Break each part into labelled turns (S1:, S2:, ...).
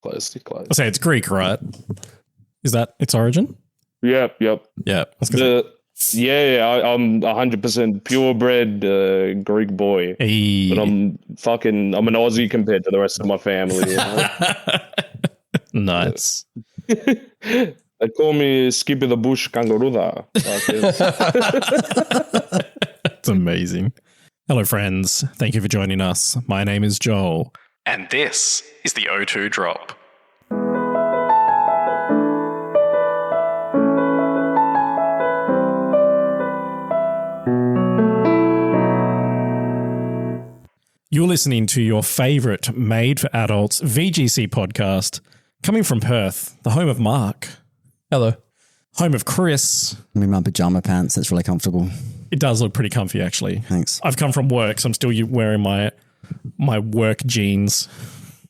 S1: Close.
S2: I say it's Greek, right? Is that its origin?
S1: Yep.
S2: Yeah.
S1: I'm 100% purebred Greek boy.
S2: Hey.
S1: But I'm an Aussie compared to the rest of my family. You know?
S2: Nice.
S1: They call me Skippy the Bush Kangaroo.
S2: It's amazing. Hello, friends. Thank you for joining us. My name is Joel. And this is the O2 Drop. You're listening to your favourite Made for Adults VGC podcast, coming from Perth, the home of Mark.
S3: Hello.
S2: Home of Chris.
S4: I'm in my pyjama pants. It's really comfortable.
S2: It does look pretty comfy, actually.
S4: Thanks.
S2: I've come from work, so I'm still wearing my work jeans.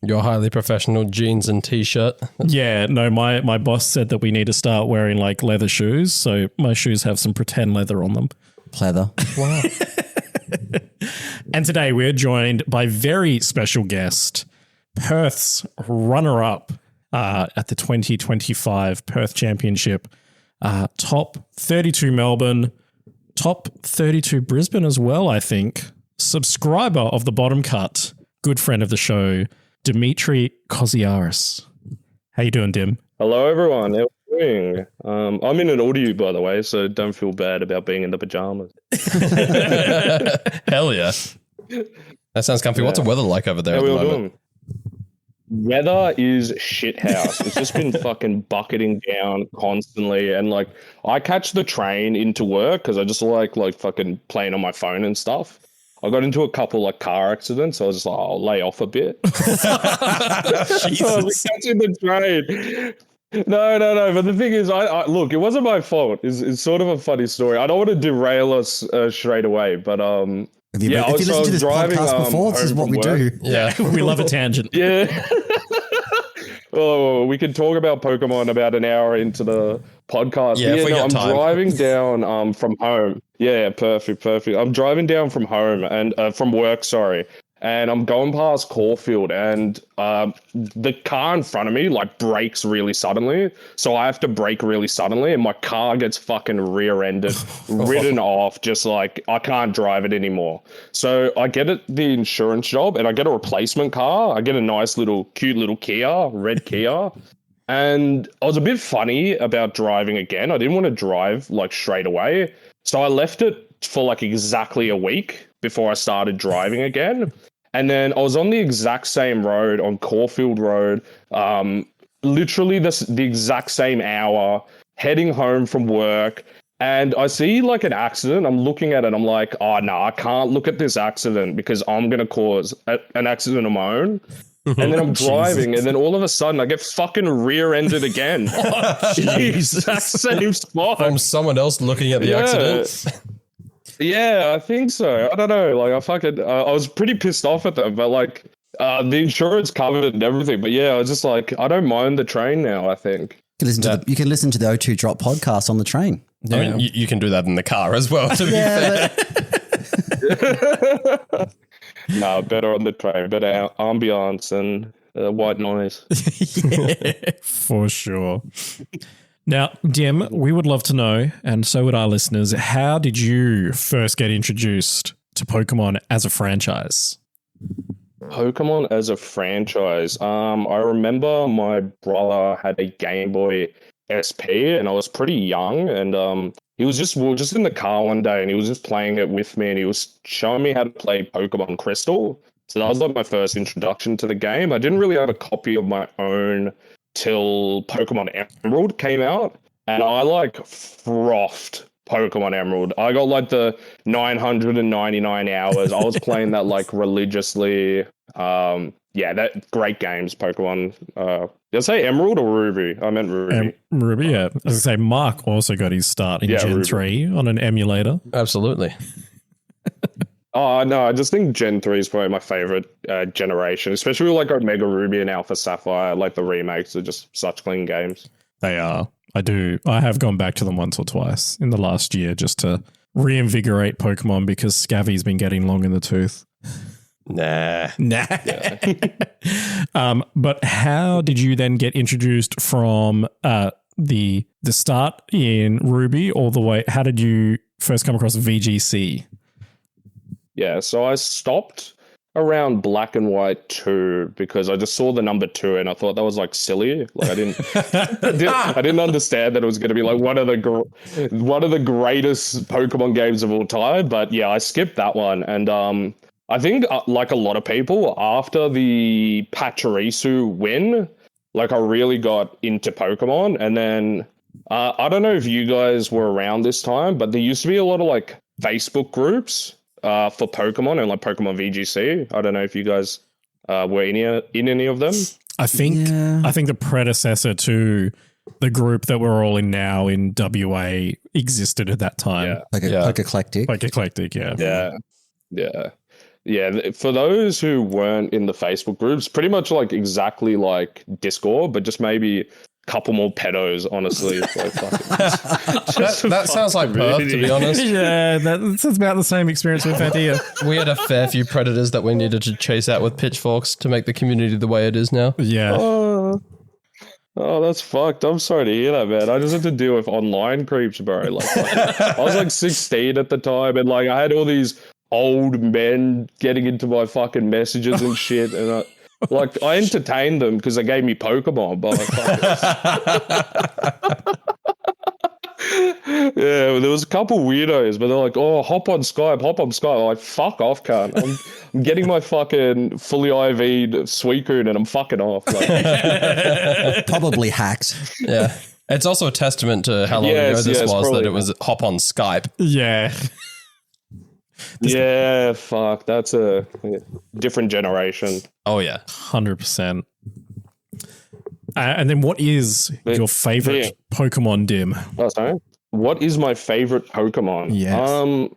S3: Your highly professional jeans and t-shirt.
S2: Yeah, no, my boss said that we need to start wearing like leather shoes, so my shoes have some pretend leather on them.
S4: Pleather.
S3: Wow.
S2: And today we're joined by very special guest, Perth's runner-up at the 2025 Perth Championship, top 32 Melbourne, top 32 Brisbane as well, I think. Subscriber of the Bottom Cut, good friend of the show, Dimitri Koziaris. How you doing, Dim?
S1: Hello, everyone. How are you doing? I'm in an audio, by the way, so don't feel bad about being in the pajamas.
S3: Hell yeah. That sounds comfy. Yeah. What's the weather like over there at the moment?
S1: Doing? Weather is shithouse. It's just been fucking bucketing down constantly. And like, I catch the train into work because I just like fucking playing on my phone and stuff. I got into a couple like car accidents. So I was just like, I'll lay off a bit.
S2: Jesus.
S1: So I was catching the train. No. But the thing is, I look, it wasn't my fault. It's sort of a funny story. I don't want to derail us straight away, but
S4: if you listen to this podcast before, this is what we do.
S2: Yeah, we love a tangent.
S1: Yeah. Oh, we could talk about Pokemon about an hour into the podcast.
S3: Yeah,
S1: I'm driving down from home. Yeah, perfect. I'm driving down from home and from work, sorry. And I'm going past Caulfield and the car in front of me like brakes really suddenly. So I have to brake really suddenly and my car gets fucking rear-ended, ridden off, just like I can't drive it anymore. So I get the insurance job and I get a replacement car. I get a nice cute little Kia, red Kia. And I was a bit funny about driving again. I didn't want to drive like straight away. So I left it for like exactly a week before I started driving again. And then I was on the exact same road on Caulfield Road, literally the exact same hour, heading home from work. And I see like an accident. I'm looking at it. I'm like, oh, no, I can't look at this accident because I'm going to cause an accident of my own. And then I'm driving, and then all of a sudden I get fucking rear-ended again. In the exact same spot.
S3: From someone else looking at the accident.
S1: Yeah, I think so. I don't know. Like, I was pretty pissed off at them, but like, the insurance covered it and everything. But yeah, I was just like, I don't mind the train now, I think.
S4: You can listen to the O2 Drop podcast on the train.
S3: Yeah. I mean, you can do that in the car as well, to be fair.
S1: No, better on the train, better ambiance and white noise.
S2: Yeah, for sure. Now, Dim, we would love to know, and so would our listeners, how did you first get introduced to Pokemon as a franchise?
S1: Pokemon as a franchise. I remember my brother had a Game Boy SP, and I was pretty young, and we were just in the car one day, and he was just playing it with me, and he was showing me how to play Pokemon Crystal. So that was like my first introduction to the game. I didn't really have a copy of my own till Pokemon Emerald came out, and I like frothed Pokemon Emerald. I got like the 999 hours. I was playing that like religiously. That great games, Pokemon. Did I say Emerald or Ruby? I meant Ruby.
S2: Ruby, yeah. As I say, Mark also got his start in Gen Ruby. 3 on an emulator.
S3: Absolutely.
S1: Oh, no, I just think Gen 3 is probably my favorite generation, especially like Omega Ruby and Alpha Sapphire. Like the remakes are just such clean games.
S2: They are. I have gone back to them once or twice in the last year just to reinvigorate Pokemon because Scavy's been getting long in the tooth.
S3: Nah.
S2: But how did you then get introduced from the start in Ruby all the way? How did you first come across VGC?
S1: Yeah, so I stopped around Black and White 2 because I just saw the number 2 and I thought that was like silly. Like I didn't understand that it was going to be like one of the greatest Pokemon games of all time. But yeah, I skipped that one, and I think like a lot of people after the Pachirisu win, like I really got into Pokemon, and then I don't know if you guys were around this time, but there used to be a lot of like Facebook groups for Pokemon and like Pokemon VGC. I don't know if you guys were in any of them.
S2: I think the predecessor to the group that we're all in now in WA existed at that time.
S4: Eclectic.
S2: Like Eclectic, yeah.
S1: Yeah. For those who weren't in the Facebook groups, pretty much like exactly like Discord, but just maybe couple more pedos, honestly. Like,
S3: that sounds like Perth, to be honest.
S2: Yeah, that's about the same experience we've had here.
S3: We had a fair few predators that we needed to chase out with pitchforks to make the community the way it is now.
S2: Yeah.
S1: Oh, that's fucked. I'm sorry to hear that, man. I just had to deal with online creeps, bro. Like I was like 16 at the time, and like I had all these old men getting into my fucking messages and shit, and I entertained them because they gave me Pokemon, but yeah, there was a couple weirdos, but they're like, "Oh, hop on Skype." I'm like, "Fuck off, cunt." I'm getting my fucking fully IV'd Suicune and I'm fucking off. Like.
S4: Probably hacked.
S3: Yeah, it's also a testament to how long ago this was probably, that it was hop on Skype.
S2: Yeah.
S1: Yeah, fuck. That's a different generation.
S3: Oh, yeah.
S2: 100%. And then what is your favorite Pokemon, Dim?
S1: Oh, sorry? What is my favorite Pokemon?
S2: Yes.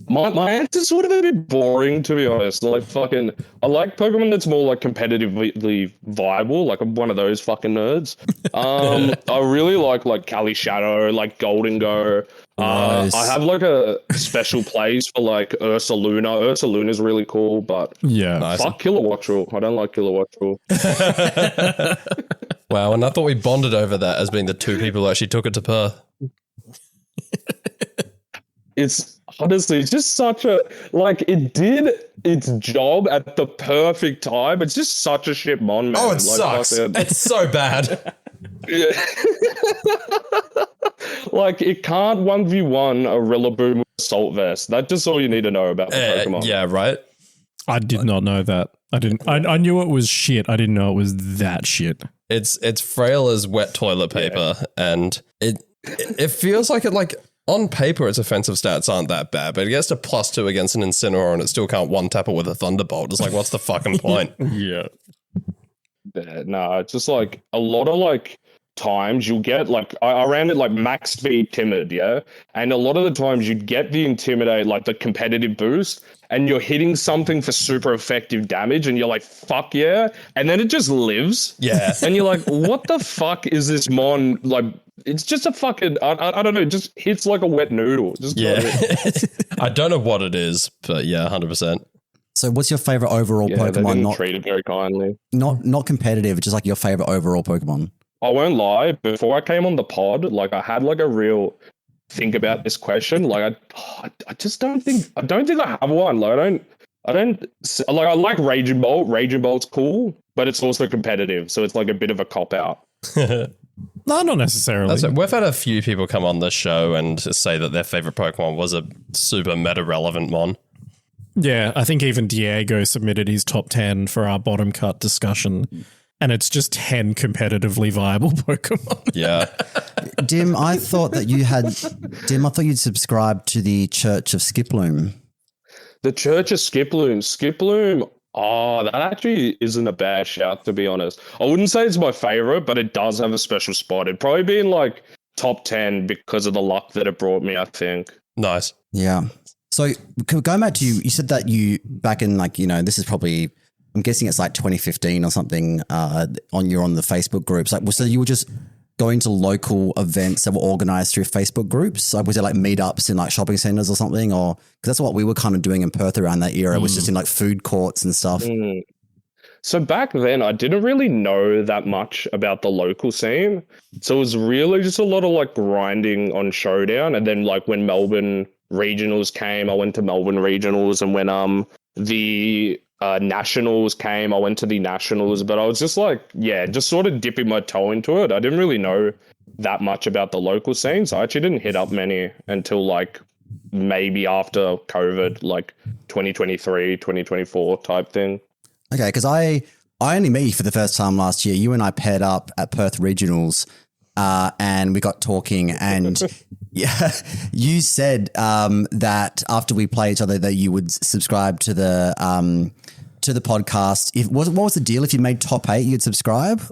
S1: My answer's sort of a bit boring, to be honest. Like, I like Pokemon that's more like competitively viable. Like, I'm one of those fucking nerds. I really like Cali Shadow, like Golden Go. Nice. I have like a special place for like Ursaluna. Ursaluna's really cool, but
S2: yeah,
S1: fuck Kilowattrel. I don't like Kilowattrel.
S3: Wow, and I thought we bonded over that as being the two people who actually took it to Perth.
S1: It's honestly, it's just such a, like, it did its job at the perfect time. It's just such a shit mon, man.
S3: Oh, it sucks. It's so bad.
S1: Yeah. Like, it can't 1v1 a Rillaboom with Assault Vest. That's just all you need to know about the Pokemon.
S3: Yeah, right?
S2: I did not know that. I knew it was shit. I didn't know it was that shit.
S3: It's frail as wet toilet paper, and it feels like it, like, on paper, its offensive stats aren't that bad, but it gets to +2 against an Incineroar and it still can't one-tap it with a Thunderbolt. It's like, what's the fucking point?
S2: Yeah.
S1: No, it's just like a lot of like times you'll get like I ran it like max speed timid, yeah, and a lot of the times you'd get the Intimidate, like the competitive boost, and you're hitting something for super effective damage, and you're like, fuck yeah, and then it just lives,
S3: yeah,
S1: and you're like, what the fuck is this mon like? It's just a fucking I don't know, it just hits like a wet noodle. Just
S3: I don't know what it is, but yeah, 100%.
S4: So what's your favorite overall Pokemon?
S1: They didn't treat it very kindly.
S4: Not competitive, just like your favorite overall Pokemon.
S1: I won't lie. Before I came on the pod, like I had like a real think about this question. Like I just don't think I have one. Like I don't like. I like Raging Bolt. Raging Bolt's cool, but it's also competitive, so it's like a bit of a cop out.
S2: No, not necessarily.
S3: We've had a few people come on the show and say that their favorite Pokemon was a super meta relevant mon.
S2: Yeah, I think even Diego submitted his top 10 for our bottom cut discussion, and it's just 10 competitively viable Pokemon.
S3: Yeah.
S4: Dim, I thought you'd subscribed to the Church of Skiploom.
S1: The Church of Skiploom. Skiploom, that actually isn't a bad shout, to be honest. I wouldn't say it's my favorite, but it does have a special spot. It'd probably be in like top 10 because of the luck that it brought me, I think.
S3: Nice.
S4: Yeah. So going back to you said that you back in like, you know, this is probably, I'm guessing it's like 2015 or something on the Facebook groups. Like, so you were just going to local events that were organized through Facebook groups? Like, was it like meetups in like shopping centers or something? Or because that's what we were kind of doing in Perth around that era, was just in like food courts and stuff.
S1: So back then, I didn't really know that much about the local scene. So it was really just a lot of like grinding on Showdown. And then like when Melbourne regionals came, I went to Melbourne regionals. And when the nationals came, I went to the nationals. But I was just like, just sort of dipping my toe into it. I didn't really know that much about the local scene. So I actually didn't hit up many until like maybe after COVID, like 2023, 2024 type thing.
S4: Okay, because I only met you for the first time last year. You and I paired up at Perth Regionals, and we got talking. And you said that after we play each other, that you would subscribe to the podcast. What was the deal? If you made top 8, you'd subscribe.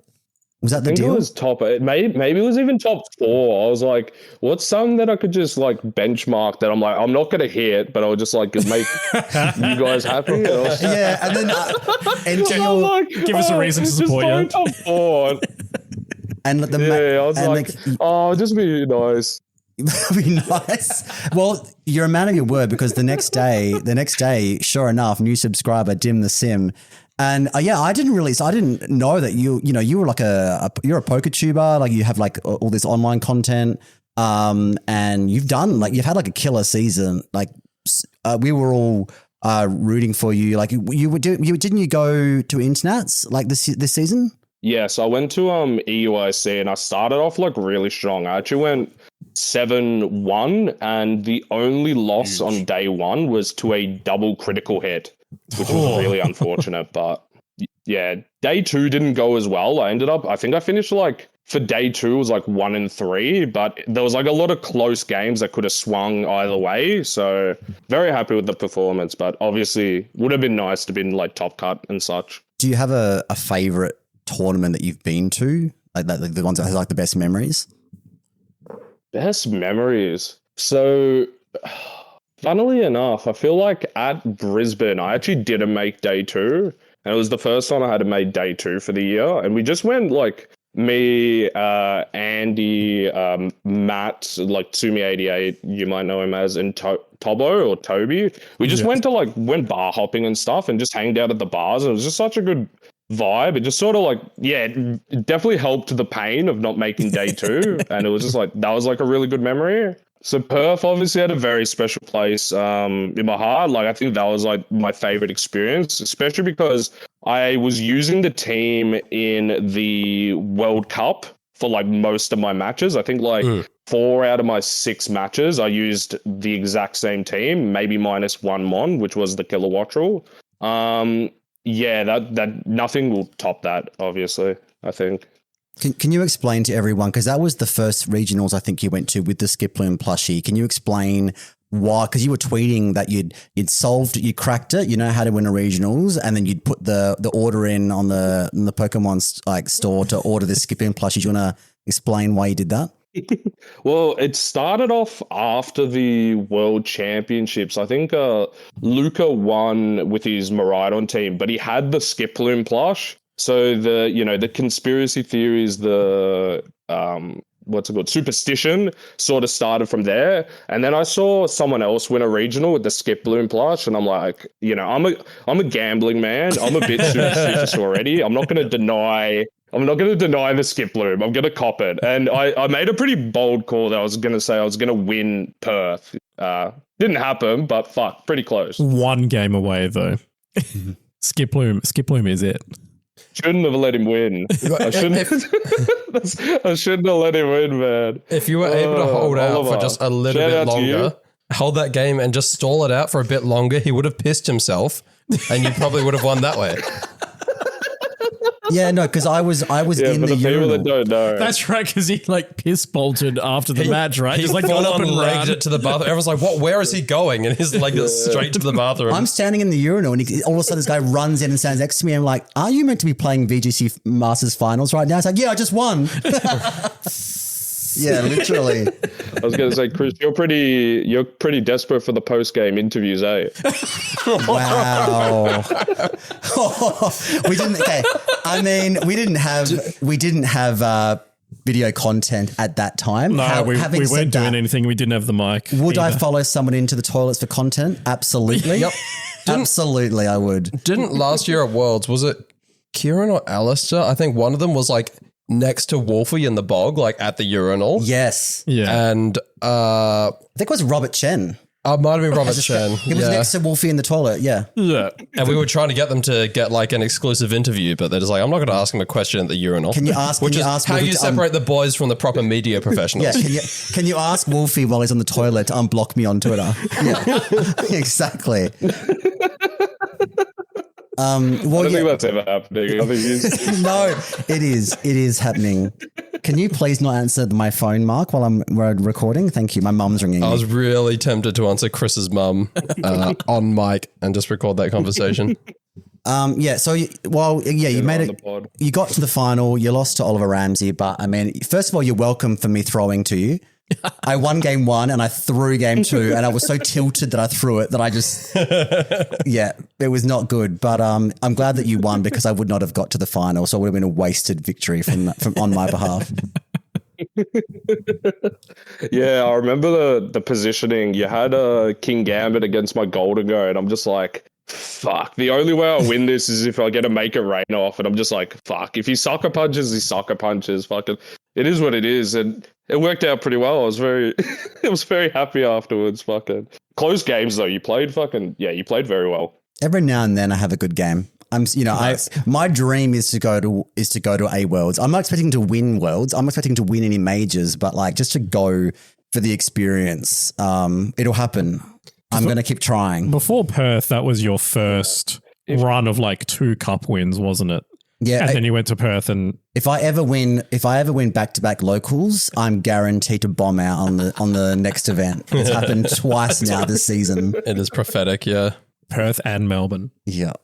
S4: Was that the deal?
S1: It was top 8. Maybe it was even top 4. I was like, what's something that I could just like benchmark that I'm like, I'm not going to hit, but I'll just like make you guys happy. And
S4: and then
S2: give us a reason to support you.
S1: Top 4.
S4: And
S1: I was like, just be nice.
S4: Be nice. Well, you're a man of your word, because the next day, sure enough, new subscriber DimtheSim. And I didn't know that you were like you're a poker tuber, like you have like all this online content, and you've had like a killer season. Like we were all rooting for you. Like didn't you go to internats like this season?
S1: Yes, I went to EUIC and I started off like really strong. I actually went 7-1, and the only loss on day 1 was to a double critical hit, which was really unfortunate. But yeah, day 2 didn't go as well. I think I finished like, for day 2 it was like 1-3, but there was like a lot of close games that could have swung either way. So very happy with the performance, but obviously would have been nice to be in like top cut and such.
S4: Do you have a favorite tournament that you've been to? Like the ones that has like the best memories?
S1: Best memories. So funnily enough, I feel like at Brisbane, I actually didn't make day 2. And it was the first time I had to make day 2 for the year. And we just went like me, Andy, Matt, like Tsumi88, you might know him as, and Tobo or Toby. We just went went bar hopping and stuff and just hanged out at the bars. And it was just such a good vibe. It just sort of like, it definitely helped the pain of not making day 2. And it was just like, that was like a really good memory. So Perth obviously had a very special place in my heart. Like I think that was like my favorite experience, especially because I was using the team in the World Cup for like most of my matches. I think like 4 out of my 6 matches, I used the exact same team, maybe minus one mon, which was the Killer Watch rule. That nothing will top that, obviously, I think.
S4: Can you explain to everyone, because that was the first regionals I think you went to with the Skip Bloom plushie. Can you explain why? Because you were tweeting that you cracked it, you know how to win a regionals, and then you'd put the order in on the Pokemon like store to order the Skip Bloom plushie. Do you want to explain why you did that?
S1: Well, it started off after the World Championships. I think Luca won with his Miraidon team, but he had the Skip Bloom plush. So the conspiracy theories, the superstition sort of started from there. And then I saw someone else win a regional with the Skip Bloom plush, and I'm like, I'm a gambling man. I'm a bit superstitious already. I'm not going to deny the Skip Bloom. I'm going to cop it. And I made a pretty bold call that I was going to say I was going to win Perth. Didn't happen, but fuck, pretty close.
S2: One game away though. Skip Bloom is it.
S1: Shouldn't have let him win. I shouldn't have let him win, man.
S3: If you were able to hold out for just a little bit longer, hold that game and just stall it out for a bit longer, he would have pissed himself and you probably would have won that way.
S4: Yeah, no, because I was in the urinal.
S1: That don't know.
S2: That's right, because he like piss bolted after the match, right? He's like gone up and legged
S3: it to the bathroom. Everyone's like, "What? Where is he going?" And his leg is straight to the bathroom.
S4: I'm standing in the urinal, and all of a sudden, this guy runs in and stands next to me. I'm like, "Are you meant to be playing VGC Masters Finals right now?" It's like, "Yeah, I just won." Yeah, literally.
S1: I was going to say, Chris, you're pretty desperate for the post-game interviews, eh?
S4: Wow. We didn't. Okay, I mean, we didn't have video content at that time.
S2: No, we
S4: Having said
S2: weren't doing
S4: that,
S2: anything. We didn't have the mic.
S4: would I
S2: either.
S4: follow someone into the toilets for content? Absolutely.
S3: Yep.
S4: Absolutely, I would.
S3: Didn't last year at Worlds, was it Kieran or Alistair? I think one of them was like next to Wolfie in the bog, like at the urinal.
S4: Yes.
S2: Yeah.
S3: And
S4: I think it was Robert Chen.
S3: it might have been Robert Chen.
S4: He was
S3: Yeah.
S4: next to Wolfie in the toilet. Yeah.
S2: Yeah.
S3: And we were trying to get them to get like an exclusive interview, but they're just like, I'm not going to ask them a question at the urinal.
S4: Can you ask?
S3: Which
S4: can
S3: is
S4: you ask
S3: how
S4: Wolfie
S3: you
S4: to
S3: separate the boys from the proper media professionals.
S4: Yeah. Can you ask Wolfie while he's on the toilet to unblock me on Twitter? Yeah. Exactly.
S1: I don't think that's ever happening. I think it's,
S4: No, it is. It is happening. Can you please not answer my phone, Mark, while we're recording? Thank you. My mum's ringing
S3: I
S4: me.
S3: was really tempted to answer Chris's mum on mic and just record that conversation.
S4: Yeah. So, you made
S1: on the
S4: it.
S1: pod.
S4: You got to the final. You lost to Oliver Ramsey, but I mean, first of all, you're welcome for me throwing to you. I won game 1 and I threw game 2, and I was so tilted that I threw it that I just, it was not good. But I'm glad that you won, because I would not have got to the final, so it would have been a wasted victory from on my behalf.
S1: yeah, I remember the positioning. You had King Gambit against my Golden Go, and I'm just like, fuck. The only way I'll win this is if I get to make it rain off, and I'm just like, fuck. If he sucker punches, he sucker punches. Fucking, it is what it is, and it worked out pretty well. I was very, I was very happy afterwards. Fucking close games though. You played very well.
S4: Every now and then I have a good game. My dream is to go to a Worlds. I'm not expecting to win Worlds. I'm not expecting to win any majors, but like just to go for the experience. It'll happen. I'm going to keep trying.
S2: Before Perth, that was your first run of like 2 cup wins, wasn't it?
S4: Yeah.
S2: And then you went to Perth, and
S4: If I ever win back-to-back locals, I'm guaranteed to bomb out on the next event. It's happened twice now this season.
S3: It is prophetic, yeah.
S2: Perth and Melbourne.
S4: Yeah.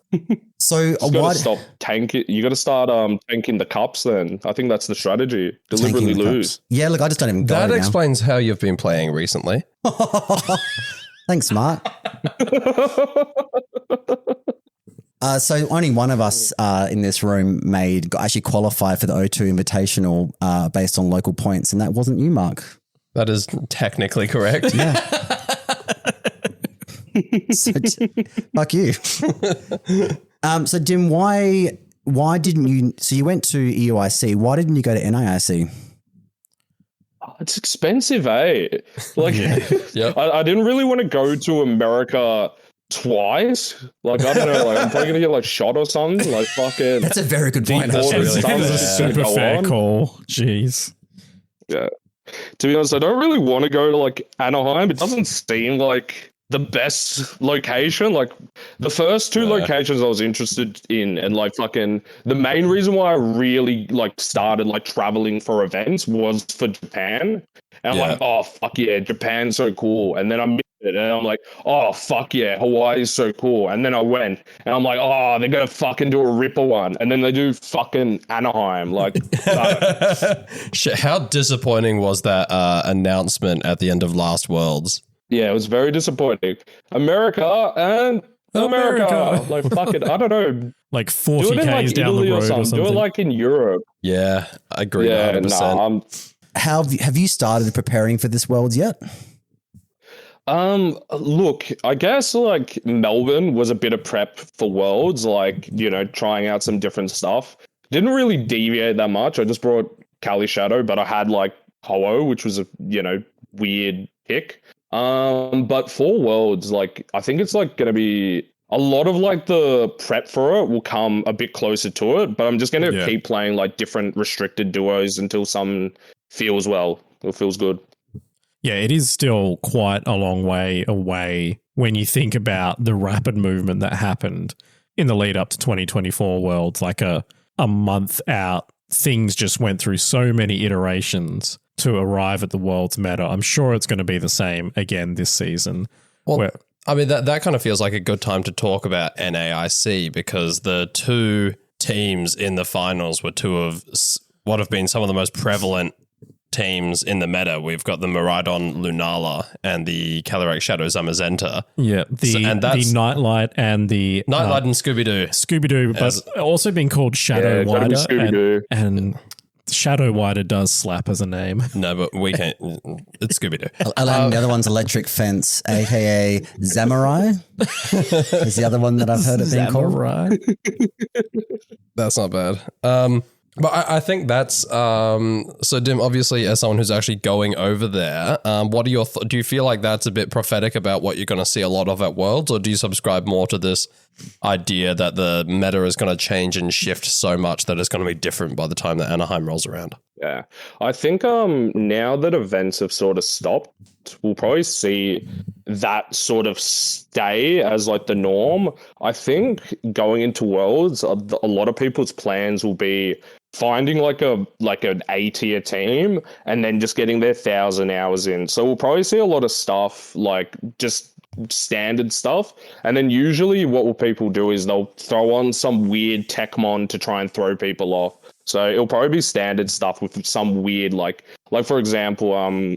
S4: So
S1: You got to stop tanking. You got to start tanking the cups. Then I think that's the strategy. Deliberately lose.
S4: Yeah, look, I just don't even go
S3: That
S4: now.
S3: explains how you've been playing recently.
S4: Thanks, Mark. So only one of us in this room actually qualified for the O2 Invitational based on local points, and that wasn't you, Mark.
S3: That is technically correct.
S4: Yeah. So, fuck you. So Dim, why didn't you? So you went to EUIC. Why didn't you go to NAIC?
S1: It's expensive, eh? Like,
S3: Yep.
S1: I didn't really want to go to America twice. Like, I don't know. Like, I'm probably gonna get like shot or something. Like, fucking.
S4: That's a very good point.
S1: All
S3: really
S1: this
S3: good.
S1: stuff
S2: That is a
S1: that's
S2: super
S1: gonna go
S2: fair
S1: on.
S2: call. Jeez.
S1: Yeah. To be honest, I don't really want to go to like Anaheim. It doesn't seem like the best location. Like the first 2 locations I was interested in, and like fucking the main reason why I really like started like traveling for events was for Japan. And I'm like, oh fuck yeah, Japan's so cool. And then I missed it, and I'm like, oh fuck yeah, Hawaii's so cool. And then I went, and I'm like, oh, they're gonna fucking do a ripper one, and then they do fucking Anaheim. Like,
S3: Shit, how disappointing was that announcement at the end of last Worlds?
S1: yeah, it was very disappointing. America. Like, fuck it. I don't know.
S2: Like
S1: Do
S2: 40
S1: it in like
S2: Ks down
S1: Italy
S2: the
S1: or
S2: road or
S1: something.
S2: something.
S1: Do it like in Europe.
S3: Yeah, I agree.
S1: Yeah,
S3: 100%.
S4: Have you started preparing for this Worlds yet?
S1: Look, I guess like Melbourne was a bit of prep for Worlds, like, you know, trying out some different stuff. Didn't really deviate that much. I just brought Kali Shadow, but I had like Ho-Oh, which was a, you know, weird pick. But for Worlds, like, I think it's like going to be a lot of like the prep for it will come a bit closer to it, but I'm just going to keep playing like different restricted duos until some feels well or feels good.
S2: Yeah, it is still quite a long way away when you think about the rapid movement that happened in the lead up to 2024 Worlds, like a month out. Things just went through so many iterations to arrive at the Worlds meta. I'm sure it's going to be the same again this season.
S3: Well, I mean, that kind of feels like a good time to talk about NAIC, because the 2 teams in the finals were 2 of what have been some of the most prevalent teams in the meta. We've got the Miraidon Lunala and the Calyrex Shadow Zamazenta.
S2: Yeah, the Nightlight and the
S3: Nightlight and Scooby-Doo.
S2: Scooby-Doo, but also being called Shadow Wider.
S1: Scooby-Doo.
S2: And Shadow Wider does slap as a name.
S3: No, but we can't. It's Scooby-Doo.
S4: And the other one's Electric Fence, aka Samurai. Is the other one that I've heard it being called.
S2: Samurai.
S3: That's not bad. But I think that's so. Dim, obviously, as someone who's actually going over there, what are your do you feel like that's a bit prophetic about what you're going to see a lot of at Worlds, or do you subscribe more to this idea that the meta is going to change and shift so much that it's going to be different by the time that Anaheim rolls around?
S1: Yeah, I think now that events have sort of stopped, we'll probably see that sort of stay as like the norm. I think going into Worlds, a lot of people's plans will be finding like an A tier team and then just getting their 1,000 hours in. So we'll probably see a lot of stuff like just standard stuff, and then usually what will people do is they'll throw on some weird tech mon to try and throw people off. So it'll probably be standard stuff with some weird like for example,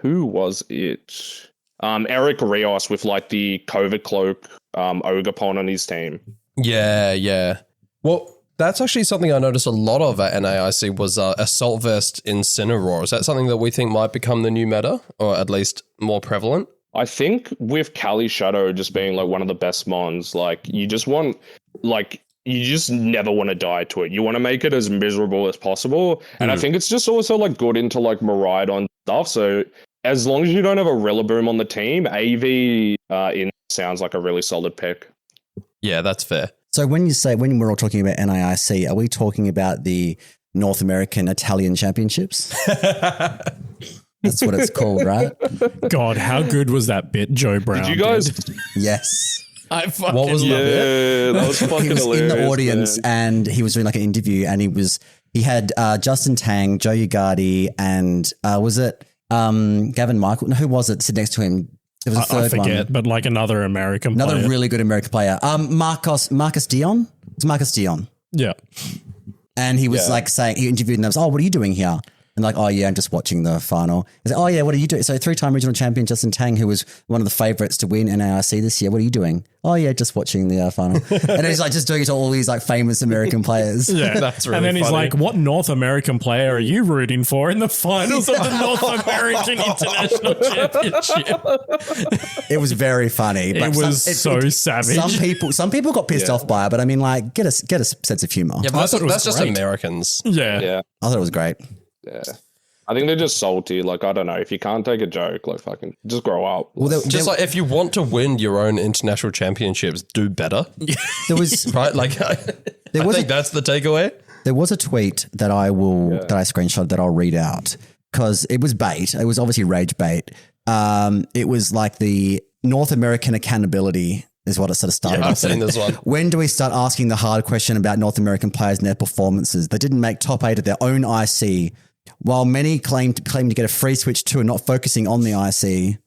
S1: who was it? Eric Rios with like the COVID cloak Ogre on his team.
S3: Yeah. Well, that's actually something I noticed a lot of at NAIC was Assault Vest Incineroar. Is that something that we think might become the new meta, or at least more prevalent?
S1: I think with Kali Shadow just being like one of the best mons, like you just never want to die to it. You want to make it as miserable as possible. And I think it's just also like good into like Miraidon stuff. So as long as you don't have a Rillaboom on the team, AV in sounds like a really solid pick.
S3: Yeah, that's fair.
S4: So when we're all talking about NAIC, are we talking about the North American Italian Championships? That's what it's called, right?
S2: God, how good was that bit Joe Brown
S1: Did you guys?
S2: did?
S4: Yes.
S2: I fucking
S3: What was
S2: love it.
S1: Yeah, that was fucking
S4: He was
S1: hilarious.
S4: in the audience and he was doing like an interview, and he had Justin Tang, Joe Ugarte, and was it Gavin Michael? No, who was it? Sit next to him. It was a third
S2: I forget,
S4: one.
S2: but like another American
S4: Another
S2: player.
S4: really good American player. Marcus Dion. It's Marcus Dion.
S2: Yeah.
S4: And he was like saying, he interviewed and I was, oh, what are you doing here? And like, oh yeah, I'm just watching the final. He's like, oh yeah, what are you doing? So 3-time regional champion Justin Tang, who was one of the favorites to win NAIC this year. What are you doing? Oh yeah, just watching the final. And he's like just doing it to all these like famous American players.
S2: Yeah,
S3: That's really
S2: And then he's
S3: funny.
S2: like, what North American player are you rooting for in the finals of the North American International Championship?
S4: It was very funny.
S2: It
S4: But
S2: was so savage.
S4: Some people got pissed off by it, but I mean, like, get a sense of humor.
S3: Yeah, but
S2: thought it was
S3: that's just
S2: great.
S3: Americans.
S2: Yeah.
S1: Yeah,
S4: I thought it was great.
S1: yeah. I think they're just salty. Like, I don't know. If you can't take a joke, like, fucking just grow up.
S4: Well,
S3: Just like if you want to win your own international championships, do better.
S4: there was
S3: Right? Like, I
S4: was
S3: think that's the takeaway.
S4: There was a tweet that I screenshot that I'll read out because it was bait. It was obviously rage bait. It was like the North American accountability is what it sort of started.
S3: Yeah, I've
S4: off
S3: seen
S4: with.
S3: this one.
S4: When do we start asking the hard question about North American players and their performances? They didn't make top 8 of their own IC, while many claim to get a free switch to and not focusing on the IC.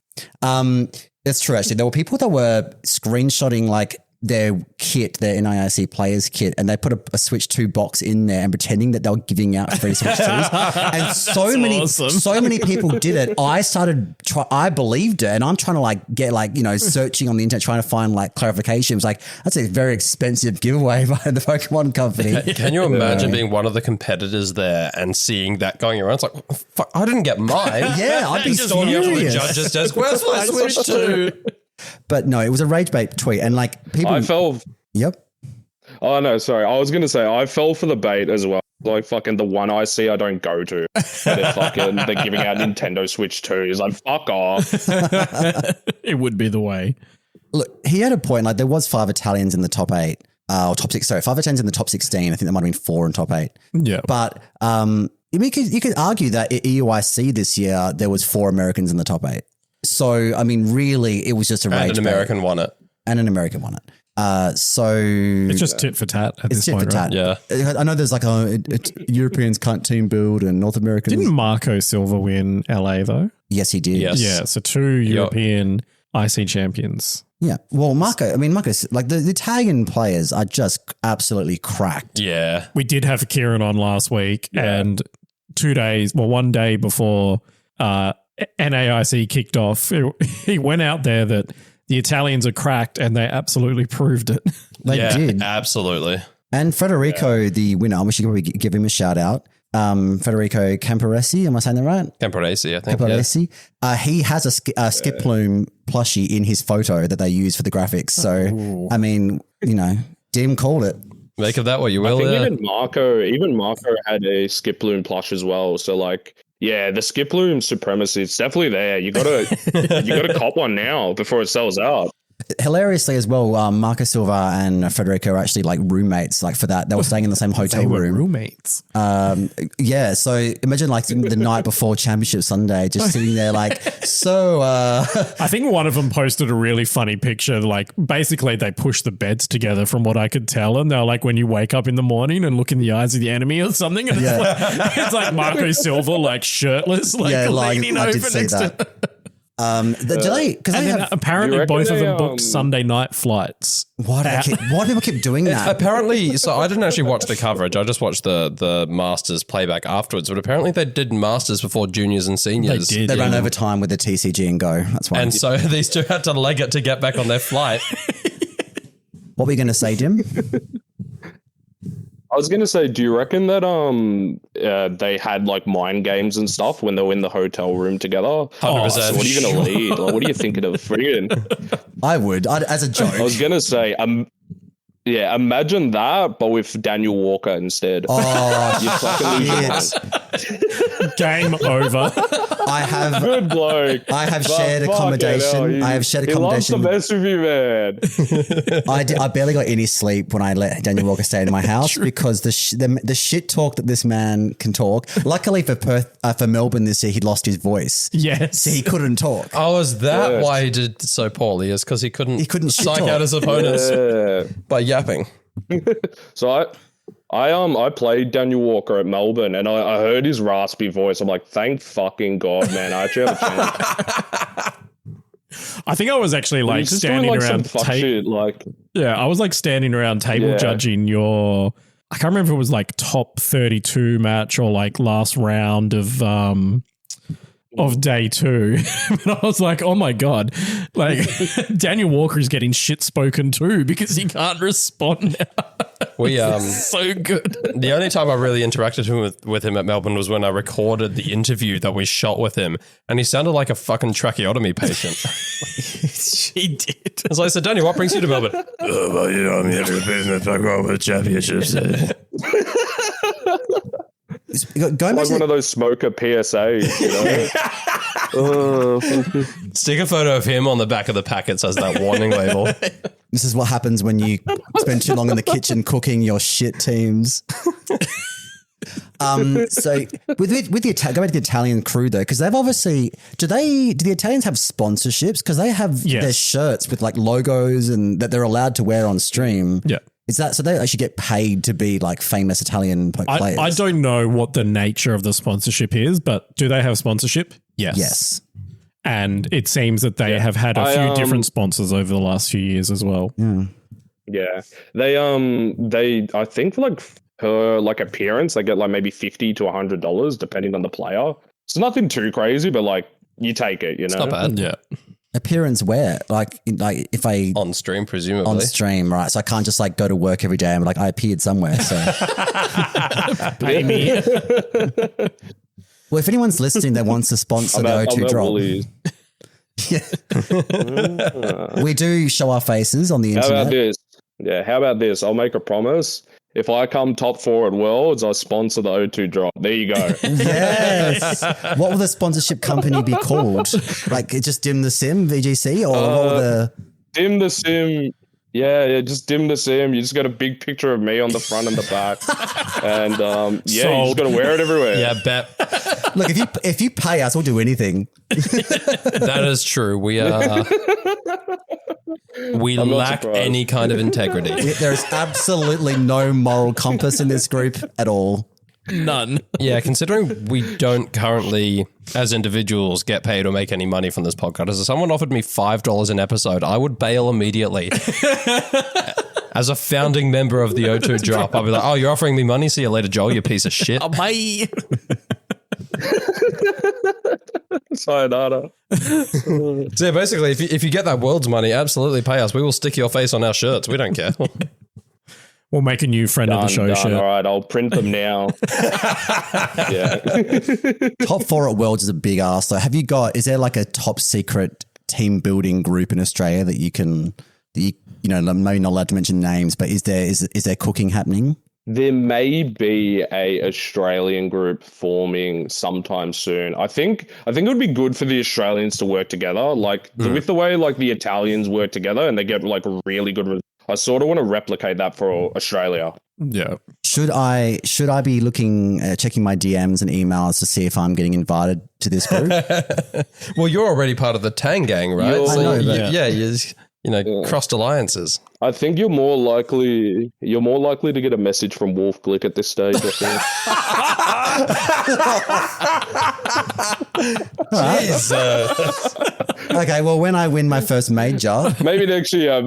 S4: It's true, actually. There were people that were screenshotting like their kit, their NIIC players kit, and they put a Switch 2 box in there and pretending that they were giving out free Switch 2s. And so many people did it. I believed it, and I'm trying to like get like, searching on the internet, trying to find like clarification. It was like, that's a very expensive giveaway by the Pokemon company.
S3: Can you imagine being one of the competitors there and seeing that going around? It's like, fuck, I didn't get mine.
S4: Yeah, I'd be
S3: Just storming up to the
S4: furious.
S3: judge's desk. Where's my Switch 2?
S4: But no, it was a rage bait tweet, and like people.
S1: I fell.
S4: Yep.
S1: Oh no, sorry. I was gonna say I fell for the bait as well. Like fucking the one I see, I don't go to. They're giving out Nintendo Switch 2s. Like fuck off.
S2: It would be the way.
S4: Look, he had a point. Like there was 5 Italians in the top 8, or top 6. Sorry, 5 Italians in the top 16. I think there might have been 4 in top 8.
S2: Yeah.
S4: But you could argue that at EUIC this year there was 4 Americans in the top 8. So I mean, really, it was just a rage
S3: And an
S4: bait.
S3: American won it.
S4: And an American won it. So
S2: It's just tit for tat at
S4: it's
S2: this
S4: tit
S2: point,
S4: for
S2: right?
S4: tat.
S3: Yeah.
S4: I know there's like Europeans can't team build and North Americans.
S2: Didn't Marco Silva win LA though?
S4: Yes, he did.
S3: Yes.
S2: Yeah, so 2 European IC champions.
S4: Yeah. Well, Marco's like the Italian players are just absolutely cracked.
S3: Yeah.
S2: We did have Kieran on last week, and 1 day before NAIC kicked off, he went out there that the Italians are cracked, and they absolutely proved it.
S4: They did.
S3: Absolutely.
S4: And Federico, the winner, we should probably give him a shout out. Federico Camporesi. Am I saying that right?
S3: Camporesi, I think.
S4: Camporesi. He has a Skip Plume plushie in his photo that they use for the graphics. So, I mean, Dim called it.
S3: Make of that what you will.
S1: I think even Marco had a Skip Bloom plush as well. So like, yeah, the Skip Bloom supremacy, it's definitely there. You gotta cop one now before it sells out.
S4: Hilariously as well, Marco Silva and Federico are actually like roommates. Like for that, they were staying in the same hotel room.
S2: Roommates.
S4: Yeah. So imagine like the night before Championship Sunday, just sitting there like, so.
S2: I think one of them posted a really funny picture. Like basically, they pushed the beds together, from what I could tell, and they're like, when you wake up in the morning and look in the eyes of the enemy or something, and it's like Marco Silva like shirtless, like leaning over next to. Apparently both of them booked Sunday night flights.
S4: Why do people keep doing that?
S3: Apparently, so I didn't actually watch the coverage. I just watched the Masters playback afterwards. But apparently, they did Masters before juniors and seniors.
S4: They ran over time with the TCG and go. That's why.
S3: And so these two had to leg it to get back on their flight.
S4: What were you going to say, Dim?
S1: I was gonna say, do you reckon that they had like mind games and stuff when they were in the hotel room together?
S3: 100%.
S1: So what are you gonna lead? Like, what are you thinking of friggin'?
S4: I would, as a joke.
S1: I was gonna say, imagine that, but with Daniel Walker instead.
S4: Oh,
S1: you fucking lose your mind.
S2: Game over.
S1: Good bloke.
S4: I have shared accommodation. I have shared accommodation.
S1: He loves the best with you, man.
S4: I barely got any sleep when I let Daniel Walker stay in my house because the shit talk that this man can talk. Luckily for for Melbourne this year, he lost his voice.
S2: Yes,
S4: so he couldn't talk.
S3: Oh, is that why he did so poorly? Is because he couldn't psych out his opponents by yapping.
S1: So I played Daniel Walker at Melbourne and I heard his raspy voice. I'm like, thank fucking God, man. I actually have a chance.
S2: I think I was actually like standing around I was like standing around table judging your, I can't remember if it was like top 32 match or like last round of day 2. But I was like, oh my God, like Daniel Walker is getting shit spoken to because he can't respond now.
S3: We
S2: so good.
S3: The only time I really interacted with him at Melbourne was when I recorded the interview that we shot with him, and he sounded like a fucking tracheotomy patient.
S2: He did.
S3: So I said, Daniel, what brings you to Melbourne?
S5: Well, I'm here to be in the fuck over the championships.
S1: Going like one of those smoker PSAs,
S3: Stick a photo of him on the back of the packets as that warning label.
S4: This is what happens when you spend too long in the kitchen cooking your shit teams. So with the go back to the Italian crew though, because they've obviously do the Italians have sponsorships? Because they have their shirts with like logos and that they're allowed to wear on stream.
S2: Yeah.
S4: Is that so they actually get paid to be like famous Italian players?
S2: I don't know what the nature of the sponsorship is, but do they have sponsorship?
S4: Yes.
S2: And it seems that they have had a few different sponsors over the last few years as well.
S1: Yeah. They I think for like per like appearance, they get like maybe $50 to $100 depending on the player. It's nothing too crazy, but like you take it,
S3: It's not bad.
S2: Yeah.
S4: Appearance where? Like if I
S3: on stream, presumably.
S4: On stream, right. So I can't just like go to work every day and be like, I appeared somewhere. So
S2: pay me.
S4: Well, if anyone's listening that wants to sponsor the O2 drop. We do show our faces on the internet.
S1: How about this? Yeah, how about this? I'll make a promise. If I come top 4 at Worlds, I sponsor the O2 drop. There you go.
S4: Yes. What will the sponsorship company be called? Like just DimtheSim, VGC, or what will the
S1: DimtheSim? Yeah, just DimtheSim. You just got a big picture of me on the front and the back, and you just got to wear it everywhere.
S3: Yeah, bet.
S4: Look, if you pay us, we'll do anything.
S3: That is true. We lack any kind of integrity.
S4: There is absolutely no moral compass in this group at all.
S2: None.
S3: Yeah, considering we don't currently, as individuals, get paid or make any money from this podcast, if someone offered me $5 an episode, I would bail immediately. As a founding member of the O2 drop, I'd be like, oh, you're offering me money? See you later, Joel, you piece of shit.
S2: Oh, bye.
S1: Sayonara.
S3: So yeah, basically, if you get that world's money, absolutely pay us. We will stick your face on our shirts. We don't care.
S2: We'll make a new friend of the show
S1: Done.
S2: shirt.
S1: All right, I'll print them now. Yeah.
S4: Top 4 at Worlds is a big ask. So is there like a top secret team building group in Australia that you know, maybe not allowed to mention names, but is there cooking happening?
S1: There may be a Australian group forming sometime soon. I think it would be good for the Australians to work together, like with the way like the Italians work together and they get like really good. I sort of want to replicate that for Australia.
S2: Yeah.
S4: Should I be looking, checking my DMs and emails to see if I'm getting invited to this group?
S3: Well, you're already part of the Tang gang, right?
S1: I
S4: know,
S3: you crossed alliances.
S1: I think you're more likely to get a message from Wolf Glick at this stage. I think.
S3: Jesus.
S4: Okay, well, when I win my first major,
S1: Maybe next year.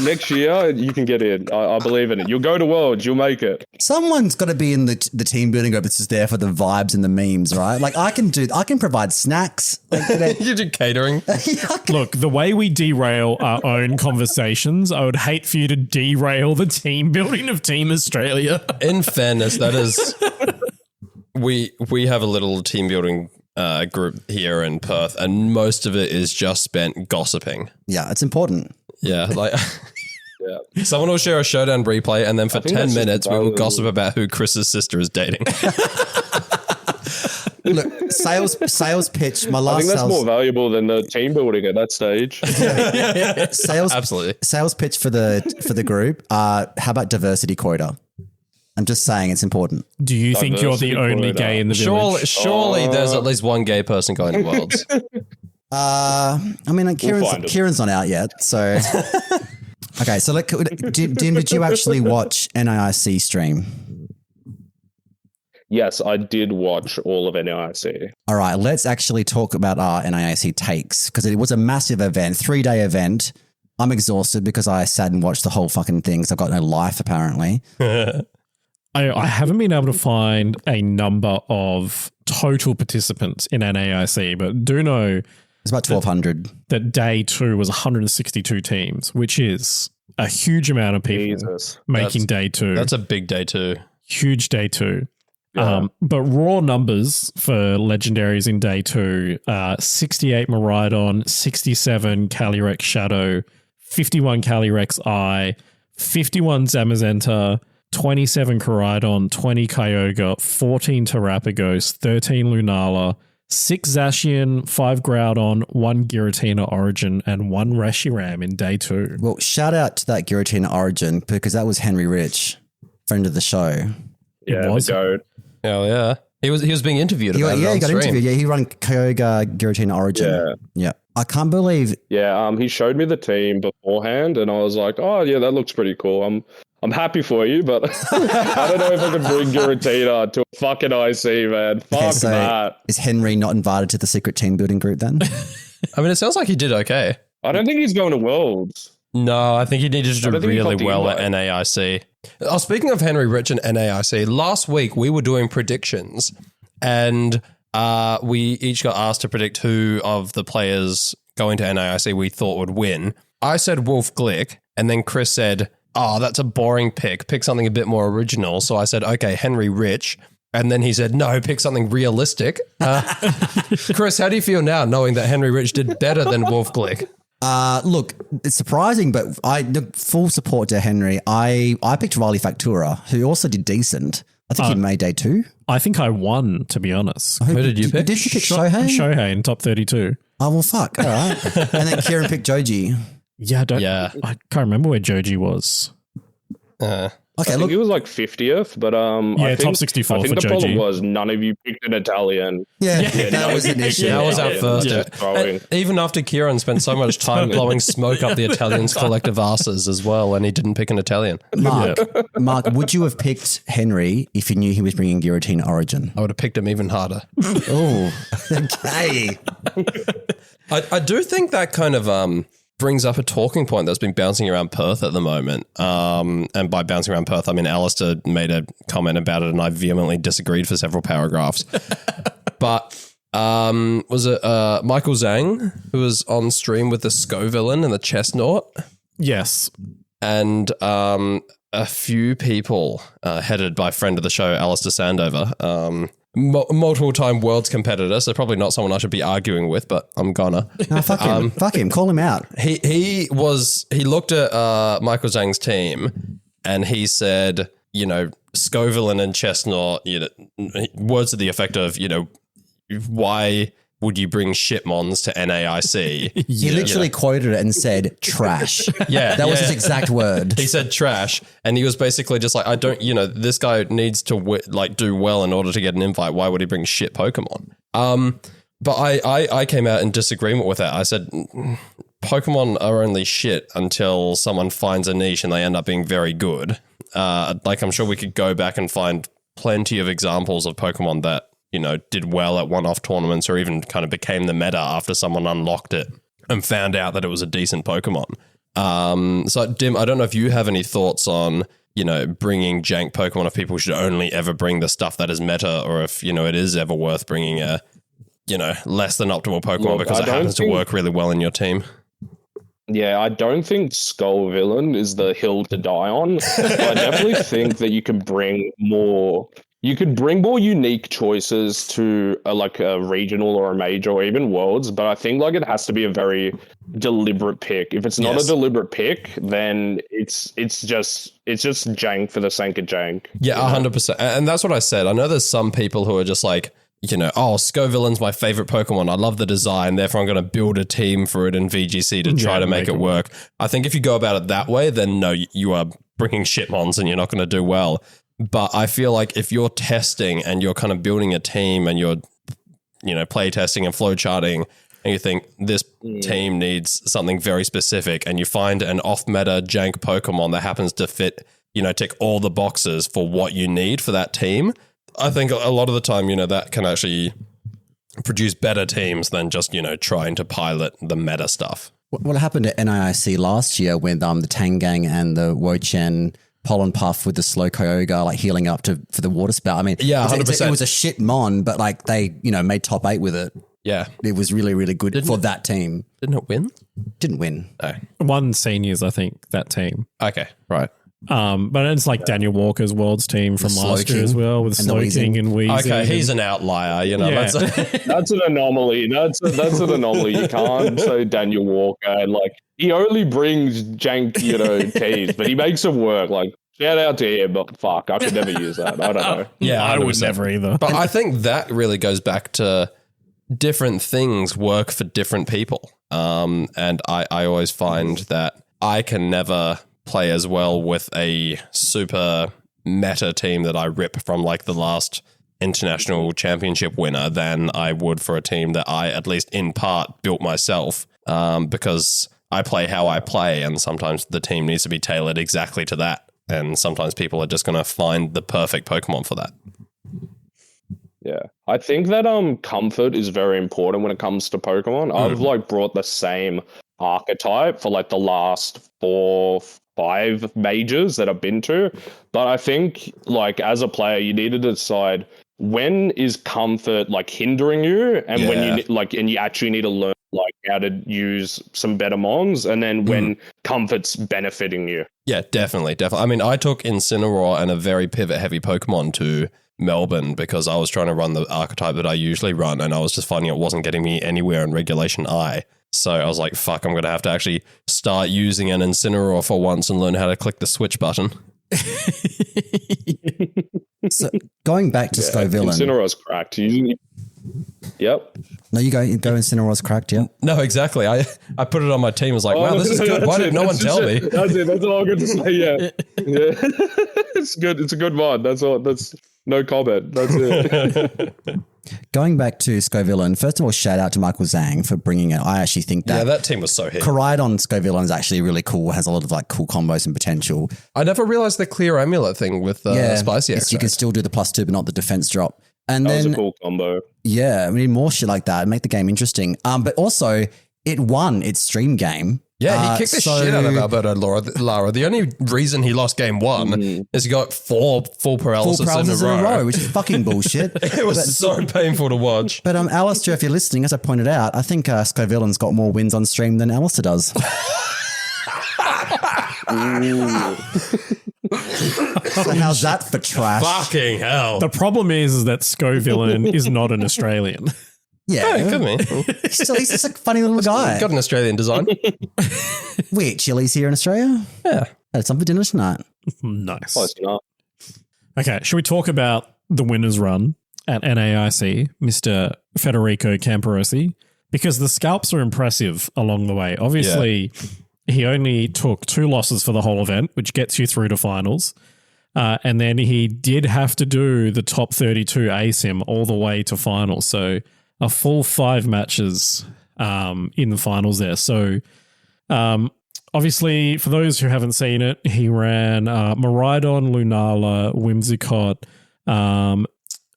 S1: Next year, you can get in. I believe in it. You'll go to Worlds. You'll make it.
S4: someone's got to be in the team building group that's just there for the vibes and the memes, right? Like I can provide snacks. Like,
S3: You do catering.
S2: Look, the way we derail our own conversations, I would hate for you to derail the team building of Team Australia.
S3: In fairness, that is, we have a little team building group here in Perth, and most of it is just spent gossiping.
S4: yeah, it's important.
S3: Yeah, like someone will share a showdown replay, and then for 10 minutes we will gossip about who Chris's sister is dating.
S4: Look, sales pitch. My
S1: I
S4: last
S1: think that's
S4: sales,
S1: more valuable than the team building at that stage.
S4: sales
S3: Absolutely.
S4: sales pitch for the group. How about diversity quota? I'm just saying it's important.
S2: Do you think you're the
S1: Diversity
S2: only
S1: quota.
S2: gay in the village?
S3: Surely there's at least one gay person going to Worlds.
S4: I mean, like,
S1: find 'em.
S4: Kieran's not out yet, so. Okay, so Dim, did you actually watch NAIC stream?
S1: Yes, I did watch all of NAIC.
S4: All right, let's actually talk about our NAIC takes, because it was a massive event, 3-day event. I'm exhausted because I sat and watched the whole fucking thing, so I've got no life apparently.
S2: I haven't been able to find a number of total participants in NAIC, but do know
S4: It's about 1,200.
S2: that day 2 was 162 teams, which is a huge amount of people
S1: Jesus.
S2: making day 2.
S3: That's a big day too.
S2: Huge day 2.
S1: Yeah.
S2: But raw numbers for legendaries in day 2, 68 Maridon, 67 Calyrex Shadow, 51 Calyrex Eye, 51 Zamazenta, 27 Koraidon, 20 Kyogre, 14 Terrapagos, 13 Lunala, 6 Zacian, 5 Groudon, 1 Giratina Origin, and 1 Reshiram in day 2.
S4: Well, shout out to that Giratina Origin, because that was Henry Rich, friend of the show.
S1: Yeah,
S2: was.
S1: the goat.
S3: Hell yeah. He was being interviewed about it
S4: He
S3: on
S4: got
S3: stream.
S4: interviewed. Yeah, he ran Kyogre Giratina Origin. Yeah. I can't believe.
S1: Yeah, he showed me the team beforehand, and I was like, "Oh, yeah, that looks pretty cool. I'm happy for you, but I don't know if I can bring Giratina to a fucking IC, man. Fuck
S4: Okay, so
S1: that.
S4: is Henry not invited to the secret team building group then?
S3: I mean, it sounds like he did okay.
S1: I don't think he's going to Worlds.
S3: No, I think he needed to
S1: I
S3: do
S1: don't think he
S3: really
S1: got the
S3: well at
S1: invite.
S3: NAIC. Oh, speaking of Henry Rich and NAIC, last week we were doing predictions, and we each got asked to predict who of the players going to NAIC we thought would win. I said Wolf Glick, and then Chris said, "Oh, that's a boring pick. Pick something a bit more original." So I said, "Okay, Henry Rich." And then he said, "No, pick something realistic." Chris, how do you feel now knowing that Henry Rich did better than Wolf Glick?
S4: Look, it's surprising, but full support to Henry. I picked Riley Factura, who also did decent. I think he made day 2.
S2: I think I won, to be honest.
S3: Who did you pick?
S4: Did you pick Shohei?
S2: Shohei in top 32.
S4: Oh, well, fuck. All right. And then Kieran picked Joji.
S2: Yeah,
S3: Yeah.
S2: I can't remember where Joji was.
S4: Okay,
S1: I think
S4: look.
S1: he was like 50th, but
S2: Yeah,
S1: I think,
S2: top 64
S1: I think
S2: for
S1: the problem
S2: Joji.
S1: was none of you picked an Italian.
S4: Yeah, that was an issue.
S3: That was our
S1: Yeah,
S3: first.
S1: just throwing.
S3: And even after Kieran spent so much time blowing smoke up the Italians' collective asses as well, and he didn't pick an Italian.
S4: Mark, would you have picked Henry if you knew he was bringing Giratina Origin?
S3: I would have picked him even harder.
S4: Oh, okay.
S3: I do think that kind of brings up a talking point that's been bouncing around Perth at the moment. And by bouncing around Perth, I mean Alistair made a comment about it, and I vehemently disagreed for several paragraphs. But was it Michael Zhang who was on stream with the Sco villain and the Chestnut?
S2: Yes.
S3: and a few people headed by friend of the show, Alistair Sandover, multiple-time worlds competitor, so probably not someone I should be arguing with, but I'm gonna.
S4: No, fuck him. Fuck him. Call him out.
S3: He looked at Michael Zhang's team and he said, you know, Scovillain and Chestnut, you know, words to the effect of, you know, why would you bring shitmons to NAIC?
S4: He literally quoted it and said trash.
S3: Yeah.
S4: That was his exact word.
S3: He said trash, and he was basically just like, I don't, you know, this guy needs to do well in order to get an invite. Why would he bring shit Pokemon? But I came out in disagreement with that. I said, Pokemon are only shit until someone finds a niche and they end up being very good. Like, I'm sure we could go back and find plenty of examples of Pokemon that, you know, did well at one-off tournaments or even kind of became the meta after someone unlocked it and found out that it was a decent Pokemon. So, Dim, I don't know if you have any thoughts on, you know, bringing jank Pokemon, if people should only ever bring the stuff that is meta, or if, you know, it is ever worth bringing a, you know, less than optimal Pokemon because it happens to work really well in your team.
S1: Yeah, I don't think Scovillain is the hill to die on. But I definitely think that you could bring more unique choices to a regional or a major or even worlds. But I think like it has to be a very deliberate pick. If it's not a deliberate pick, then it's just jank for the sake of jank.
S3: Yeah, 100%. And that's what I said. I know there's some people who are just like, you know, oh, Scovillain's my favorite Pokemon. I love the design. Therefore, I'm going to build a team for it in VGC to try to make it work. I think if you go about it that way, then no, you are bringing shitmons and you're not going to do well. But I feel like if you're testing and you're kind of building a team and you're, you know, play testing and flow charting, and you think this team needs something very specific, and you find an off-meta jank Pokemon that happens to fit, you know, tick all the boxes for what you need for that team, I think a lot of the time, you know, that can actually produce better teams than just, you know, trying to pilot the meta stuff.
S4: What happened at NAIC last year with the Tangang and the Wochen Pollen Puff with the slow Kyogre like healing up for the water spout? I mean,
S3: yeah, 100%.
S4: It was a shit mon, but like they, you know, made top 8 with it.
S3: Yeah.
S4: It was really, really good for that team.
S3: Didn't it win?
S4: Didn't win.
S3: Oh.
S2: Won seniors, I think, that team.
S3: Okay, right.
S2: But it's like Daniel Walker's Worlds team from last year as well with Slowking and Weezing.
S3: Okay, he's an outlier, you know.
S2: Yeah.
S1: That's an anomaly. That's an anomaly. You can't say Daniel Walker. Like, he only brings jank, you know, teams, but he makes them work. Like, shout out to him, but fuck, I could never use that. I don't know.
S3: Yeah,
S2: I would never either.
S3: But I think that really goes back to different things work for different people. And I always find that I can never play as well with a super meta team that I rip from like the last international championship winner than I would for a team that I, at least in part, built myself, because I play how I play, and sometimes the team needs to be tailored exactly to that. And sometimes people are just going to find the perfect Pokemon for that.
S1: Yeah, I think that comfort is very important when it comes to Pokemon. I've like brought the same archetype for like the last 4-5 majors that I've been to, but I think like as a player you need to decide when is comfort like hindering you, and when you like, and you actually need to learn like how to use some better mons, and then when comfort's benefiting you.
S3: Yeah, definitely. I mean, I took Incineroar and a very pivot heavy Pokemon to Melbourne because I was trying to run the archetype that I usually run, and I was just finding it wasn't getting me anywhere in Regulation I. So I was like, fuck, I'm going to have to actually start using an Incineroar for once and learn how to click the switch button.
S4: So going back to Scovillain.
S1: Incineroar's cracked. Yep.
S4: No, you go Incineroar's cracked, yeah?
S3: No, exactly. I put it on my team. I was like, wow, this is good. Why did no one tell me?
S1: That's it. That's all I'm going to say. Yeah. It's good. It's a good mod. That's all. That's no comment. That's it.
S4: Going back to Scovillain, first of all, shout out to Michael Zhang for bringing it. I actually think that
S3: team was so hit.
S4: Koraidon Scovillain is actually really cool. Has a lot of like cool combos and potential.
S3: I never realized the clear amulet thing with spicy extract.
S4: You can still do the +2, but not the defense drop. And
S1: that
S4: then
S1: was a cool combo.
S4: Yeah, I mean more shit like that, make the game interesting. But also it won its stream game.
S3: Yeah, he kicked the shit out of Alberto Lara. The only reason he lost game 1 is he got 4 full paralysis in a row,
S4: which is fucking bullshit.
S3: It was so painful to watch.
S4: But Alistair, if you're listening, as I pointed out, I think Scovillain's got more wins on stream than Alistair does. So how's that for trash?
S3: Fucking hell.
S2: The problem is that Scovillain is not an Australian.
S4: Yeah,
S3: Yeah, could be.
S4: he's just a funny little guy.
S3: Got an Australian design.
S4: We eat chilies here in Australia.
S3: Yeah.
S4: Had some for dinner tonight.
S2: Nice.
S1: Close enough.
S2: Okay, should we talk about the winner's run at NAIC, Mr. Federico Camperosi? Because the scalps are impressive along the way. Obviously, he only took 2 losses for the whole event, which gets you through to finals. And then he did have to do the top 32 ASIM all the way to finals. So a full 5 matches in the finals there. So obviously, for those who haven't seen it, he ran Miraidon, Lunala, Whimsicott,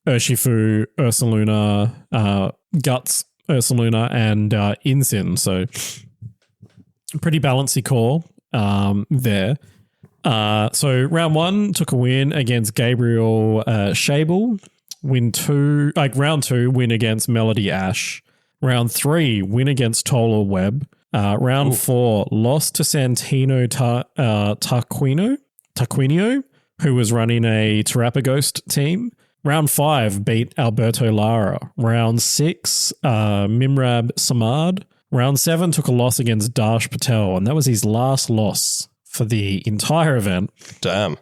S2: Urshifu, Ursaluna, Guts, Ursaluna, and Insin. So pretty balancey core there. So round 1 took a win against Gabriel Shable. Round 2 win against Melody Ash. Round 3 win against Tola Webb. Round 4 lost to Santino Tarquinio, who was running a Terrapaghost team. Round 5 beat Alberto Lara. Round 6 Mimrab Samad. Round 7 took a loss against Darsh Patel, and that was his last loss for the entire event.
S3: Damn.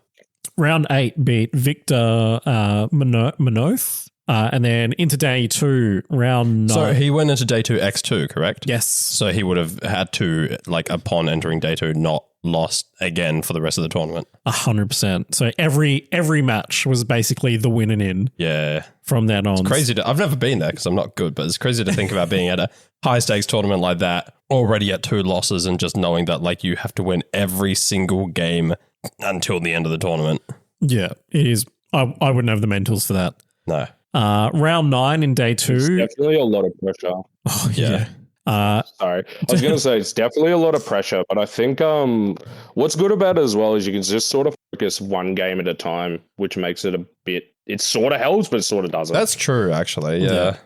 S2: Round 8 beat Victor Manoth. And then into day 2, round 9.
S3: So he went into day 2 X2, correct?
S2: Yes.
S3: So he would have had to, like, upon entering day 2, not lost again for the rest of the tournament.
S2: 100%. So every match was basically the win and in.
S3: Yeah.
S2: From then on.
S3: It's crazy. I've never been there because I'm not good, but it's crazy to think about being at a high stakes tournament like that, already at 2 losses, and just knowing that, like, you have to win every single game until the end of the tournament.
S2: Yeah, it is. I wouldn't have the mentals for that.
S3: No.
S2: Round 9 in day 2.
S1: It's definitely a lot of pressure.
S2: Oh,
S3: Yeah.
S1: Sorry. I was going to say it's definitely a lot of pressure, but I think what's good about it as well is you can just sort of focus one game at a time, which makes it a bit, it sort of helps, but it sort of doesn't.
S3: That's true, actually. Yeah.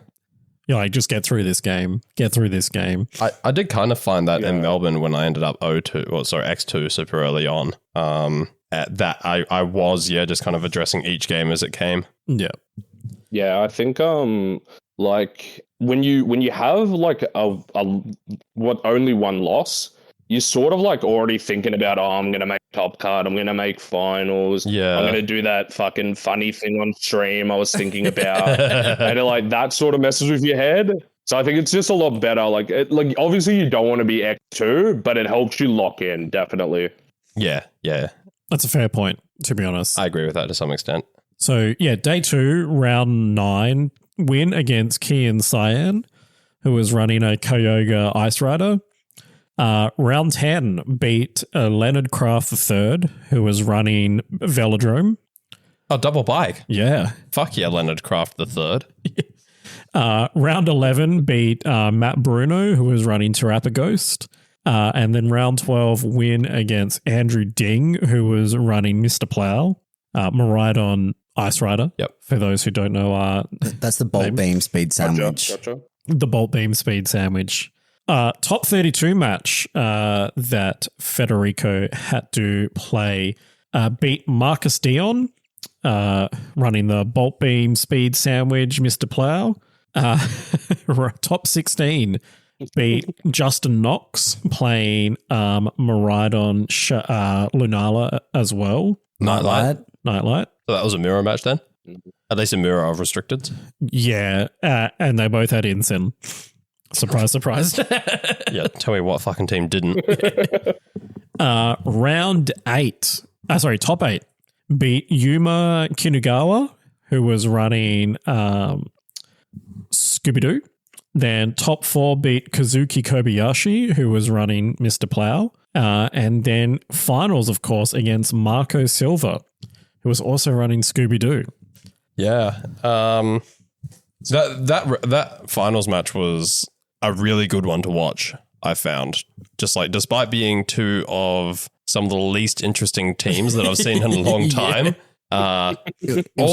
S2: You're like, just get through this game. Get through this game.
S3: I did kind of find that in Melbourne when I ended up X2 super early on. At that, I was, just kind of addressing each game as it came.
S2: Yeah.
S1: Yeah, I think like when you have like only one loss, you're sort of like already thinking about, I'm gonna make top card, I'm gonna make finals, I'm gonna do that fucking funny thing on stream I was thinking about, and like that sort of messes with your head. So I think it's just a lot better. Like obviously you don't want to be X2, but it helps you lock in, definitely.
S3: Yeah.
S2: That's a fair point, to be honest.
S3: I agree with that to some extent.
S2: So, yeah, day 2, round 9, win against Kian Cyan, who was running a Kyogre Ice Rider. Round 10 beat Leonard Craft III, who was running Velodrome.
S3: Oh, double bike.
S2: Yeah.
S3: Fuck yeah, Leonard Craft III.
S2: Round 11 beat Matt Bruno, who was running Terrapaghost. And then round 12 win against Andrew Ding, who was running Mr. Plow. Miraidon Ice Rider.
S3: Yep.
S2: For those who don't know,
S4: That's the Bolt Beam Speed Sandwich.
S1: Gotcha.
S2: the Bolt Beam Speed Sandwich. Top 32 match that Federico had to play beat Marcus Dion, running the Bolt Beam Speed Sandwich, Mr. Plow. Top 16 beat Justin Knox, playing Miraidon Lunala as well.
S3: Nightlight.
S2: So
S3: that was a mirror match then? At least a mirror of restricted.
S2: Yeah, and they both had Insin. Surprise, surprise.
S3: Yeah, tell me what fucking team didn't.
S2: Round 8. Top 8 beat Yuma Kinugawa, who was running Scooby-Doo. Then top 4 beat Kazuki Kobayashi, who was running Mr. Plow. And then finals, of course, against Marco Silva, who was also running Scooby-Doo.
S3: Yeah. So that finals match was a really good one to watch, I found. Just like, despite being 2 of some of the least interesting teams that I've seen in a long time, all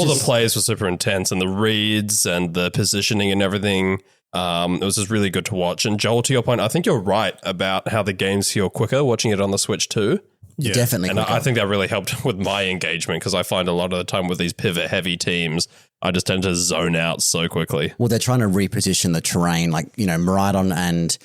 S3: the plays were super intense, and the reads and the positioning and everything. It was just really good to watch. And Joel, to your point, I think you're right about how the games feel quicker watching it on the Switch too.
S2: Yeah.
S4: Definitely.
S3: And I think that really helped with my engagement because I find a lot of the time with these pivot heavy teams, I just tend to zone out so quickly.
S4: Well, they're trying to reposition the terrain, like, Maridon's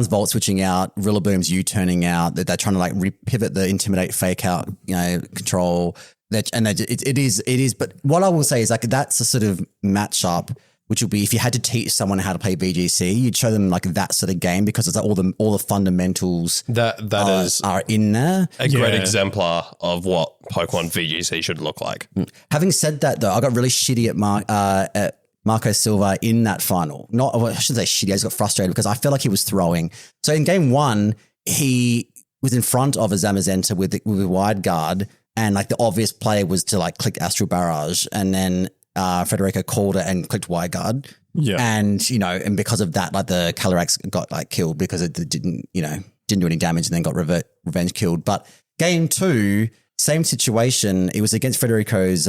S4: Volt switching out, Rillaboom's U-turning out. They're trying to like pivot the Intimidate fake out, control. It is. But what I will say is like that's a sort of matchup, which would be if you had to teach someone how to play VGC, you'd show them like that sort of game because it's like all the fundamentals
S3: that is
S4: are in there.
S3: A great exemplar of what Pokemon VGC should look like.
S4: Having said that, though, I got really shitty at Marco Silva in that final. I shouldn't say shitty. I just got frustrated because I felt like he was throwing. So in game one, he was in front of a Zamazenta with a wide guard, and like the obvious play was to like click Astral Barrage, and then Federico called it and clicked wide guard.
S2: Yeah.
S4: And, and because of that, like the Calyrex got like killed because it didn't do any damage and then got revenge killed. But game two, same situation. It was against Federico's.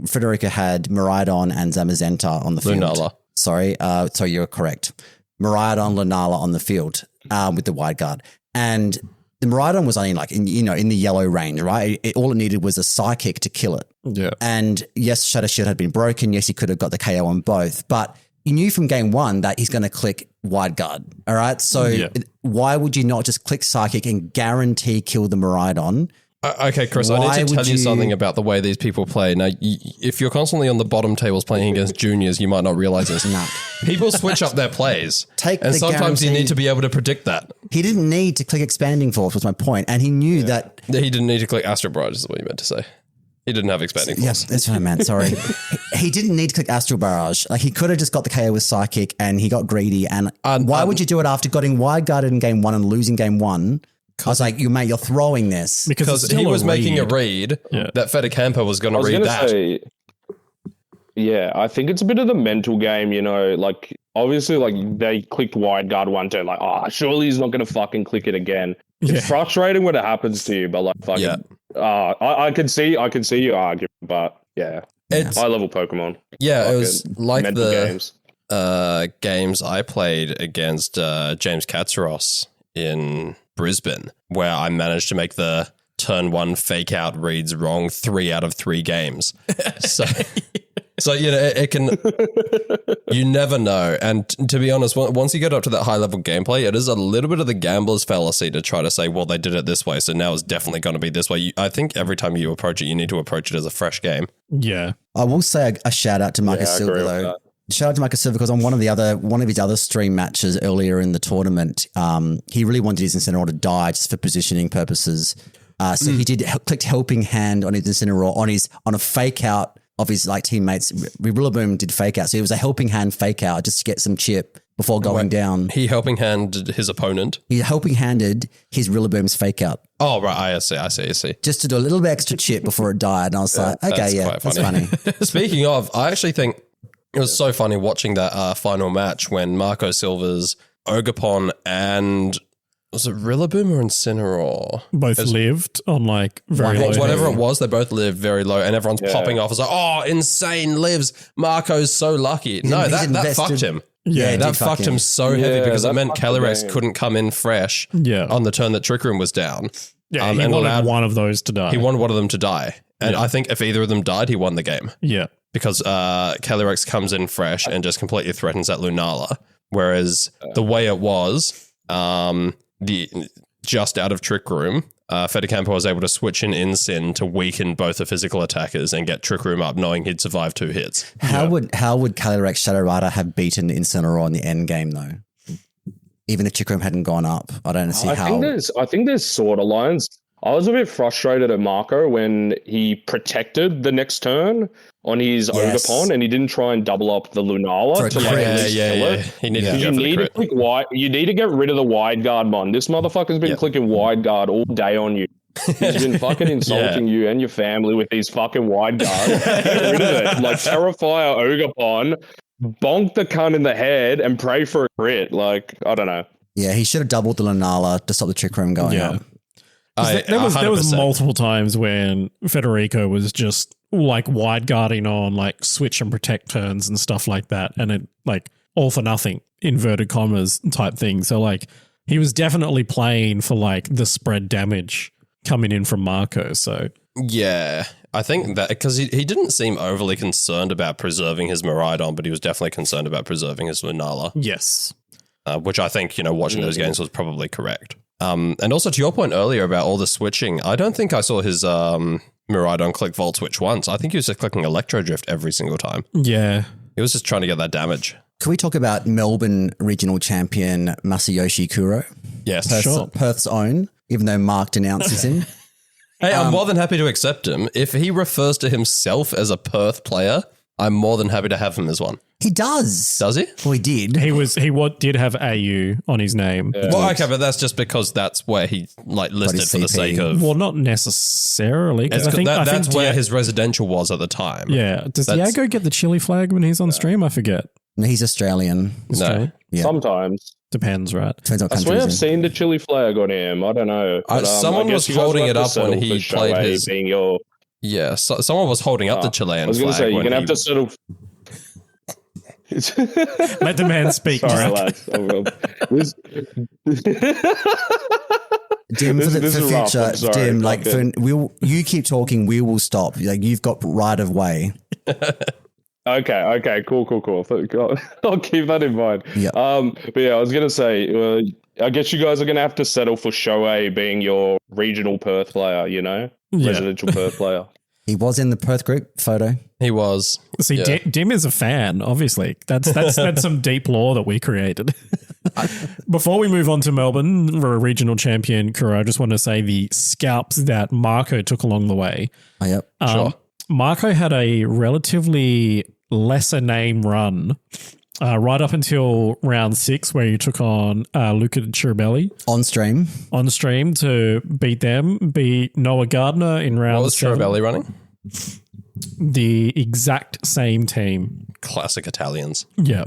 S4: Federico had Miraidon and Zamazenta on the field.
S3: Lunala.
S4: Sorry, you're correct. Miraidon, Lunala on the field with the wide guard. And the Miraidon was only like in the yellow range, right? All it needed was a Psychic to kill it.
S2: Yeah.
S4: And yes, Shadow Shield had been broken. Yes, he could have got the KO on both, but you knew from game one that he's going to click wide guard. All right. So why would you not just click Psychic and guarantee kill the Miraidon?
S3: Okay, Chris, I need to tell you something about the way these people play. Now, if you're constantly on the bottom tables playing against juniors, you might not realize this.
S4: No.
S3: People switch up their plays. And sometimes you need to be able to predict that.
S4: He didn't need to click Expanding Force was my point. And he knew that.
S3: He didn't need to click Astral Barrage is what you meant to say. He didn't have Expanding Force.
S4: Yes, that's what I meant. Sorry. He didn't need to click Astral Barrage. Like he could have just got the KO with Psychic and he got greedy. And why would you do it after getting wide guarded in game one and losing game one? I was like, you're throwing this.
S3: Because he was making a read that Fedicampo was going to read that.
S1: I think it's a bit of the mental game, like obviously like they clicked wide guard one turn, like, surely he's not going to fucking click it again. It's frustrating when it happens to you, but like fucking, I can see you argue, but it's high level Pokemon.
S3: Yeah, it was like
S1: mental
S3: the games I played against James Katsaros in Brisbane, where I managed to make the turn one fake out reads wrong 3 out of 3 games. So it can, you never know. And to be honest, once you get up to that high level gameplay, it is a little bit of the gambler's fallacy to try to say, well, they did it this way, so now it's definitely going to be this way. I think every time you approach it, you need to approach it as a fresh game.
S2: Yeah.
S4: I will say a shout out to Marcus Silva though. Shout out to Marcus Silva because on one of his other stream matches earlier in the tournament, he really wanted his Incineroar to die just for positioning purposes. So he clicked Helping Hand on his Incineroar on a fake out of his like teammates. Rillaboom did fake out, so it was a Helping Hand fake out just to get some chip before going down.
S3: He Helping Handed his opponent.
S4: He Helping Handed his Rillaboom's fake out.
S3: Oh right, I see.
S4: Just to do a little bit extra chip before it died, and I was like, okay, that's funny.
S3: Speaking of, I actually think it was so funny watching that final match when Marco Silva's Ogapon and was it Rillaboom or Incineroar?
S2: Both lived on like very low.
S3: Whatever it was, they both lived very low and everyone's popping off. It's like, oh, insane lives. Marco's so lucky. No, that fucked him.
S2: Yeah,
S3: that fucked him so heavy because it meant Calyrex couldn't come in fresh on the turn that Trick Room was down.
S2: Yeah, he wanted one of those to die.
S3: He wanted one of them to die. And I think if either of them died, he won the game.
S2: Yeah.
S3: Because Calyrex comes in fresh and just completely threatens that Lunala. Whereas the way it was, just out of Trick Room, Fedicampo was able to switch in Incin to weaken both the physical attackers and get Trick Room up, knowing he'd survive 2 hits.
S4: How would Calyrex Shadow Rider have beaten Incineroar in the end game though? Even if Trick Room hadn't gone up, I don't see how.
S1: I think there's sort of lines. I was a bit frustrated at Marco when he protected the next turn on his Ogapon and he didn't try and double up the Lunala to like kill it.
S3: He needed to go for the crit.
S1: You need to get rid of the wide guard, man. This motherfucker's been clicking wide guard all day on you. He's been fucking insulting you and your family with these fucking wide guards. Get rid of it. Like Terrifier Ogapon, bonk the cunt in the head and pray for a crit. Like, I don't know.
S4: Yeah, he should have doubled the Lunala to stop the Trick Room going up.
S2: There was multiple times when Federico was just like wide guarding on like switch and protect turns and stuff like that, and it like all for nothing, inverted commas type thing. So like he was definitely playing for like the spread damage coming in from Marco. So
S3: Yeah, I think that because he didn't seem overly concerned about preserving his Miraidon, but he was definitely concerned about preserving his Lunala.
S2: yes.
S3: Which I think, watching those games was probably correct. And also to your point earlier about all the switching, I don't think I saw his Miraidon click Volt Switch once. I think he was just clicking Electro Drift every single time.
S2: Yeah.
S3: He was just trying to get that damage.
S4: Can we talk about Melbourne regional champion Masayoshi Kuro?
S3: Yes.
S4: Perth's own, even though Mark denounces him.
S3: Hey, I'm more than happy to accept him. If he refers to himself as a Perth player, I'm more than happy to have him as one.
S4: He does.
S3: Does he?
S4: Well, he did.
S2: He did have AU on his name.
S1: Yeah.
S3: Well, okay, but that's just because that's where he listed
S4: his
S3: for the
S4: CP.
S3: sake of.
S2: Well, not necessarily. 'Cause
S3: It's-
S2: I
S3: that's
S2: think
S3: where his residential was at the time.
S2: Yeah. Does
S3: That's-
S2: Diego get the chili flag when he's on stream? I forget.
S4: No, he's Australian.
S3: No.
S4: Yeah.
S1: Sometimes.
S2: Depends, right?
S4: Depends what
S1: I
S4: country
S1: swear I've
S4: he's in.
S1: seen the chili flag on him. I don't know. But,
S3: someone
S1: I
S3: was
S1: guess you guys
S3: holding
S1: will
S3: it
S1: have
S3: up
S1: to
S3: when
S1: settle
S3: he
S1: for
S3: played
S1: Shohei
S3: his-
S1: being your.
S3: Yeah, so someone was holding up the Chilean
S1: I was going to
S3: flag.
S1: say, you're
S3: when
S1: going to have to settle.
S2: Let the man speak.
S1: Sorry,
S2: Jack.
S1: lads.
S4: Dim, for
S1: This is rough,
S4: future,
S1: I'm sorry.
S4: Dim, like,
S1: Okay.
S4: you keep talking, we will stop. Like, you've got right of way.
S1: Okay, cool. I'll keep that in mind.
S4: Yeah.
S1: But yeah, I was gonna say, I guess you guys are gonna have to settle for Shohei being your regional Perth player.
S2: Yeah.
S1: Residential Perth player.
S4: He was in the Perth group photo.
S3: He was.
S2: See,
S3: Yeah.
S2: Dim is a fan, obviously. That's some deep lore that we created. Before we move on to Melbourne, for a regional champion, Kuro, I just want to say the scalps that Marco took along the way.
S4: Oh, yep.
S3: Sure.
S2: Marco had a relatively lesser name run right up until round 6, where you took on Luca Cherubelli
S4: On stream.
S2: on stream to beat Noah Gardner in round
S3: What was
S2: 7.
S3: Cherubelli running?
S2: The exact same team.
S3: Classic Italians.
S2: Yeah.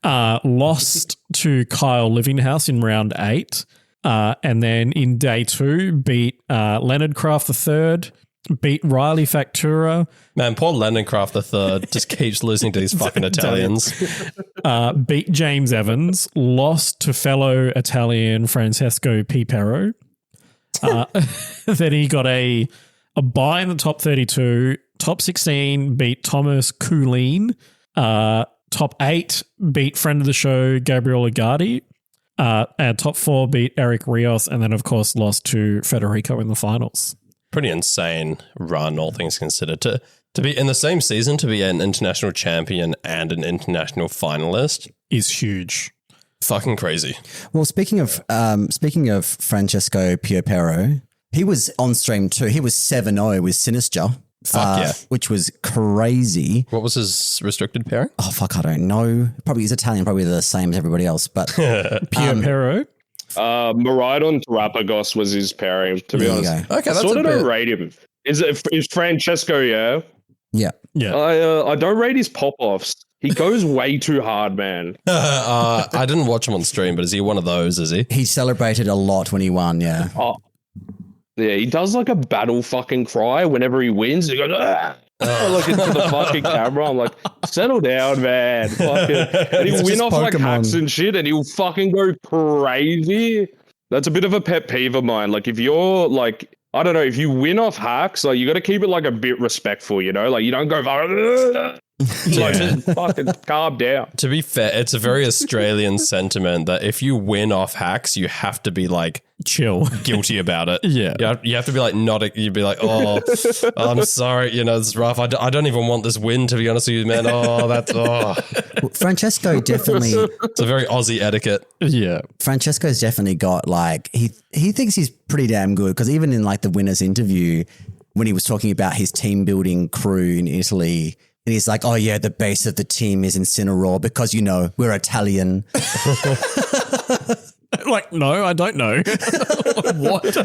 S2: Lost to Kyle Livinghouse in round 8. And then in day 2, beat Leonard Craft III, beat Riley Factura,
S3: Man, poor Lennon Craft III just keeps losing to these fucking Italians.
S2: beat James Evans, lost to fellow Italian Francesco Pipero. Then he got a bye in the top 32, top 16, beat Thomas Coolin, top 8, beat friend of the show Gabriel Agardi, and top 4 beat Eric Rios, and then of course lost to Federico in the finals.
S3: Pretty insane run, all things considered. To be in the same season, to be an international champion and an international finalist
S2: Is huge.
S3: fucking crazy.
S4: Well, speaking of Francesco Piopero, he was on stream too. He was 7-0 with Sinister.
S3: Fuck yeah.
S4: Which was crazy.
S3: What was his restricted pairing?
S4: Oh, fuck, I don't know. Probably he's Italian, probably the same as everybody else. But
S2: Pipero.
S1: Miraidon Terapagos was his pairing, to be
S4: there you
S1: honest.
S4: go.
S3: Okay,
S1: I
S3: that's
S1: sort
S3: a
S1: of don't
S3: bit.
S1: rate him. Is Francesco, yeah?
S4: Yeah.
S2: Yeah.
S1: I don't rate his pop-offs. He goes way too hard, man.
S3: I didn't watch him on stream, but is he one of those? Is he?
S4: He celebrated a lot when he won, yeah.
S1: Oh, yeah, he does like a battle fucking cry whenever he wins. He goes, ah! I look into the fucking camera. I'm like, settle down, man. Fucking, and he'll
S4: It's
S1: win
S4: just
S1: off like
S4: Pokemon.
S1: hacks and shit, and he'll fucking go crazy. That's a bit of a pet peeve of mine. Like, if you're like, I don't know, if you win off hacks, like, you got to keep it like a bit respectful, you know? Like, you don't go, like, just fucking calm down.
S3: To be fair, it's a very Australian sentiment that if you win off hacks, you have to be like
S2: Chill.
S3: guilty about it.
S2: Yeah.
S3: You have to be like, you'd be like, oh, I'm sorry, this is rough. I don't even want this win, to be honest with you, man.
S4: Well, Francesco definitely,
S3: It's a very Aussie etiquette.
S2: Yeah.
S4: Francesco's definitely got like, he thinks he's pretty damn good because even in like the winner's interview, when he was talking about his team building crew in Italy, and he's like, oh yeah, the base of the team is Incineroar because, we're Italian.
S2: Like, no, I don't know. What?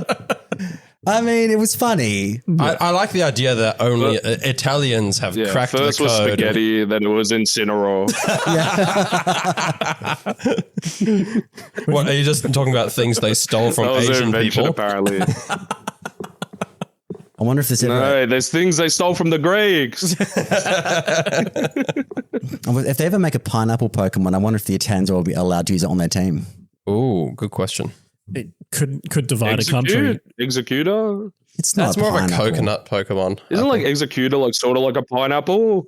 S4: I mean, it was funny.
S3: I like the idea that only Italians have
S1: Yeah,
S3: cracked the
S1: first was
S3: code.
S1: spaghetti, then it was Incineroar.
S3: What, are you just talking about things they stole from
S1: That was their
S3: Asian
S1: invention,
S3: people?
S1: apparently.
S4: I wonder if there's ever
S1: No, there's things they stole from the Greeks.
S4: if they ever make a pineapple Pokemon. I wonder if the Italians will be allowed to use it on their team.
S3: Ooh, good question.
S2: It could divide a country.
S1: Executor?
S4: It's not
S3: That's more of a
S4: pineapple.
S3: coconut Pokemon.
S1: Isn't like Executor like sort of like a pineapple?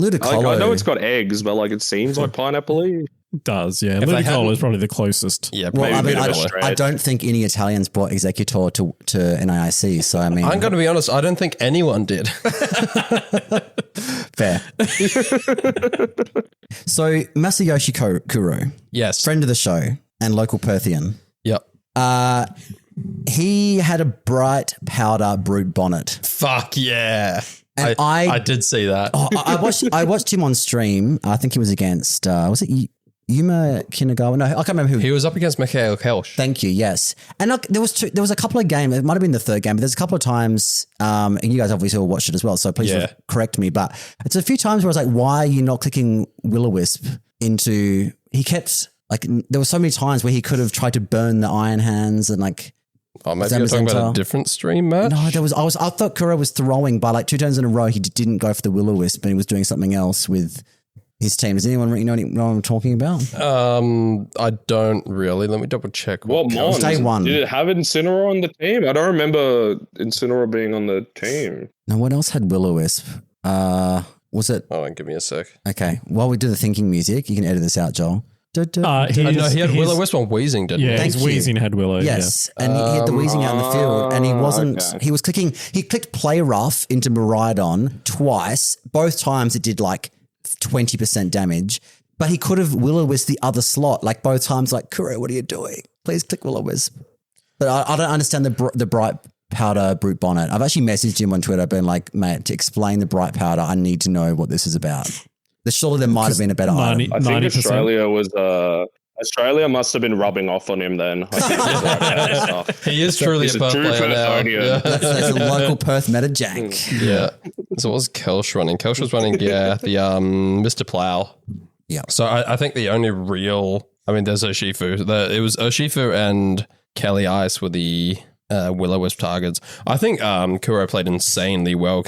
S4: Ludicolo.
S1: Like, I know it's got eggs, but like it seems like pineapple-y.
S2: It does, yeah.
S3: they
S2: Ludicolo
S3: hadn't-
S2: is probably the closest.
S3: Yeah,
S4: Well,
S3: maybe
S4: I
S3: a
S4: mean,
S3: bit of a stretch.
S4: I don't think any Italians brought Executor to NAIC. So I mean,
S3: I'm going to be honest, I don't think anyone did.
S4: fair. So Masayoshi Kuro,
S3: Yes.
S4: friend of the show and local Perthian,
S3: Yep.
S4: he had a bright powder brute bonnet.
S3: Fuck yeah.
S4: And
S3: I did see that.
S4: Oh, I watched him on stream. I think he was against was it Yuma Kinagawa? No, I can't remember who.
S3: He was up against Mikhail Kelsch.
S4: Thank you. Yes, and look, there was a couple of games. It might have been the third game, but there's a couple of times, and you guys obviously all watched it as well. So please
S3: Yeah.
S4: correct me. But it's a few times where I was like, "Why are you not clicking Will-O-Wisp into?" He kept like there were so many times where he could have tried to burn the Iron Hands and like.
S3: Oh, maybe you're talking about a different stream match?
S4: No, I thought Kuro was throwing by like 2 turns in a row. He didn't go for the Will-O-Wisp, and he was doing something else with his team. Does anyone know what I'm talking about?
S3: I don't really. Let me double check.
S1: What Mon?
S4: Day one.
S1: Did it have Incineroar on the team? I don't remember Incineroar being on the team.
S4: No, what else had Will-O-Wisp? Was it
S3: Oh, give me a sec.
S4: okay? While we do the thinking music, you can edit this out, Joel.
S3: No, he had Will-O-Wisp on Wheezing, didn't
S2: Yeah,
S3: he?
S4: Thank
S2: his
S4: you.
S2: Wheezing had Willow.
S4: Yes, and he had the wheezing out in the field, and he wasn't.
S1: okay.
S4: He was clicking. He clicked play rough into Miraidon twice. Both times it did like 20% damage, but he could have Will-O-Wisp the other slot. Like both times, like Kuro, what are you doing? Please click Will-O-Wisp. But I don't understand the bright powder brute bonnet. I've actually messaged him on Twitter, been like, mate, to explain the bright powder, I need to know what this is about. Surely there might have been a better item.
S1: I think
S2: 90%.
S1: Australia was Australia must have been rubbing off on him then. I think it was right there, so.
S3: He is truly
S1: He's
S3: a
S1: a
S3: Perth
S1: true
S3: player now.
S1: Perthonian.
S3: Yeah.
S4: That's a local Perth meta jank.
S3: Yeah. So what was Kelsch running? Kelsch was running, the Mr. Plow.
S4: Yeah.
S3: So I think the only real, I mean, there's Urshifu. It was Urshifu and Kelly Ice were the Will-O-Wisp targets. I think Kuro played insanely well,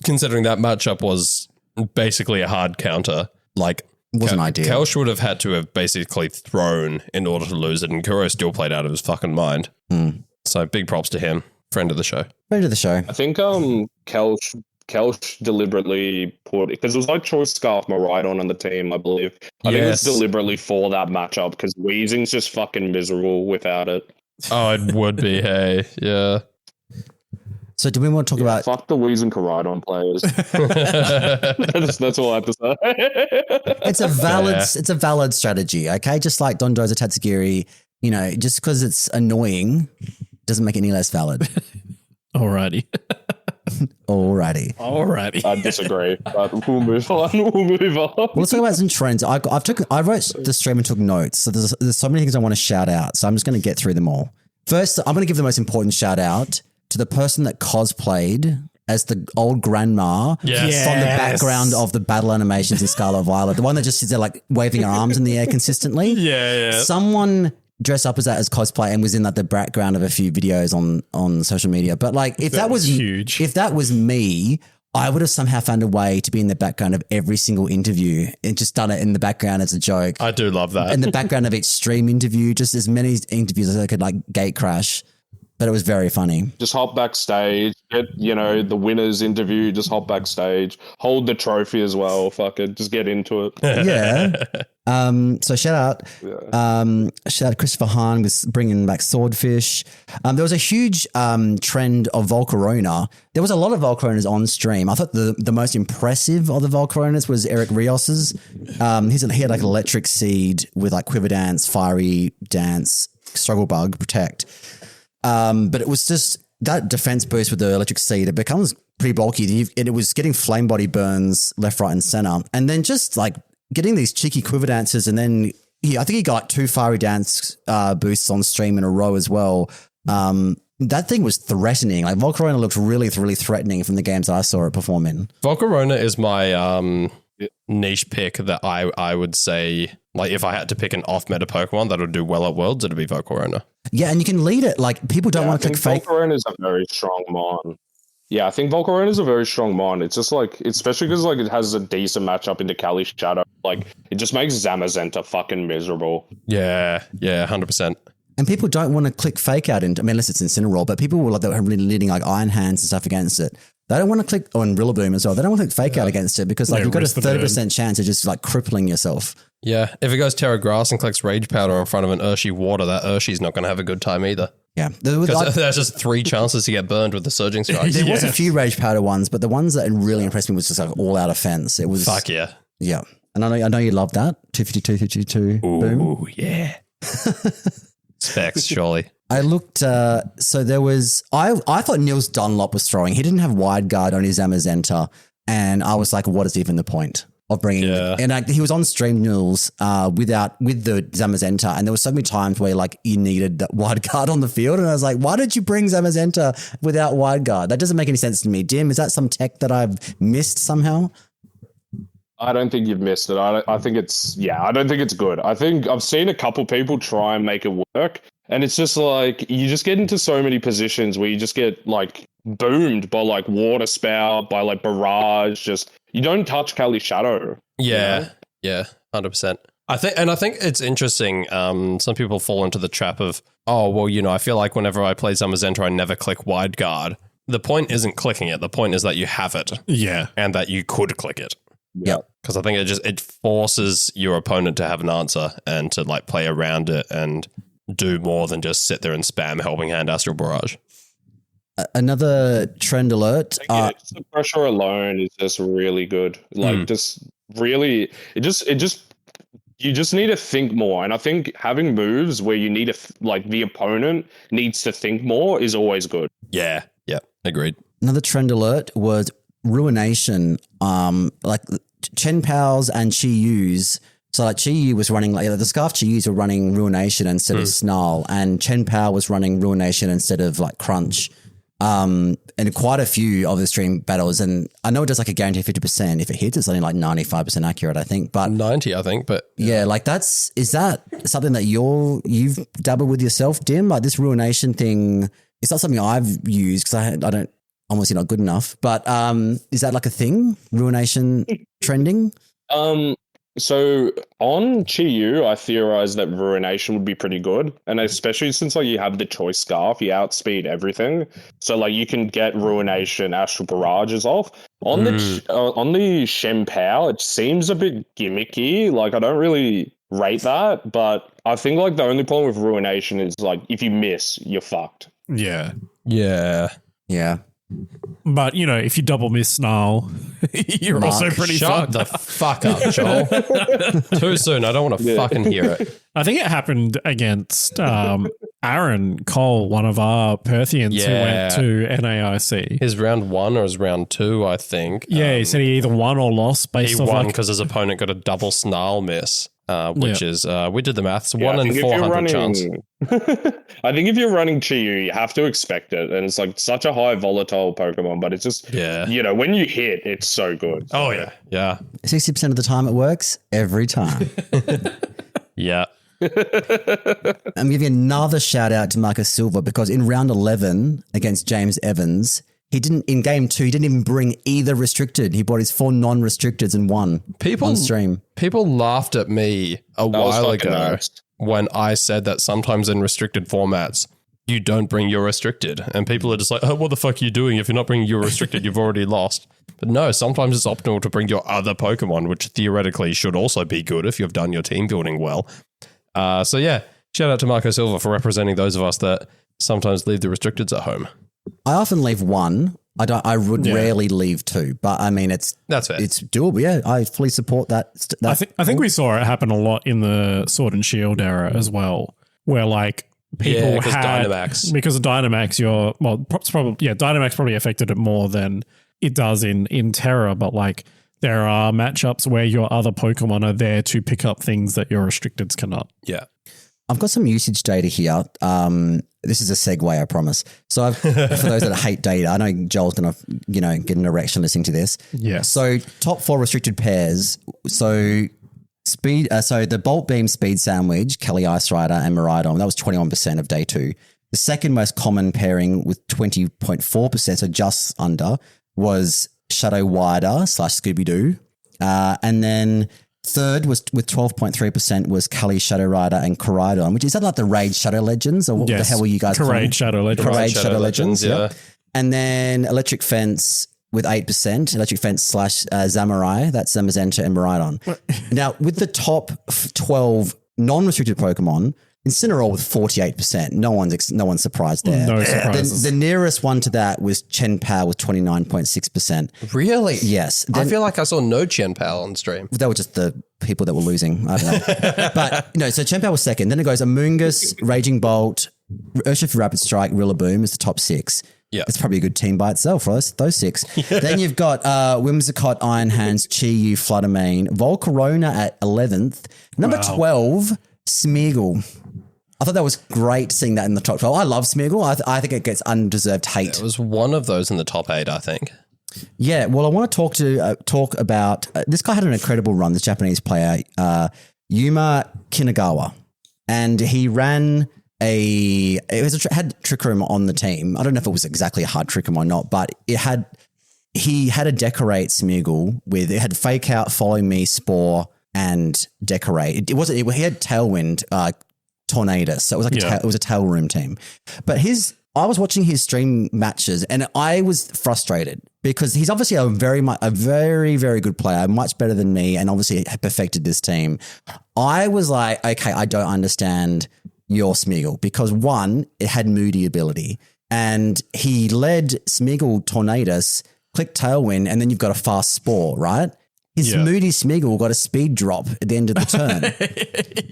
S3: considering that matchup was basically a hard counter. Like,
S4: Wasn't ideal.
S3: Kelsch would have had to have basically thrown in order to lose it, and Kuro still played out of his fucking mind. So big props to him. Friend of the show.
S4: Friend of the show.
S1: I think Kelsch deliberately put, because it was like Choice Scarf Miraidon on the team, I believe. I think it was
S3: Yes.
S1: deliberately for that matchup because Wheezing's just fucking miserable without it.
S3: Oh, it would be, hey. Yeah.
S4: So do we want to talk about
S1: Fuck the Wheezing Miraidon players. that's all I have to say.
S4: it's a valid strategy, okay? Just like Dondoza Tatsugiri, you know, just because it's annoying doesn't make it any less valid.
S2: Alrighty.
S4: Alrighty.
S1: I disagree, but we'll move on.
S4: Well, let's talk about some trends. I wrote the stream and took notes. So there's so many things I want to shout out. So I'm just going to get through them all. First, I'm going to give the most important shout out to the person that cosplayed as the old grandma
S3: Yes.
S4: from the background of the battle animations in Scarlet Violet. The one that just sits there like waving her arms in the air consistently.
S2: Yeah.
S4: Someone dressed up as that as cosplay and was in like the background of a few videos on social media. But like if that was
S2: huge.
S4: if that was me, I would have somehow found a way to be in the background of every single interview and just done it in the background as a joke.
S3: I do love that.
S4: In the background of each stream interview, just as many interviews as I could like gate crash. But it was very funny.
S1: Just hop backstage, get, the winner's interview, just hop backstage, hold the trophy as well. Fuck it, just get into it.
S4: Yeah. So shout out Christopher Hahn with bringing back Swordfish. There was a huge trend of Volcarona. There was a lot of Volcaronas on stream. I thought the most impressive of the Volcaronas was Eric Rios's. He had like Electric Seed with like Quiver Dance, Fiery Dance, Struggle Bug, Protect. But it was just that defense boost with the Electric Seed. It becomes pretty bulky. And it was getting flame body burns left, right, and center. And then just like getting these cheeky Quiver Dances. And then I think he got like 2 Fiery Dance boosts on stream in a row as well. That thing was threatening. Like Volcarona looked really, really threatening from the games that I saw it perform in.
S3: Volcarona is my niche pick that I would say, like, if I had to pick an off-meta Pokemon that would do well at Worlds, it'd be Volcarona.
S4: Yeah, and you can lead it. Like people don't want to click fake.
S1: Volcarona is a very strong mon. Yeah, I think Volcarona is a very strong mon. It's just like, especially because like it has a decent matchup into Kali Shadow. Like it just makes Zamazenta fucking miserable.
S3: Yeah, 100%.
S4: And people don't want to click fake out into, I mean, unless it's Incineroar, but people will, that are really leading like Iron Hands and stuff against it. They don't want to click on Rillaboom as well. They don't want to click fake out against it because like you've got a 30% chance of just like crippling yourself.
S3: Yeah, if it goes Terra Grass and clicks Rage Powder in front of an Urshi Water, that Urshi's not going to have a good time either.
S4: Yeah.
S3: Because there's just 3 chances to get burned with the Surging Strike.
S4: There was a few Rage Powder ones, but the ones that really impressed me was just like all out offense. It was
S3: Fuck yeah.
S4: Yeah. And I know you love that. 252, boom.
S3: Ooh, yeah. Specs, surely.
S4: I looked, so there was, I thought Niels Dunlop was throwing. He didn't have wide guard on his Zamazenta. And I was like, what is even the point of bringing and he was on stream Niels with the Zamazenta, and there were so many times where like you needed that wide guard on the field, and I was like, why did you bring Zamazenta without wide guard? That doesn't make any sense to me. Dim, is that some tech that I've missed somehow?
S1: I don't think you've missed it. I think it's good. I think I've seen a couple people try and make it work, and it's just like you just get into so many positions where you just get like boomed by like Water Spout, by like Barrage. Just you don't touch Kali Shadow.
S3: Yeah, 100%. I think it's interesting. Some people fall into the trap of, oh well, I feel like whenever I play Zamazenta, I never click wide guard. The point isn't clicking it. The point is that you have it.
S2: Yeah,
S3: and that you could click it.
S4: Yeah.
S3: Because I think it forces your opponent to have an answer and to like play around it and do more than just sit there and spam Helping Hand Astral Barrage.
S4: Another trend alert.
S1: Just the pressure alone is just really good. Like just really, you just need to think more. And I think having moves where you need to like the opponent needs to think more is always good.
S3: Yeah. Agreed.
S4: Another trend alert was Ruination. Like Chen Pao's and Chi Yu's. So like Chi Yu was running, like the Scarf Chi Yu's were running Ruination instead of Snarl, and Chen Pao was running Ruination instead of like Crunch. And quite a few of the stream battles, and I know it does like a guarantee 50%. If it hits, it's only like 95% accurate, I think. But
S3: 90, I think. But
S4: yeah, like is that something that you've dabbled with yourself, Dim? Like this Ruination thing, it's not something I've used because I don't, obviously not good enough. But is that like a thing? Ruination trending?
S1: So on Chi Yu, I theorized that Ruination would be pretty good, and especially since like you have the Choice Scarf, you outspeed everything. So like you can get Ruination, Astral Barrages off. On the Shen Pao, it seems a bit gimmicky. Like I don't really rate that, but I think like the only problem with Ruination is like if you miss, you're fucked.
S2: Yeah. But, if you double miss Snarl, you're also pretty
S3: Shut
S2: fucked.
S3: the fuck up, Joel. Too soon. I don't want to fucking hear it.
S2: I think it happened against Aaron Cole, one of our Perthians who went to NAIC.
S3: His round 1 or his round 2, I think.
S2: Yeah, he said he either won or lost based
S3: he
S2: off
S3: won because his opponent got a double Snarl miss. Which is, we did the maths, 1 in 400 chance.
S1: I think if you're running Chi Yu, you have to expect it. And it's like such a high volatile Pokemon, but it's just, when you hit, it's so good.
S3: Oh, yeah. Yeah.
S4: 60% of the time it works, every time.
S3: Yeah.
S4: I'm giving another shout out to Marcus Silva because in round 11 against James Evans, in game 2, he didn't even bring either restricted. He brought his 4 non-restricteds and won on stream.
S3: People laughed at me a while ago when I said that sometimes in restricted formats, you don't bring your restricted. And people are just like, oh, what the fuck are you doing? If you're not bringing your restricted, you've already lost. But no, sometimes it's optimal to bring your other Pokemon, which theoretically should also be good if you've done your team building well. So yeah, shout out to Marco Silva for representing those of us that sometimes leave the restricteds at home.
S4: I often leave 1. I would rarely leave 2, but I mean
S3: that's fair.
S4: It's doable. Yeah, I fully support that.
S2: I think we saw it happen a lot in the Sword and Shield era as well, where like people had
S3: Dynamax.
S2: Because of Dynamax, Dynamax probably affected it more than it does in Terra, but like there are matchups where your other Pokemon are there to pick up things that your restricteds cannot.
S3: Yeah.
S4: I've got some usage data here. This is a segue, I promise. So for those that hate data, I know Joel's going to, get an erection listening to this.
S2: Yeah.
S4: So top 4 restricted pairs. So the Bolt Beam Speed Sandwich, Kelly Ice Rider and Miraidon, that was 21% of day 2. The second most common pairing with 20.4%, so just under, was Shadow Wider / Scooby-Doo. And then third was with 12.3% was Kali Shadow Rider and Koraidon, which is that like the Raid Shadow Legends, or what the hell were you guys calling
S2: Raid
S4: it?
S2: Shadow Legends.
S4: Raid Shadow Legends,
S3: yeah.
S4: And then Electric Fence with 8%, Electric Fence / Zamurai, that's Zamazenta and Miraidon. Now, with the top 12 non-restricted Pokemon, Incineroar with 48%. No one's surprised there.
S2: No surprises.
S4: The nearest one to that was Chen Pao with 29.6%.
S3: Really?
S4: Yes.
S3: I feel like I saw no Chen Pal on stream.
S4: They were just the people that were losing. I don't know. But no, so Chen Pao was second. Then it goes Amoonguss, Raging Bolt, Urshifu Rapid Strike, Rillaboom is the top 6.
S3: Yeah.
S4: It's probably a good team by itself, those 6. Then you've got Whimsicott, Iron Hands, Chi-Yu, Fluttermane, Volcarona at 11th. Number 12, Smeargle. I thought that was great seeing that in the top 12. I love Smeargle. I think it gets undeserved hate.
S3: It was one of those in the top 8, I think.
S4: Yeah, well, I want to talk about this guy had an incredible run, this Japanese player, Yuma Kinagawa, and he ran had Trick Room on the team. I don't know if it was exactly a hard Trick Room or not, but he had a Decorate Smeargle with it had Fake Out, Follow Me, Spore, and Decorate. He had Tailwind, Tornadus, so it was like it was a Tail Room team. But I was watching his stream matches and I was frustrated because he's obviously a very, very good player, much better than me, and obviously perfected this team. I was like, okay, I don't understand your Smeargle because one, it had Moody ability and he led Smeargle Tornadus, click Tailwind, and then you've got a fast Spore, right? His Moody Smeargle got a speed drop at the end of the turn.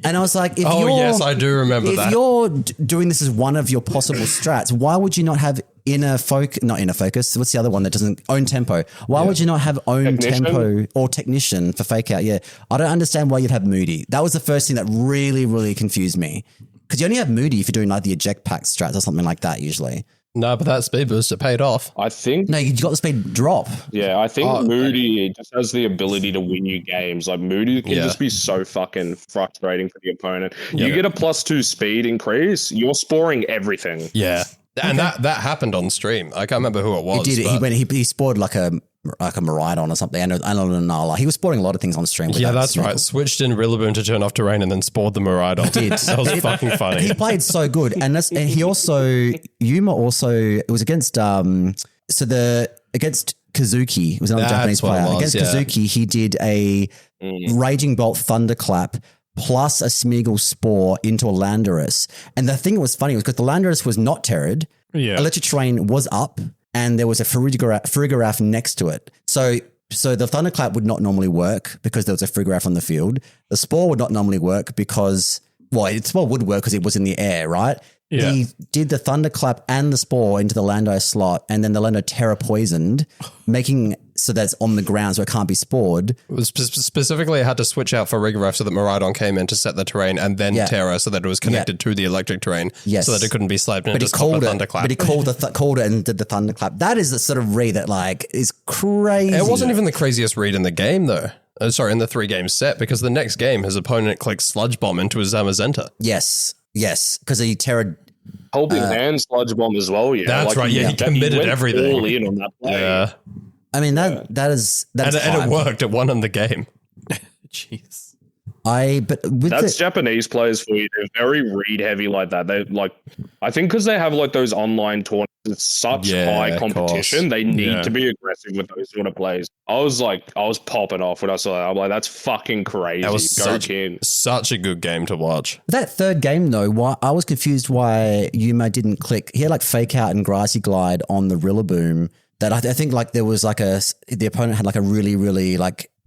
S4: And I was like,
S3: yes, I do remember that.
S4: If you're doing this as one of your possible strats, why would you not have not Inner Focus? What's the other one that doesn't own Tempo? Why would you not have own Tempo or Technician for Fake Out? Yeah. I don't understand why you'd have Moody. That was the first thing that really, really confused me. Because you only have Moody if you're doing like the Eject Pack strats or something like that usually.
S3: No, but that speed boost, it paid off.
S1: I think.
S4: No, you got the speed drop.
S1: Yeah, I think Moody just has the ability to win you games. Like Moody can just be so fucking frustrating for the opponent. You get a +2 speed increase, you're sporing everything.
S3: Yeah. And that happened on stream. I can't remember who it was.
S4: He did. He spored like a Miraidon or something, and a Nala. He was sporting a lot of things on stream.
S3: Yeah, that's right. Switched in Rillaboom to turn off terrain and then spored the Miraidon.
S4: Did.
S3: That was fucking funny.
S4: He played so good, and he also Yuma also it was against against Kazuki. It was another Japanese player against Kazuki. He did a Raging Bolt Thunderclap plus a Smeargle Spore into a Landorus. And the thing that was funny was because the Landorus was not terrored. Yeah. Electric Terrain was up and there was a Farigiraf next to it. So the Thunderclap would not normally work because there was a Farigiraf on the field. The Spore would not normally work because, Spore would work because it was in the air, right? Yeah. He did the Thunderclap and the Spore into the Lando slot, and then the Lando Terra poisoned, making so that's on the ground so it can't be spored.
S3: It was specifically, it had to switch out for Rigoref so that Miraidon came in to set the terrain, and then Terra so that it was connected to the electric terrain, so that it couldn't be slapped into a Thunderclap.
S4: But he called it and did the Thunderclap. That is the sort of read that is crazy.
S3: It wasn't even the craziest read in the game though. In the 3-game set, because the next game his opponent clicked Sludge Bomb into his Zamazenta.
S4: Yes, because he terrored
S1: Helping Hand Sludge Bomb as well. Yeah,
S3: that's right. Yeah, he committed everything.
S1: All in on that play.
S3: Yeah,
S4: I mean that's and
S3: it worked. It won in the game.
S2: Jeez.
S1: That's Japanese players for you. They're very read heavy like that. They I think because they have those online tournaments, it's such high competition. They need to be aggressive with those sort of plays. I was popping off when I saw that. I'm like, that's fucking crazy.
S3: That was such a good game to watch.
S4: That third game though, I was confused why Yuma didn't click. He had Fake Out and Grassy Glide on the Rillaboom. That I think there was the opponent had a really, really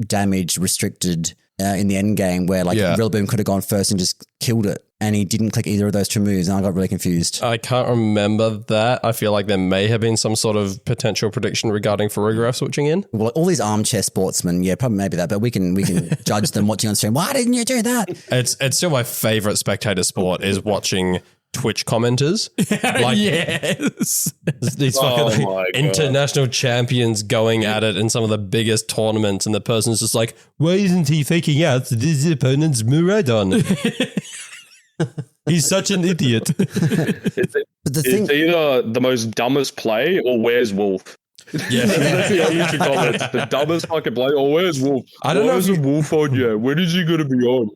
S4: damage restricted in the end game where Rillaboom could have gone first and just killed it, and he didn't click either of those two moves, and I got really confused.
S3: I can't remember that. I feel like there may have been some sort of potential prediction regarding Farigiraf switching in.
S4: Well, all these armchair sportsmen, probably maybe that, but we can judge them watching on stream. Why didn't you do that?
S3: It's still my favorite spectator sport is watching Twitch commenters.
S2: Yes.
S3: These fucking international champions going at it in some of the biggest tournaments, and the person's just like, why isn't he faking out this opponent's Miraidon? He's such an idiot.
S4: But the thing,
S1: It's either the most dumbest play or where's Wolf.
S3: Yeah.
S1: That's the YouTube comments. The dumbest fucking play or where's Wolf?
S3: I don't know if
S1: Where's a Wolf on you? When is he going to be on?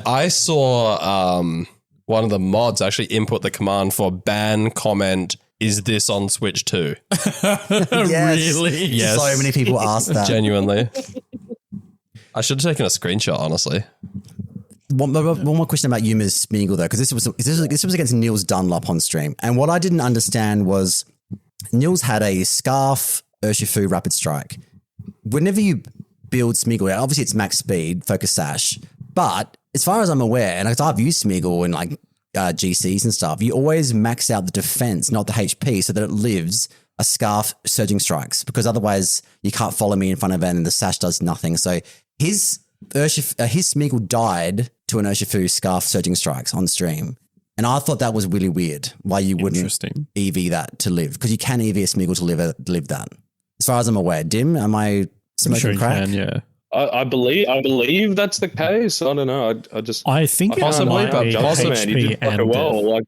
S3: I saw one of the mods actually input the command for ban comment, is this on Switch too?
S2: Really?
S3: Yes.
S4: so many people ask that.
S3: Genuinely. I should have taken a screenshot, honestly.
S4: One more question about Yuma's Smeagol though, because this was against Niels Dunlop on stream, and what I didn't understand was Niels had a Scarf Urshifu Rapid Strike. Whenever you build Smeagol, obviously it's max speed, focus sash, but as far as I'm aware, and I've used Smeagol in like GCs and stuff, you always max out the defense, not the HP, so that it lives a Scarf Surging Strikes, because otherwise you can't follow me in front of it and the sash does nothing. So his Smeagol died to an Urshifu Scarf Surging Strikes on stream. And I thought that was really weird, why you wouldn't EV that to live, because you can EV a Smeagol to live that. As far as I'm aware. Dim, am I smoking crack?
S2: Yeah.
S1: I believe that's the case. I don't know.
S2: I think
S3: Possibly,
S2: it
S3: but
S2: might be
S3: possibly.
S1: Man, he
S2: HP
S1: did fucking
S2: and
S1: well. Like,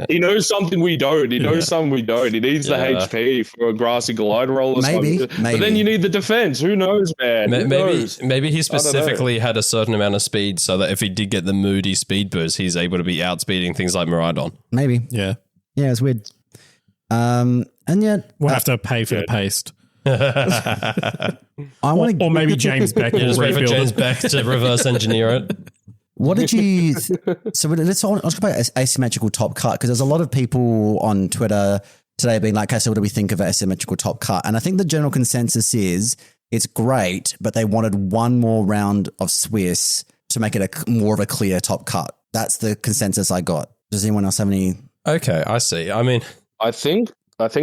S1: he knows something we don't. He knows something we don't. He needs the HP for a grassy glide roll or
S4: Maybe.
S1: something. But then you need the defense. Who knows, man? Who knows?
S3: Maybe he specifically had a certain amount of speed so that if he did get the moody speed boost, he's able to be outspeeding things like Miraidon.
S4: Maybe.
S2: Yeah.
S4: Yeah, it's weird. And yet
S2: We'll have to pay for the paste.
S4: I want to,
S2: Or maybe James Beck will
S3: Just wait for
S2: rebuild
S3: James
S2: it.
S3: Beck to reverse engineer it.
S4: what did you, so let's talk about asymmetrical top cut, because there's a lot of people on Twitter today being like, okay, so what do we think of asymmetrical top cut? And I think the general consensus is it's great, but they wanted one more round of Swiss to make it more of a clear top cut. That's the consensus I got. Does anyone else have any?
S3: Okay, I see. I mean,
S1: I think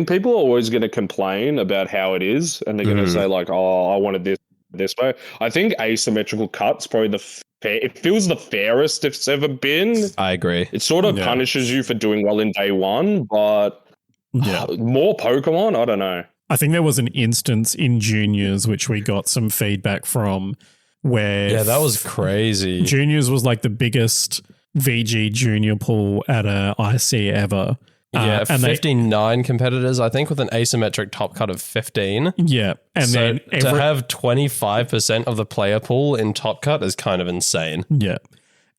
S1: people are always going to complain about how it is, and they're going to say like, "Oh, I wanted this way." I think asymmetrical cuts probably it feels the fairest it's ever been.
S3: I agree.
S1: It sort of punishes you for doing well in day one, but more Pokemon, I don't know.
S2: I think there was an instance in juniors which we got some feedback from where
S3: that was crazy.
S2: Juniors was like the biggest VG junior pool at a IC ever.
S3: Yeah,
S2: and
S3: 59 competitors, I think, with an asymmetric top cut of 15.
S2: Yeah. And
S3: So
S2: then
S3: to have 25% of the player pool in top cut is kind of insane.
S2: Yeah.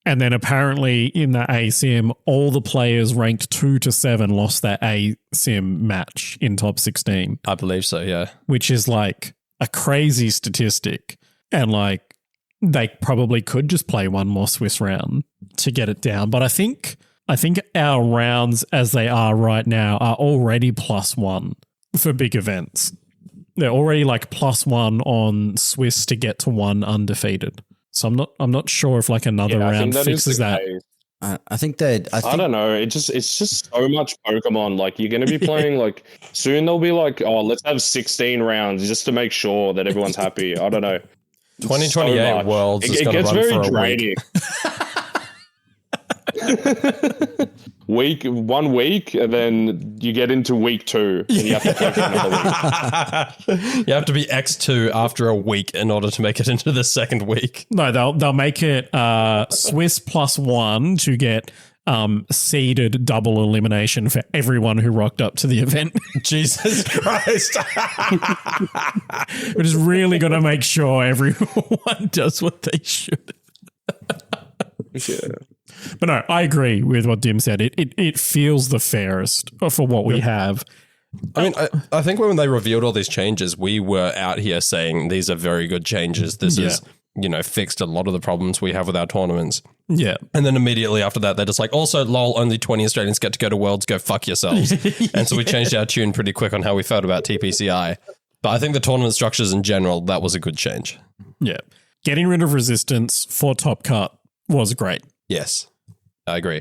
S2: And then apparently in the ASIM, all the players ranked 2 to 7 lost their ASIM match in top 16.
S3: I believe so, yeah.
S2: Which is like a crazy statistic. And like they probably could just play one more Swiss round to get it down. But I think our rounds as they are right now are already +1 for big events. They're already like +1 on Swiss to get to 1 undefeated. So I'm not sure if like another round fixes that.
S4: I think that
S1: I don't know. It's just so much Pokemon. Like you're going to be playing like soon. They'll be like, oh, let's have 16 rounds just to make sure that everyone's happy. I don't know.
S3: 2028 Worlds is going to run for a
S1: draining. Week, 1 week, and then you get into week 2, and you have to play for another week.
S3: You have to be X2 after a week in order to make it into the second week.
S2: No, they'll make it Swiss +1 to get seeded double elimination for everyone who rocked up to the event.
S3: Jesus Christ.
S2: We're just really going to make sure everyone does what they should.
S1: Yeah.
S2: But no, I agree with what Dim said. It feels the fairest for what we have.
S3: I mean, I think when they revealed all these changes, we were out here saying these are very good changes. This is, fixed a lot of the problems we have with our tournaments.
S2: Yeah.
S3: And then immediately after that, they're just like, also, lol, only 20 Australians get to go to Worlds, go fuck yourselves. And so we changed our tune pretty quick on how we felt about TPCI. But I think the tournament structures in general, that was a good change.
S2: Yeah. Getting rid of resistance for top cut was great.
S3: Yes, I agree.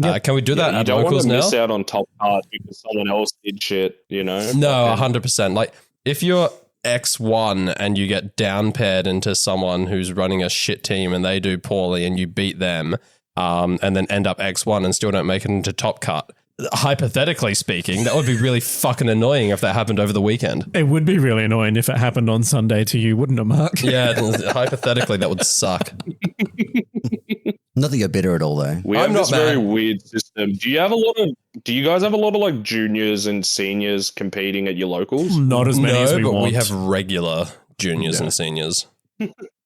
S3: Can we do that
S1: You
S3: at
S1: don't want
S3: locals
S1: to
S3: now?
S1: miss out on top cards because someone else did shit, you know?
S3: No, 100%. Like, if you're X1 and you get down paired into someone who's running a shit team and they do poorly and you beat them and then end up X1 and still don't make it into top cut, hypothetically speaking, that would be really fucking annoying if that happened over the weekend.
S2: It would be really annoying if it happened on Sunday to you, wouldn't it, Mark?
S3: Yeah, hypothetically, that would suck.
S4: Not that you're bitter at all, though.
S1: We
S3: I'm
S1: have this
S3: not
S1: very
S3: mad.
S1: weird system. Do you guys have a lot of like juniors and seniors competing at your locals?
S2: Not as many as we
S3: but
S2: want.
S3: we have regular juniors and seniors.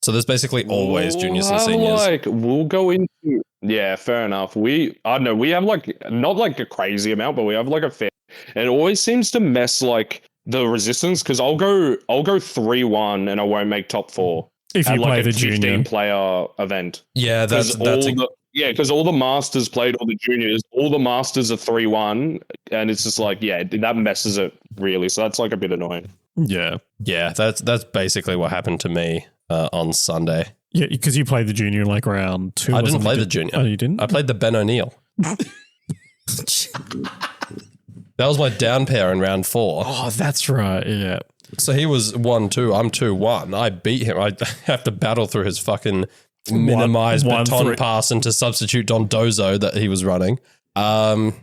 S3: So there's basically always juniors and
S1: We'll have,
S3: seniors.
S1: Like, we'll go into yeah, fair enough. I don't know. We have like not like a crazy amount, but we have like a fair. And it always seems to mess like the resistance because I'll go 3-1 and I won't make top 4
S2: if you
S1: at
S2: play
S1: like
S2: the
S1: a
S2: junior.
S1: 15-player event.
S3: Yeah,
S1: Because all the masters played all the juniors. All the masters are 3-1, and it's just like that messes it really. So that's like a bit annoying.
S2: Yeah.
S3: Yeah, that's basically what happened to me on Sunday.
S2: Yeah, because you played the junior like round 2.
S3: I didn't
S2: wasn't
S3: play
S2: it?
S3: the junior.
S2: Oh, you didn't?
S3: I played the Ben O'Neill. That was my down pair in round 4.
S2: Oh, that's right. Yeah.
S3: So he was 1-2. I'm 2-1. I beat him. I have to battle through his fucking minimized baton
S2: 1-3.
S3: pass into substitute Don Dozo that he was running. And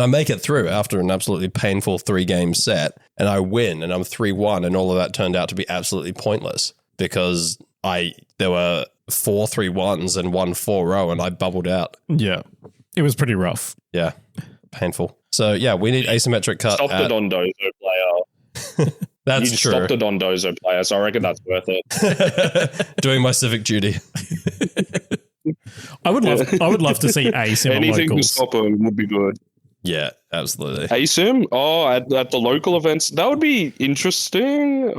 S3: I make it through after an absolutely painful 3-game set, and I win, and I'm 3-1, and all of that turned out to be absolutely pointless because there were 4 3-1s and 1 4-0, and I bubbled out.
S2: Yeah. It was pretty rough.
S3: Yeah, painful. So yeah, we need asymmetric cut.
S1: Stop the Don Dozo player.
S3: That's
S1: You
S3: true.
S1: stop the Don Dozo player, so I reckon that's worth it.
S3: Doing my civic duty.
S2: I would love to see ASIM on
S1: Anything to
S2: locals.
S1: stop him would be good.
S3: Yeah, absolutely.
S1: ASIM? Oh, at the local events, that would be interesting.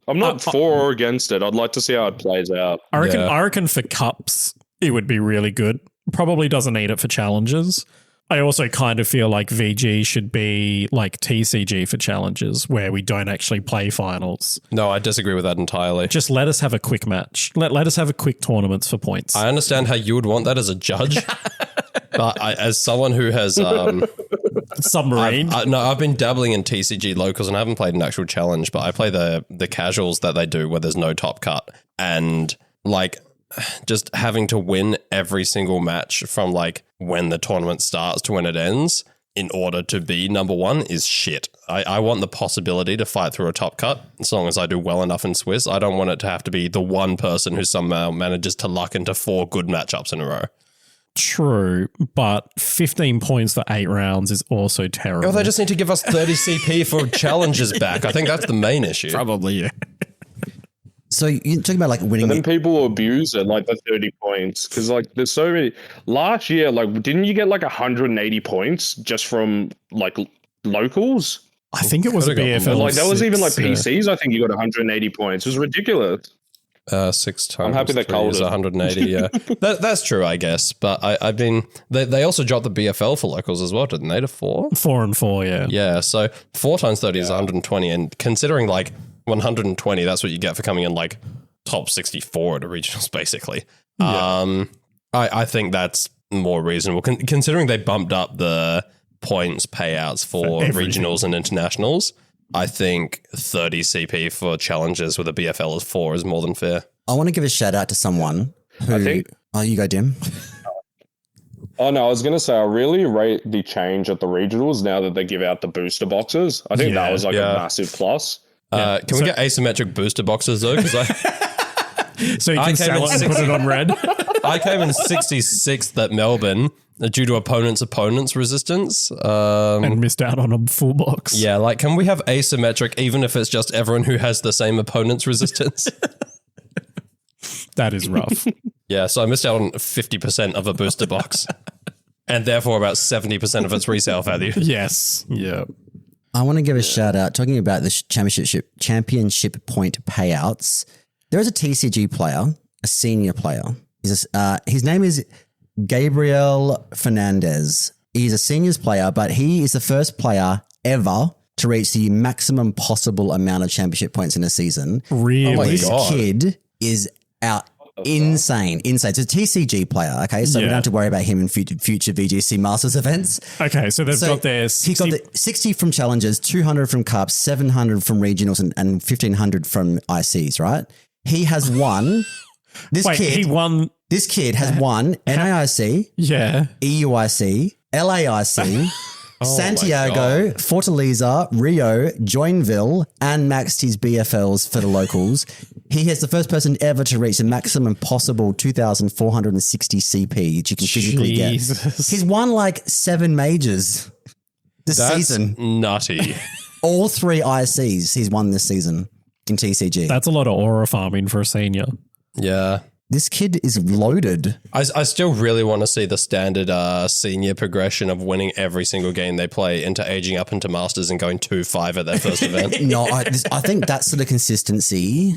S1: I'm not for or against it. I'd like to see how it plays out.
S2: I reckon.
S3: Yeah.
S2: I reckon for cups, it would be really good. Probably doesn't need it for challenges. I also kind of feel like VG should be like TCG for challenges, where we don't actually play finals.
S3: No, I disagree with that entirely.
S2: Just let us have a quick match. Let us have a quick tournaments for points.
S3: I understand how you would want that as a judge, but as someone who has,
S2: Submarine.
S3: I've been dabbling in TCG locals and I haven't played an actual challenge, but I play the casuals that they do where there's no top cut, and like just having to win every single match from like when the tournament starts to when it ends in order to be number 1 is shit. I want the possibility to fight through a top cut as long as I do well enough in Swiss. I don't want it to have to be the one person who somehow manages to luck into 4 good matchups in a row.
S2: True, but 15 points for 8 rounds is also terrible.
S3: Oh, they just need to give us 30 CP for challenges back. I think that's the main issue.
S2: Probably, yeah.
S4: So you're talking about like winning.
S1: And then people abuse it, like the 30 points. Because, like, there's so many. Last year, like, didn't you get like 180 points just from like locals?
S2: I think it was a
S3: Could've got
S2: BFL.
S3: more.
S1: Like, that was even like
S2: six, yeah.
S1: PCs. I think you got 180 points. It was ridiculous.
S3: 6 times.
S1: I'm happy they
S3: 3
S1: called
S3: is
S1: it.
S3: 180. Yeah, that's true, I guess. But I've been. They also dropped the BFL for locals as well, didn't they? To 4.
S2: 4 and 4, yeah.
S3: Yeah, so 4 times 30 is 120, and considering like 120, that's what you get for coming in like top 64 at a regionals, basically.
S2: Yeah.
S3: I think that's more reasonable, considering they bumped up the points payouts for
S2: everything.
S3: regionals and internationals. I think 30 CP for challenges with a BFL as 4 is more than fair.
S4: I want to give a shout out to someone who.
S1: I think-
S4: Oh, you go, Dim.
S1: Oh, no, I was going to say, I really rate the change at the regionals now that they give out the booster boxes. I think that was like a massive plus.
S3: Can we get asymmetric booster boxes though? Because
S2: So you
S3: I
S2: can
S3: came
S2: sell
S3: in
S2: it and
S3: sixth.
S2: put it on red.
S3: I came in 66th at Melbourne due to opponent's resistance.
S2: And missed out on a full box.
S3: Yeah, like, can we have asymmetric even if it's just everyone who has the same opponent's resistance?
S2: That is rough.
S3: Yeah, so I missed out on 50% of a booster box and therefore about 70% of its resale value.
S2: Yes. Yeah.
S4: I want to give a shout out talking about the championship point payouts. There is a TCG player, a senior player. His name is Gabriel Fernandez. He's a seniors player, but he is the first player ever to reach the maximum possible amount of championship points in a season.
S2: Really?
S3: Oh my
S4: This
S3: God.
S4: kid is out. Insane. It's a TCG player, okay? So we
S2: Yeah.
S4: don't have to worry about him in future VGC Masters events.
S2: Okay, so they've got their
S4: He got the 60 from challenges, 200 from cups, 700 from regionals, and 1,500 from ICs, right? He has won.
S2: he won.
S4: This kid has won NAIC,
S2: Yeah.
S4: EUIC, LAIC, Santiago, Fortaleza, Rio, Joinville, and maxed his BFLs for the locals. He is the first person ever to reach the maximum possible 2,460 CP that you can physically
S2: Jesus.
S4: get. He's won like 7 majors this season.
S3: Nutty.
S4: All 3 ISCs he's won this season in TCG.
S2: That's a lot of aura farming for a senior.
S3: Yeah.
S4: This kid is loaded.
S3: I still really want to see the standard senior progression of winning every single game they play into aging up into Masters and going 2-5 at their first event.
S4: No, I think that's sort of consistency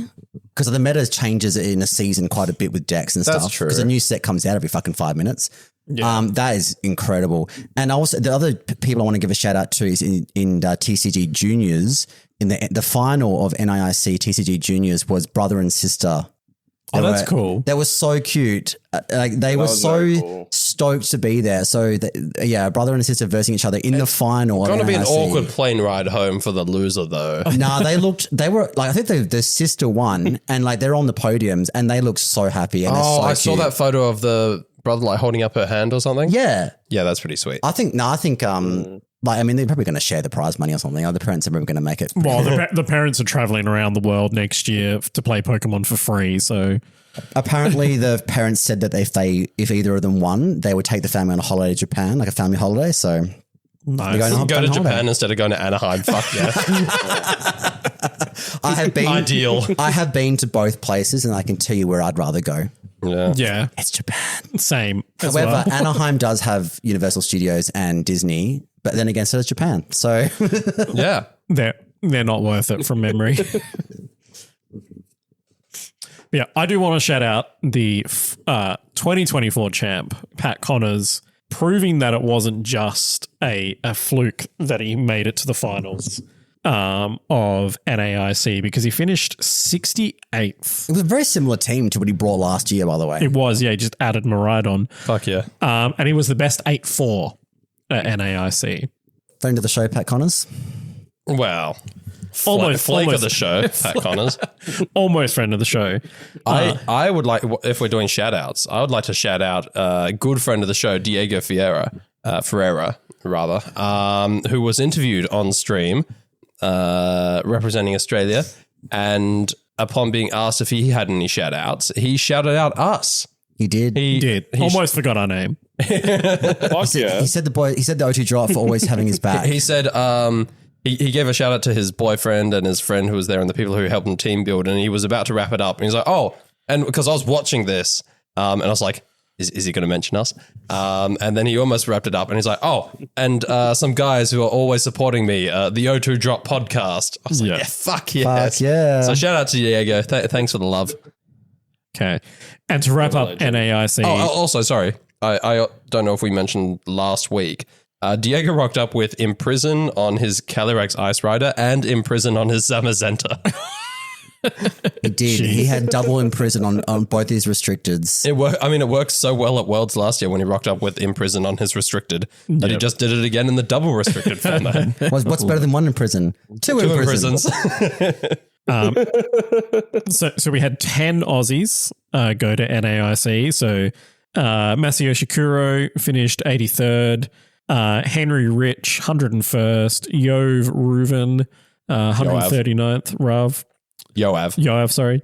S4: because the meta changes in a season quite a bit with decks and
S3: That's
S4: stuff.
S3: true.
S4: Because a new set comes out every fucking 5 minutes.
S2: Yeah.
S4: That is incredible. And also the other people I want to give a shout out to is in TCG Juniors. In the final of NAIC TCG Juniors was brother and sister.
S2: Oh, that's cool.
S4: They were so cute. They were so
S1: cool.
S4: stoked to be there. So, brother and sister versing each other in the final.
S3: It's going to be an
S4: NAIC.
S3: awkward plane ride home for the loser, though.
S4: Nah, they were like, I think the sister won and like they're on the podiums and they look so happy. And
S3: Oh, I
S4: they're so
S3: saw
S4: cute.
S3: that photo of the brother like holding up her hand or something.
S4: Yeah.
S3: Yeah, that's pretty sweet.
S4: I think like, I mean, they're probably going to share the prize money or something. The parents are probably going to make it.
S2: Well, the parents are traveling around the world next year to play Pokemon for free. So
S4: Apparently, the parents said that if either of them won, they would take the family on a holiday to Japan, like a family holiday. So
S2: nice.
S4: they're going on
S3: Go to
S4: holiday.
S3: Japan instead of going to Anaheim. Fuck yeah.
S4: I have been
S3: Ideal.
S4: I have been to both places, and I can tell you where I'd rather go.
S3: Yeah.
S2: Yeah,
S4: It's Japan.
S2: same. As
S4: However,
S2: well.
S4: Anaheim does have Universal Studios and Disney, but then again, so does Japan. So
S3: Yeah.
S2: they're not worth it from memory. Yeah, I do want to shout out the 2024 champ, Pat Connors, proving that it wasn't just a fluke that he made it to the finals of NAIC because he finished 68th.
S4: it was a very similar team to what he brought last year, by the way.
S2: It was, yeah, he just added Maridon.
S3: Fuck yeah.
S2: And he was the best 8-4 at NAIC.
S4: Friend of the show, Pat Connors.
S3: Well,
S2: Almost-
S3: flake of
S2: almost.
S3: the show, Pat Connors.
S2: Almost friend of the show.
S3: I would like, if we're doing shout outs, I would like to shout out a good friend of the show, Diego Ferreira, who was interviewed on stream representing Australia. And upon being asked if he had any shout outs, he shouted out us.
S4: He did.
S2: He did. Almost forgot our name.
S1: Fuck yeah.
S4: He said the O2 drop for always having his back.
S3: He said he gave a shout out to his boyfriend and his friend who was there and the people who helped him team build. And he was about to wrap it up. And he's like, oh, and because I was watching this and I was like, is he going to mention us? And then he almost wrapped it up and he's like, oh, and some guys who are always supporting me, the O2 Drop podcast. I was like,
S2: Yeah.
S3: yeah, fuck yes.
S4: Fuck yeah.
S3: So shout out to Diego. Thanks for the love.
S2: Okay. And to wrap up NAIC.
S3: Oh, also, sorry. I don't know if we mentioned last week. Diego rocked up with Imprison on his Calyrex Ice Rider and Imprison on his Zamazenta.
S4: He did. He had double Imprison on both his restricteds.
S3: It worked so well at Worlds last year when he rocked up with Imprison on his restricted that he just did it again in the double restricted format.
S4: What's better than one Imprison? Two
S3: Two
S4: Imprisons.
S3: Imprisons.
S2: So we had 10 Aussies go to NAIC. So Masayoshi Kuro finished 83rd. Henry Rich, 101st. Yov Reuven, 139th. Yoav, sorry.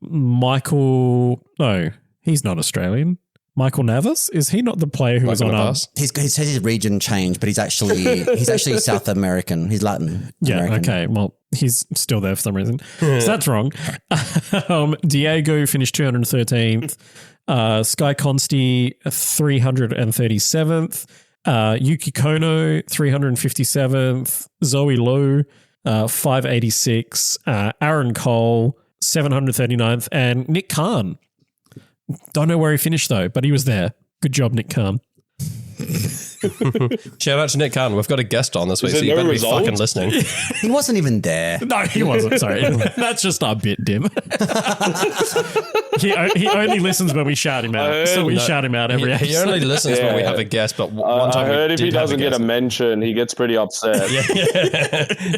S2: Michael, no, he's not Australian. Michael Navas, is he not the player who was on our...
S4: He said his region changed, but he's actually South American. He's Latin
S2: Yeah,
S4: American.
S2: okay. Well, he's still there for some reason. So that's wrong. Diego finished 213th. Sky Consti, 337th. Yuki Kono, 357th. Zoe Lowe, 586. Aaron Cole, 739th. And Nick Khan. Don't know where he finished though, but he was there. Good job, Nick Khan.
S3: Shout out to Nick Khan. We've got a guest on this week,
S1: there
S3: so you
S1: no
S3: better
S1: result?
S3: be fucking listening.
S4: He wasn't even there.
S2: No, he wasn't. Sorry. That's just our bit, Dim. he only listens when we shout him out. So we shout him out every episode.
S3: He only listens when we
S1: Yeah.
S3: have a guest, but one time
S1: I heard
S3: we
S1: if he
S3: did have
S1: doesn't get a
S3: guest.
S1: mention, he gets pretty upset.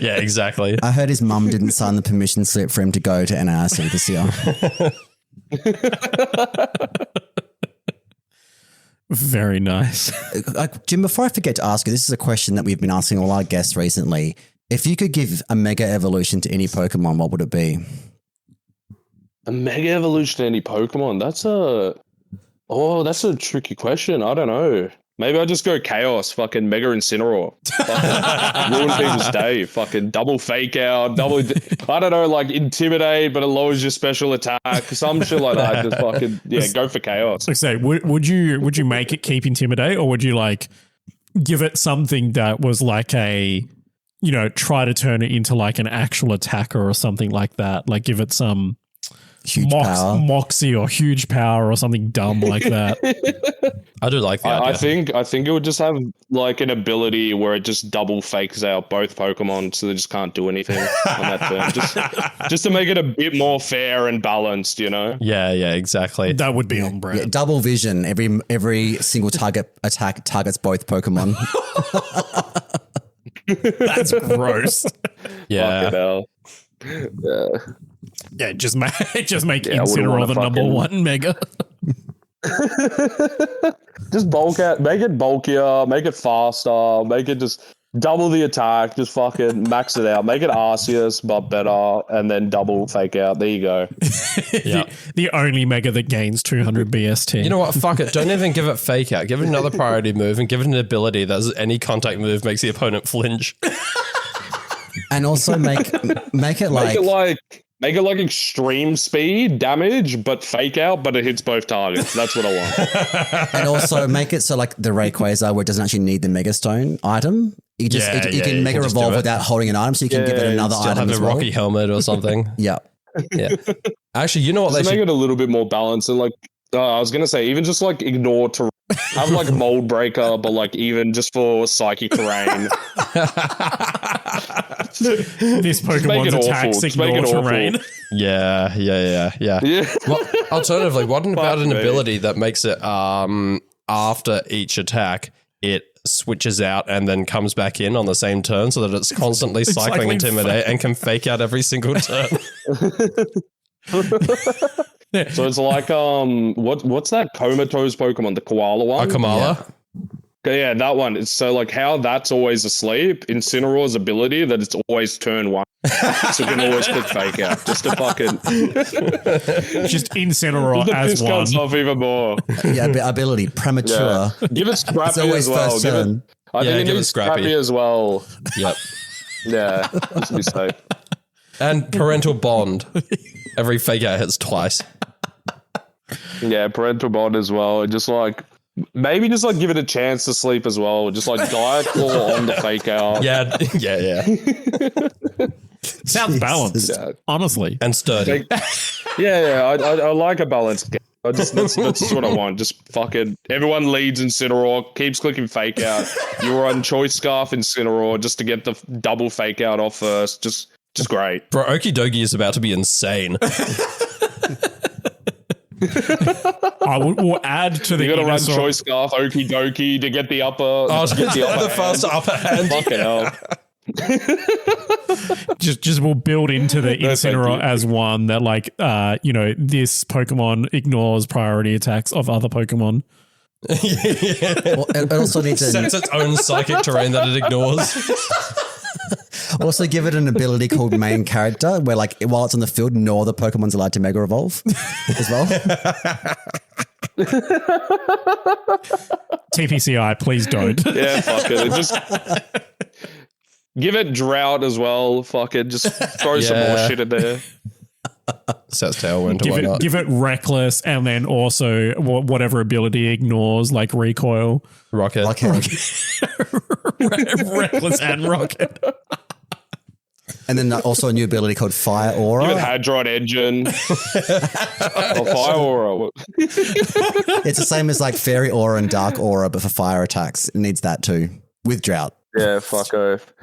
S3: Yeah, exactly.
S4: I heard his mum didn't sign the permission slip for him to go to NAIC this year.
S2: Very nice.
S4: Jim, before I forget to ask you, this is a question that we've been asking all our guests recently. If you could give a mega evolution to any Pokemon, what would it be?
S1: A mega evolution any Pokemon? That's a tricky question. I don't know. Maybe I just go Chaos, fucking Mega Incineroar. Fucking ruin people's day. Fucking double fake out, I don't know, like Intimidate, but it lowers your special attack. Some shit like that. Just fucking, go for Chaos.
S2: Like say, would you make it keep Intimidate, or would you like give it something that was like a, try to turn it into like an actual attacker or something like that? Like give it some
S4: huge power,
S2: moxie or huge power or something dumb like that.
S3: I do like the idea.
S1: I think it would just have like an ability where it just double fakes out both Pokemon, so they just can't do anything on that turn. Just to make it a bit more fair and balanced,
S3: Yeah, exactly.
S2: That would be on brand.
S4: Yeah, double vision. Every single target attack targets both Pokemon.
S2: That's gross.
S3: Yeah.
S1: Fucking hell. Yeah.
S2: Yeah, just make Incineroar the number one mega.
S1: Just bulk out, make it bulkier, make it faster, make it just double the attack, just fucking max it out, make it Arceus but better, and then double fake out. There you go.
S2: The only mega that gains 200 BST.
S3: You know what? Fuck it. Don't even give it fake out. Give it another priority move and give it an ability that any contact move makes the opponent flinch.
S4: And also make it
S1: like extreme speed damage, but fake out, but it hits both targets. That's what I want.
S4: And also make it so like the Rayquaza, where it doesn't actually need the Mega Stone item. You can Mega Evolve without holding an item, so you can give it another item as well.
S3: Rocky helmet or something.
S4: Yeah.
S3: Actually, you know what?
S1: Just make it a little bit more balanced, and like I was gonna say, even just like ignore to have like Mold Breaker, but like even just for Psychic Terrain.
S2: This Pokemon's attacks ignore terrain.
S3: Yeah. Well, alternatively, what about an ability that makes it after each attack it switches out and then comes back in on the same turn, so that it's constantly cycling Intimidate and can fake out every single turn.
S1: So it's like what's that comatose Pokemon, the koala one?
S3: A Kamala?
S1: Yeah, that one. It's so like how that's always asleep. Incineroar's ability that it's always turn one, so you can always click fake out just to fucking
S2: just Incineroar as one.
S1: Comes off even more.
S4: Yeah, ability premature.
S1: Yeah. Give it Scrappy as well. I think it needs Scrappy as well.
S3: Yep.
S1: Yeah, just to be safe.
S3: And Parental Bond. Every fake out hits twice.
S1: Yeah, Parental Bond as well. Just like maybe just like give it a chance to sleep as well. Just like Diet Claw on the fake out.
S3: Yeah.
S2: Sounds balanced, honestly,
S3: and sturdy.
S1: I like a balanced game. That's what I want. Just fucking everyone leads Incineroar, keeps clicking fake out. You run Choice Scarf Incineroar just to get the double fake out off first. Just great.
S3: Bro, Okidogi is about to be insane.
S2: We'll add to the.
S1: You got to run Choice Scarf Okidoki to get the upper.
S3: The faster upper hand.
S1: Fucking hell.
S2: just we'll build into the Incineroar as one that like this Pokemon ignores priority attacks of other Pokemon.
S4: Well, it also needs
S3: sets its own psychic terrain that it ignores.
S4: Also give it an ability called main character, where like while it's on the field, no other Pokemon's allowed to Mega Evolve as well.
S2: TPCI, please don't.
S1: Yeah, fuck it. Just give it Drought as well. Fuck it. Just throw some more shit in there.
S3: Sets Tailwind. Why not?
S2: Give it Reckless, and then also whatever ability ignores, like Recoil.
S3: Rocket.
S2: Reckless and Rocket.
S4: And then also a new ability called Fire Aura.
S1: Give it Hadron Engine. Fire Aura.
S4: It's the same as like Fairy Aura and Dark Aura, but for fire attacks. It needs that too, with Drought.
S1: Yeah, fuck off.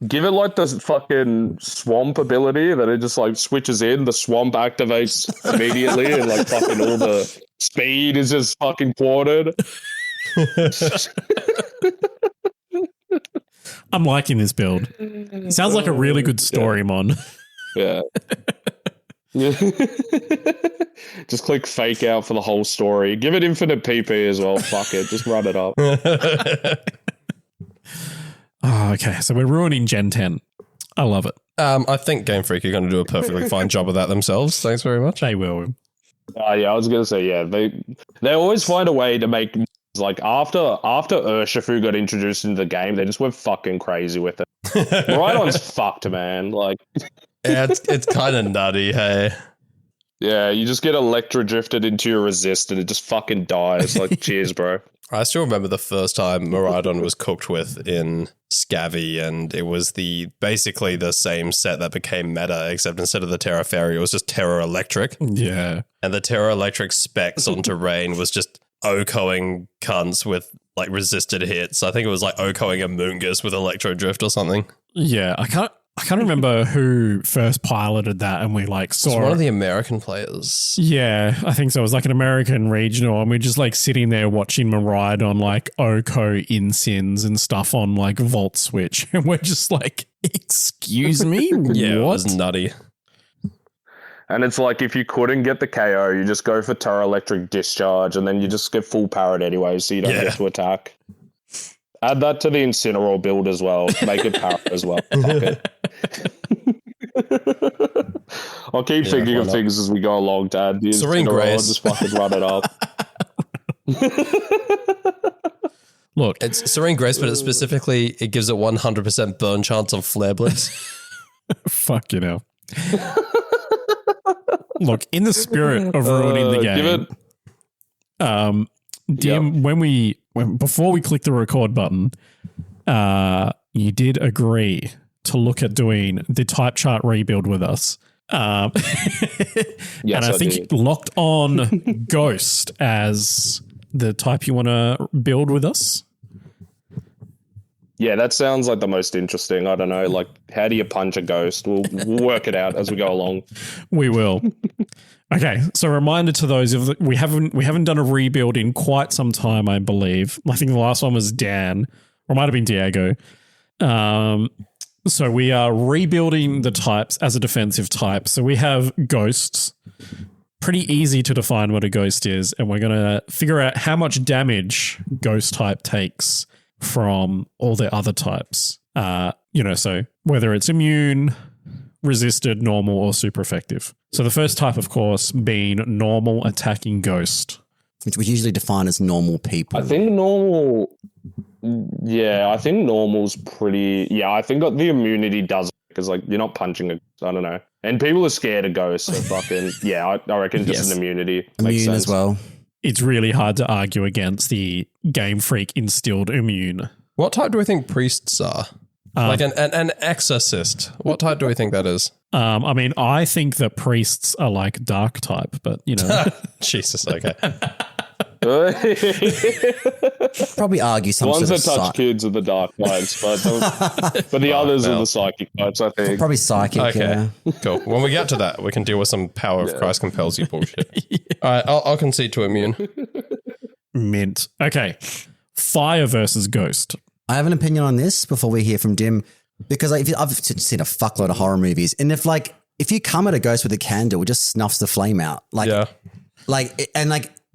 S1: Give it like the fucking Swamp ability that it just like switches in. The Swamp activates immediately and like fucking all the speed is just fucking quartered.
S2: I'm liking this build. Sounds like a really good story, Mon.
S1: Yeah. Just click fake out for the whole story. Give it infinite PP as well. Fuck it. Just run it up.
S2: Oh, okay. So we're ruining Gen 10. I love it.
S3: I think Game Freak are going to do a perfectly fine job of that themselves. Thanks very much.
S2: They will.
S1: Yeah, I was gonna say, yeah, they always find a way to make, like, after Urshifu got introduced into the game, they just went fucking crazy with it. Rhydon's fucked, man. Like,
S3: Yeah, it's kind of nutty, hey.
S1: yeah, you just get electro drifted into your resist and it just fucking dies. Like, cheers, bro.
S3: I still remember the first time Miraidon was cooked with in Scavvy, and it was basically the same set that became meta, except instead of the Terra Fairy, it was just Terra Electric.
S2: Yeah.
S3: And the Terra Electric specs on terrain was just Okoing cunts with like resisted hits. I think it was like Okoing a Moongus with Electro Drift or something.
S2: Yeah, I can't remember who first piloted that, and we like saw
S3: It's one of the American players.
S2: Yeah, I think so. It was like an American regional, and we're just like sitting there watching Miraidon like Oko Insins and stuff on like Volt Switch, and we're just like, excuse me?
S3: Yeah,
S2: what?
S3: it was nutty.
S1: And it's like, if you couldn't get the KO, you just go for Terra Electric Discharge, and then you just get full parried anyway, so you don't get to attack. Add that to the Incineroar build as well. Make it power as well. Fuck it. I'll keep thinking of things as we go along, Dad. The
S3: Serene
S1: Incineroar,
S3: Grace.
S1: just fucking run it up.
S2: Look,
S3: It's Serene Grace, but it gives it 100% burn chance on Flare Blitz.
S2: fuck you know. Look, in the spirit of ruining the game, Dim, before we click the record button, you did agree to look at doing the type chart rebuild with us.
S1: Yes,
S2: and I think
S1: did.
S2: locked on Ghost as the type you want to build with us.
S1: Yeah, that sounds like the most interesting. I don't know, like, how do you punch a ghost? We'll work it out as we go along.
S2: We will. Okay, so reminder to those of we haven't done a rebuild in quite some time, I believe. I think the last one was Dan, or it might have been Diego. So we are rebuilding the types as a defensive type. So we have ghosts. Pretty easy to define what a ghost is, and we're gonna figure out how much damage ghost type takes from all the other types. So whether it's immune, resisted, normal, or super effective. So the first type, of course, being normal attacking ghost.
S4: Which we usually define as normal people.
S1: I think normal... Yeah, I think normal's pretty... Yeah, I think the immunity does, because, like, you're not punching a... I don't know. And people are scared of ghosts, so fucking... Yeah, I reckon just an immunity makes
S4: Immune
S1: sense.
S4: as well.
S2: It's really hard to argue against the Game Freak instilled immune.
S3: What type do we think priests are? Like an exorcist. What type do we think that is?
S2: I mean, I think that priests are like dark type, but you know.
S3: Jesus, okay.
S4: Probably argue some
S1: Ones
S4: sort
S1: that
S4: of
S1: touch kids are the dark types, but the others are the psychic types, I think.
S4: probably psychic.
S3: Okay,
S4: Yeah.
S3: cool. When we get to that, we can deal with some power of Christ compels you bullshit. All right, I'll concede to immune.
S2: Mint. Okay. Fire versus ghost.
S4: I have an opinion on this before we hear from Dim, because I've seen a fuckload of horror movies, and if you come at a ghost with a candle, it just snuffs the flame out.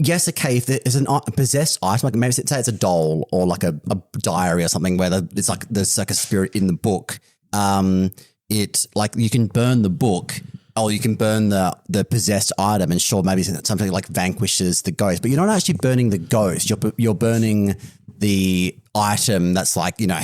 S4: Yes, okay, if there's a possessed item, like maybe say it's a doll or like a diary or something where there's like a spirit in the book. It like you can burn the book, or you can burn the possessed item, and sure, maybe something like vanquishes the ghost, but you're not actually burning the ghost. You're burning the item that's like, you know,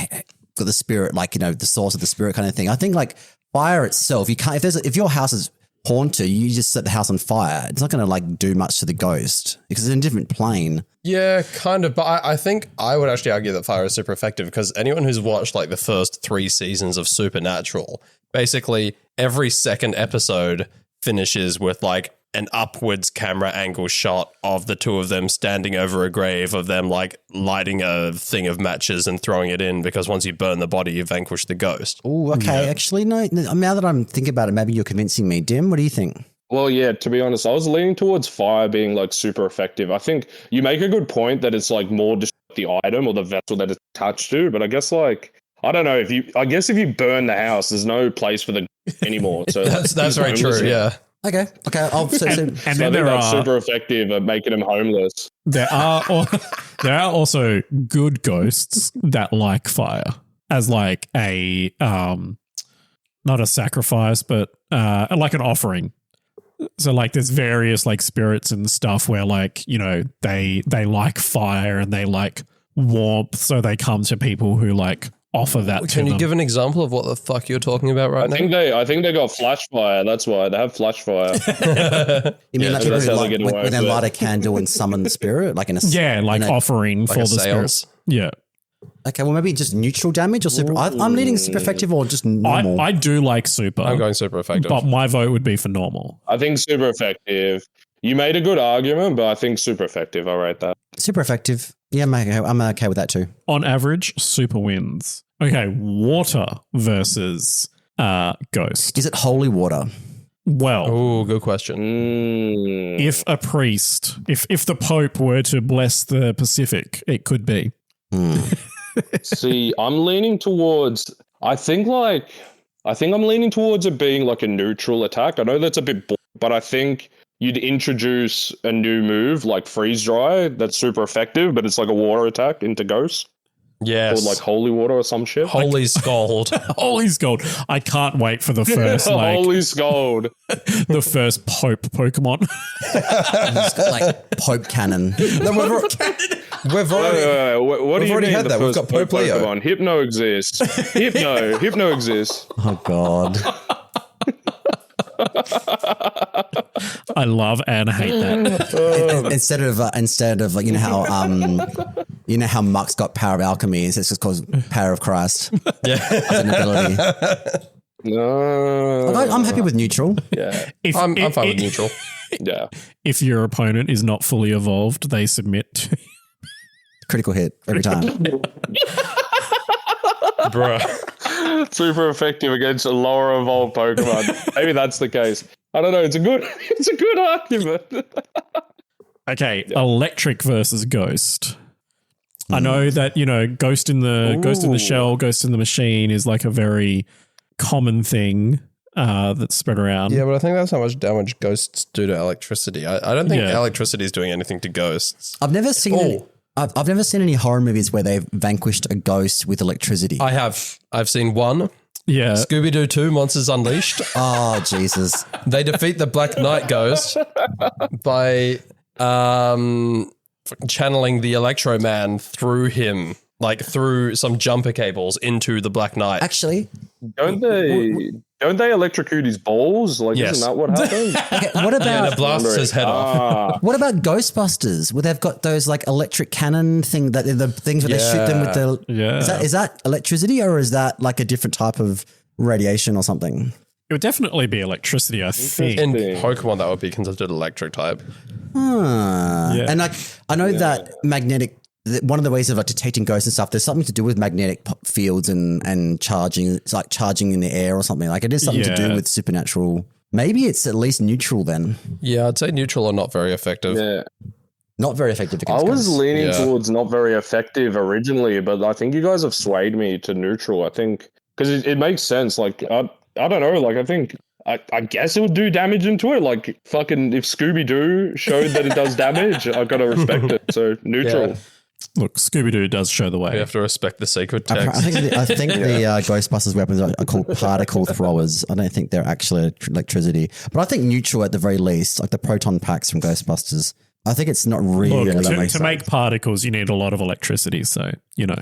S4: got the spirit, like, you know, the source of the spirit kind of thing. I think like fire itself, you can't, if your house is haunted, you just set the house on fire. It's not going to like do much to the ghost because it's in a different plane.
S3: Yeah, kind of. But I think I would actually argue that fire is super effective because anyone who's watched like the first 3 seasons of Supernatural, basically every second episode finishes with like an upwards camera angle shot of the two of them standing over a grave, of them like lighting a thing of matches and throwing it in, because once you burn the body, you vanquish the ghost.
S4: Oh, okay. Yeah. Actually, no, now that I'm thinking about it, maybe you're convincing me. Dim, what do you think?
S1: Well, yeah, to be honest, I was leaning towards fire being like super effective. I think you make a good point that it's like more just the item or the vessel that it's attached to, but I guess like, I don't know, if you burn the house, there's no place for the anymore. So
S3: that's very true. Yeah.
S4: Okay.
S2: And then
S1: I think that's super effective at making them homeless.
S2: There are also good ghosts that like fire as like a not a sacrifice, but like an offering. So like there's various like spirits and stuff where like, you know, they like fire and they like warmth, so they come to people who like offer that to them.
S3: Can you give an example of what the fuck you're talking about right now?
S1: I think they got flash fire. That's why they have flash fire.
S4: You mean like
S1: so that's
S4: people
S1: how
S4: who
S1: they get
S4: like,
S1: away
S4: when they
S1: with
S4: light
S1: it.
S4: a candle and summon the spirit, like in a
S2: offering
S3: Like
S2: for
S3: a
S2: the
S3: seance?
S2: spirits. Yeah.
S4: Okay, well maybe just neutral damage or super. I'm leaning super effective or just normal.
S2: I do like super.
S3: I'm going super effective.
S2: But my vote would be for normal.
S1: I think super effective. You made a good argument, but I think super effective. I'll rate that.
S4: Super effective. Yeah, I'm okay with that too.
S2: On average, super wins. Okay, water versus ghost.
S4: Is it holy water?
S2: Well,
S3: Oh, good question.
S2: if a priest, if the Pope were to bless the Pacific, it could be.
S1: See, I'm leaning towards. I think I'm leaning towards it being like a neutral attack. I know that's a bit, but I think you'd introduce a new move like freeze dry that's super effective, but it's like a water attack into ghost.
S3: Yes.
S1: Or like holy water or some shit.
S3: Holy Scald.
S2: Holy Scald. I can't wait for the first
S1: Holy Scald.
S2: the first Pope Pokemon.
S4: Like Pope Cannon.
S3: No, we've already,
S1: What do
S3: we've
S1: you
S3: already
S1: mean
S3: had
S1: the
S3: that. We've
S1: first
S3: got Pope Leo.
S1: Pokemon? Hypno exists. Hypno exists.
S4: Oh God.
S2: I love and hate that.
S4: Instead of like you know how Muck's got power of alchemy, it's just called power of Christ.
S3: Yeah.
S4: As an ability.
S1: No.
S4: I'm happy with neutral.
S1: Yeah.
S3: I'm fine with neutral.
S1: Yeah.
S2: If your opponent is not fully evolved, they submit to
S4: Critical hit every time.
S3: Bruh.
S1: Super effective against a lower evolved Pokemon. Maybe that's the case. I don't know. It's a good argument.
S2: Okay, electric versus ghost. I know that, you know, ghost in the shell, ghost in the machine is like a very common thing that's spread around.
S3: Yeah, but I think that's how much damage ghosts do to electricity. I don't think electricity is doing anything to ghosts.
S4: I've never seen I've never seen any horror movies where they've vanquished a ghost with electricity.
S3: I have. I've seen one.
S2: Yeah.
S3: Scooby-Doo 2, Monsters Unleashed.
S4: Oh Jesus.
S3: They defeat the Black Knight ghost by channeling the Electro Man through him, like through some jumper cables into the Black Knight.
S4: Actually,
S1: Don't they electrocute his balls? Like,
S3: Yes.
S1: isn't that what happens?
S4: okay, what
S3: And
S4: about
S3: it blasts his head off.
S4: what about Ghostbusters, where they've got those like electric cannon thing that the things where they shoot them with the
S2: Yeah.
S4: Is that electricity or is that like a different type of radiation or something?
S2: It would definitely be electricity, I think.
S3: In Pokemon, that would be considered electric type.
S2: Yeah.
S4: And like I know that magnetic. One of the ways of like detecting ghosts and stuff, there's something to do with magnetic fields and charging. It's like charging in the air or something. Like it is something to do with supernatural. Maybe it's at least neutral then.
S3: Yeah, I'd say neutral or not very effective.
S1: Yeah.
S4: Not very effective
S1: I
S4: against
S1: was
S4: ghosts.
S1: leaning towards not very effective originally, but I think you guys have swayed me to neutral. I think because it makes sense. Like I don't know. Like I think I guess it would do damage into it. Like fucking if Scooby-Doo showed that it does damage, I gotta respect it. So neutral.
S3: Yeah.
S2: Look, Scooby-Doo does show the way.
S3: You have to respect the sacred
S4: I
S3: text.
S4: think the Ghostbusters weapons are called particle throwers. I don't think they're actually electricity, but I think neutral at the very least, like the proton packs from Ghostbusters. I think it's not really
S2: Look, to make particles, you need a lot of electricity. So, you know.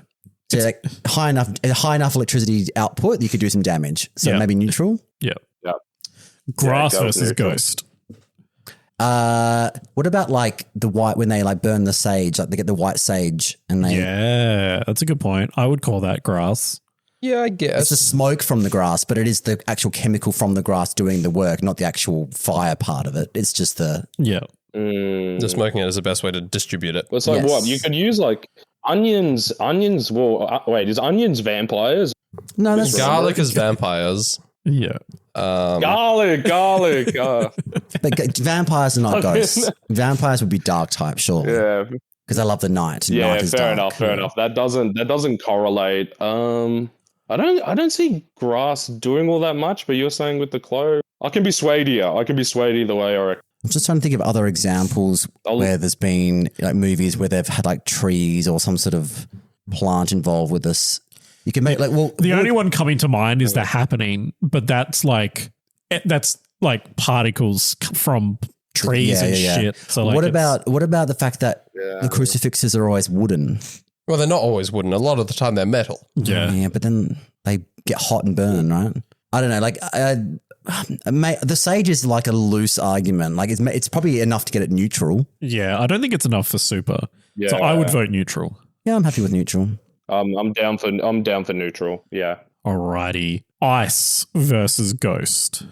S4: So like high enough electricity output, you could do some damage. So maybe neutral.
S2: Yeah.
S1: Yeah.
S2: Grass
S1: Yeah,
S2: versus
S1: neutral.
S2: ghost.
S4: What about like the white when they like burn the sage, like they get the white sage and they
S2: Yeah, that's a good point. I would call that grass.
S3: Yeah, I
S4: it's
S3: guess.
S4: the smoke from the grass, but it is the actual chemical from the grass doing the work, not the actual fire part of it. It's just the
S2: Yeah.
S3: The smoking it is the best way to distribute it.
S1: It's like
S4: Yes.
S1: what you could use like onions. Well, wait, is onions vampires?
S4: no. That's
S3: Garlic is vampires.
S2: Yeah.
S1: Garlic.
S4: But vampires are not ghosts. Vampires would be dark type, sure.
S1: Yeah,
S4: Because I love the night.
S1: yeah.
S4: Night is
S1: Fair
S4: dark.
S1: enough. That doesn't correlate. I don't see grass doing all that much. But you're saying with the clove, I can be swayed here. Either way. I reckon.
S4: I'm just trying to think of other examples where there's been like movies where they've had like trees or some sort of plant involved with this. You can make like
S2: the only one coming to mind is the happening, but that's like particles from trees and shit. So like
S4: what about the fact that
S1: Yeah.
S4: the crucifixes are always wooden?
S3: Well, they're not always wooden. A lot of the time they're metal.
S2: Yeah.
S4: But then they get hot and burn, right? I don't know. Like, the sage is like a loose argument. Like, it's probably enough to get it neutral.
S2: Yeah, I don't think it's enough for super.
S1: Yeah.
S2: So I would vote neutral.
S4: Yeah, I'm happy with neutral.
S1: I'm down for neutral. Yeah.
S2: Alrighty. Ice versus Ghost.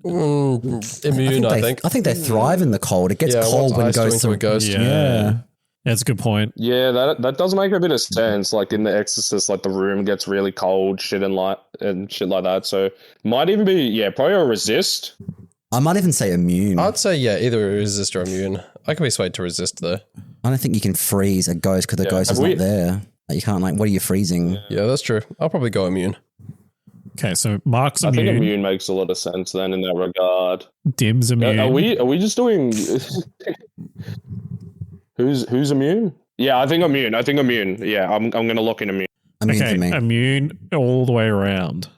S3: Immune, I think.
S4: I think they thrive in the cold. It gets cold when
S3: ice
S4: it goes
S3: doing to a ghost.
S2: Yeah. That's a good point.
S1: Yeah, that does make a bit of sense. Like in The Exorcist, like the room gets really cold, shit and shit like that. So might even be probably a resist.
S4: I might even say immune.
S3: I'd say either resist or immune. I can be swayed to resist though.
S4: I don't think you can freeze a ghost because the ghost is not there. Like, you can't what are you freezing?
S3: Yeah, that's true. I'll probably go immune.
S2: Okay, so Mark's
S1: I
S2: immune.
S1: think immune makes a lot of sense then in that regard.
S2: Dim's immune.
S1: Are we just doing who's immune? Yeah, I think immune. Yeah, I'm gonna lock in immune.
S4: Immune for me.
S2: Immune all the way around.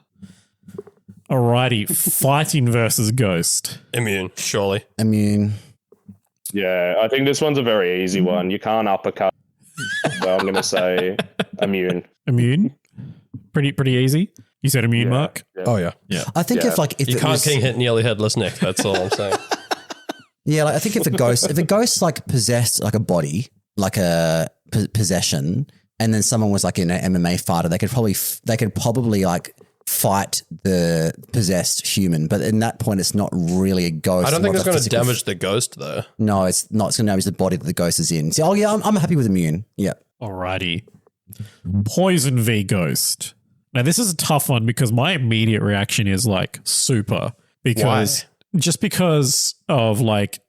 S2: Alrighty, fighting versus ghost.
S3: Immune, surely.
S4: Immune.
S1: Yeah, I think this one's a very easy one. You can't uppercut. So I'm gonna say immune.
S2: Immune? Pretty easy. You said immune, Mark?
S1: Yeah.
S3: Oh yeah.
S4: I think if
S3: You can't king hit nearly headless Nick. That's all I'm saying.
S4: Yeah, like I think if a ghost like possessed like a body, like a possession, and then someone was like an MMA fighter, they could probably like fight the possessed human. But in that point, it's not really a ghost.
S3: I don't think
S4: it's
S3: it's going to damage the ghost though.
S4: No, it's not. It's going to damage the body that the ghost is in. So, I'm happy with immune. Yeah.
S2: Alrighty. Poison v ghost. Now this is a tough one because my immediate reaction is like super because of like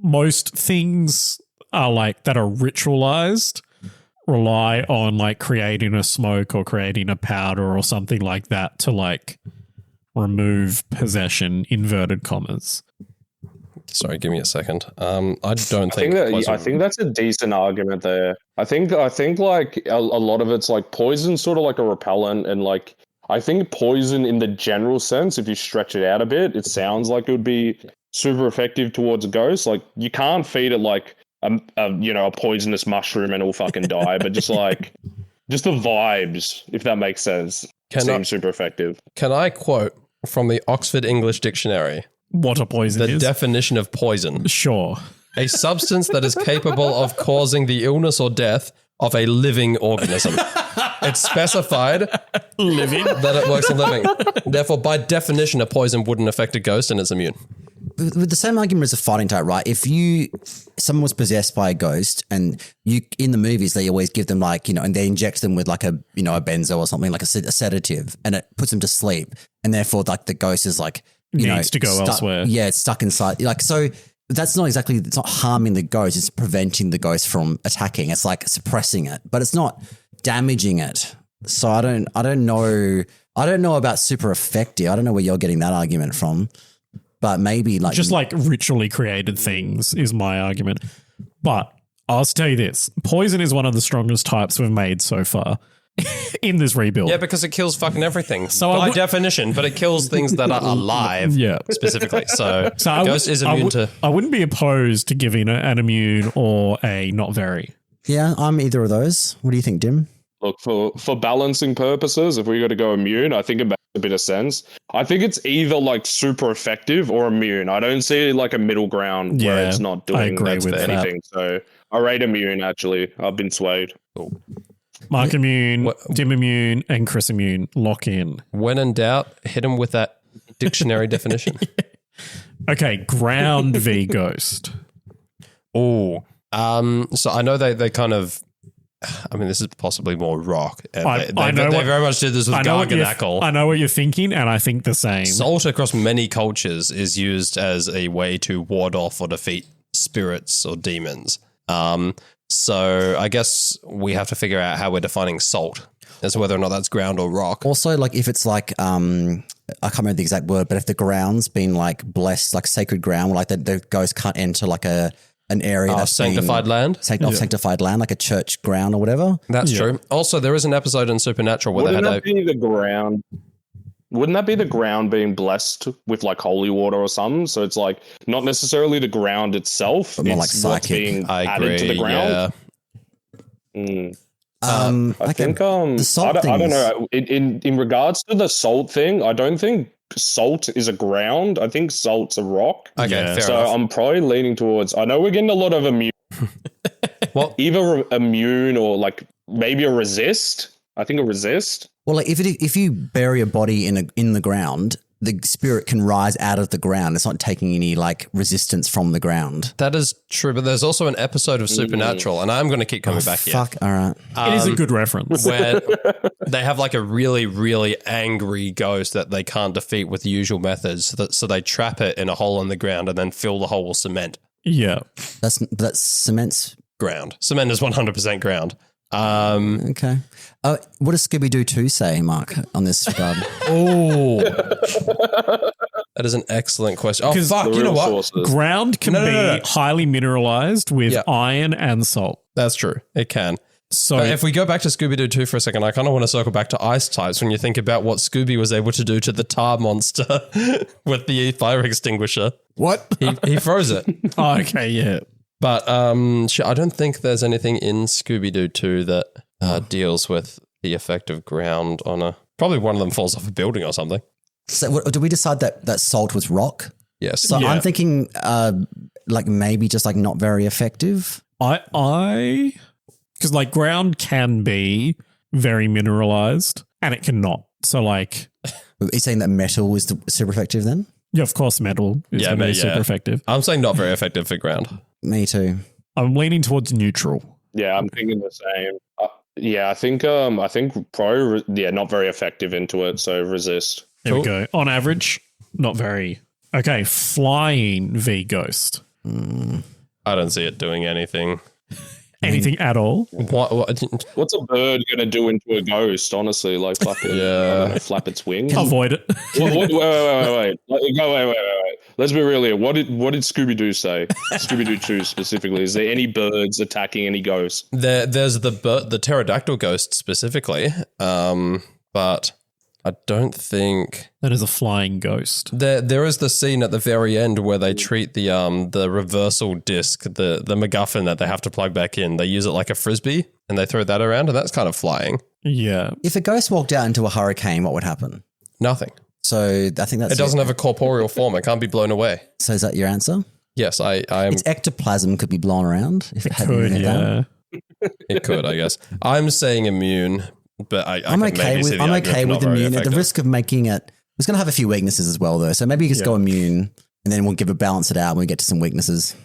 S2: most things are like that are ritualized rely on like creating a smoke or creating a powder or something like that to like remove possession, inverted commas.
S3: Sorry, give me a second. I think
S1: that's a decent argument there. I think like a lot of it's like poison, sort of like a repellent, and like I think poison in the general sense, if you stretch it out a bit, it sounds like it would be super effective towards a ghost. Like you can't feed it like a poisonous mushroom and it'll fucking die, but just the vibes, if that makes sense, seems super effective.
S3: Can I quote from the Oxford English Dictionary?
S2: What a poison is?
S3: The definition of poison.
S2: Sure.
S3: A substance that is capable of causing the illness or death of a living organism. It's specified that it works on living. Therefore, by definition, a poison wouldn't affect a ghost and it's immune.
S4: With the same argument as a fighting type, right? If someone was possessed by a ghost and in the movies, they always give them like, and they inject them with like a benzo or something like a sedative, and it puts them to sleep. And therefore like the ghost is like,
S2: needs to go elsewhere.
S4: Yeah, it's stuck inside. Like, so that's it's not harming the ghost. It's preventing the ghost from attacking. It's like suppressing it, but it's not damaging it. So I don't know about super effective. I don't know where you're getting that argument from, but maybe like
S2: just like ritually created things is my argument. But I'll tell you this, poison is one of the strongest types we've made so far. In this rebuild.
S3: Yeah, because it kills fucking everything.
S2: So
S3: by definition, but it kills things that are alive specifically. So Ghost is immune to...
S2: I wouldn't be opposed to giving an immune or a not very.
S4: Yeah, I'm either of those. What do you think, Dim?
S1: Look, for balancing purposes, if we got to go immune, I think it makes a bit of sense. I think it's either like super effective or immune. I don't see like a middle ground where it's not doing anything. So I rate immune, actually. I've been swayed. Cool.
S2: Mark immune, Dim immune, and Chris immune. Lock in.
S3: When in doubt, hit him with that dictionary definition.
S2: Okay, ground v ghost.
S3: Oh, so I know they kind of. I mean, this is possibly more rock. And they very much did this with Garganackle.
S2: I know what you're thinking, and I think the same.
S3: Salt across many cultures is used as a way to ward off or defeat spirits or demons. So I guess we have to figure out how we're defining salt as to whether or not that's ground or rock.
S4: Also, like if it's like, I can't remember the exact word, but if the ground's been like blessed, like sacred ground, like the ghost can't enter like a an area that's
S3: sanctified land.
S4: Sanctified land, like a church ground or whatever.
S3: That's true. Also, there is an episode in Supernatural where
S1: Wouldn't
S3: they
S1: that be the ground? Wouldn't that be the ground being blessed with like holy water or something? So it's like not necessarily the ground itself,
S4: but more like
S1: it's what's
S4: psychic.
S1: being
S3: I
S1: added
S3: agree.
S1: to the ground.
S3: Yeah.
S4: I
S1: think
S4: the salt
S1: I don't
S4: things-
S1: know. In regards to the salt thing, I don't think salt is a ground. I think salt's a rock.
S3: Okay,
S2: Yeah.
S3: fair
S1: So
S3: enough.
S1: I'm probably leaning towards. I know we're getting a lot of immune,
S3: Well,
S1: either immune or like maybe a resist. I think a resist.
S4: Well, like if you bury a body in the ground, the spirit can rise out of the ground. It's not taking any like resistance from the ground.
S3: that is true, but there's also an episode of Supernatural, and I'm going to keep coming back here.
S4: Fuck. All right.
S2: It is a good reference.
S3: Where they have like a really, really angry ghost that they can't defeat with the usual methods. So they trap it in a hole in the ground and then fill the hole with cement.
S2: Yeah.
S4: That's cement's
S3: Ground. Cement is 100% ground.
S4: okay. What does Scooby Doo 2 say, Mark, on this regard?
S3: Oh, that is an excellent question. Oh,
S2: 'Cause
S3: fuck.
S1: The
S3: You know
S1: real
S3: what?
S1: sources.
S2: Ground can
S3: No,
S2: be
S3: no.
S2: highly mineralized with
S3: Yeah.
S2: iron and salt.
S3: That's true. It can.
S2: So
S3: But if we go back to Scooby-Doo 2 for a second, I kind of want to circle back to ice types when you think about what Scooby was able to do to the tar monster with the fire extinguisher.
S2: what?
S3: He froze it.
S2: Oh, okay, yeah.
S3: But I don't think there's anything in Scooby-Doo 2 that deals with the effect of ground on a... Probably one of them falls off a building or something.
S4: So, did we decide that salt was rock?
S3: Yes.
S4: So
S2: Yeah.
S4: I'm thinking, like maybe just like not very effective.
S2: Because like ground can be very mineralized and it cannot. So like,
S4: Are you saying that metal is super effective then?
S2: yeah, of course, metal is
S3: Yeah,
S2: going to be
S3: but
S2: super
S3: yeah.
S2: effective.
S3: I'm saying not very effective for ground.
S4: Me too.
S2: I'm leaning towards neutral.
S1: Yeah, I'm thinking the same. Yeah, I think probably not very effective into it. So resist.
S2: There
S3: Cool.
S2: we go. On average, not very. Okay, flying v ghost.
S3: I don't see it doing anything.
S2: Anything at all?
S3: What?
S1: What's a bird gonna do into a ghost? Honestly, like fucking flap its wings.
S2: Avoid it.
S1: Wait. Let's be real here. What did Scooby Doo say? Scooby Doo 2 specifically. Is there any birds attacking any ghosts?
S3: There's the pterodactyl ghost specifically, but I don't think
S2: That is a flying ghost.
S3: there is the scene at the very end where they treat the reversal disc, the MacGuffin that they have to plug back in. They use it like a frisbee and they throw that around, and that's kind of flying.
S2: Yeah.
S4: If a ghost walked out into a hurricane, what would happen?
S3: Nothing.
S4: So I think that's
S3: It doesn't have a corporeal form. It can't be blown away.
S4: So is that your answer?
S3: Yes, I am.
S4: Its ectoplasm could be blown around if it hadn't
S2: Could,
S4: been that.
S2: yeah.
S3: It could, I guess. I'm saying immune, but
S4: I'm
S3: could
S4: okay
S3: maybe see
S4: with
S3: the argument for not very
S4: immune. At the
S3: effective.
S4: risk of making it, it's going to have a few weaknesses as well, though. So maybe you just go immune, and then we'll balance it out when we get to some weaknesses.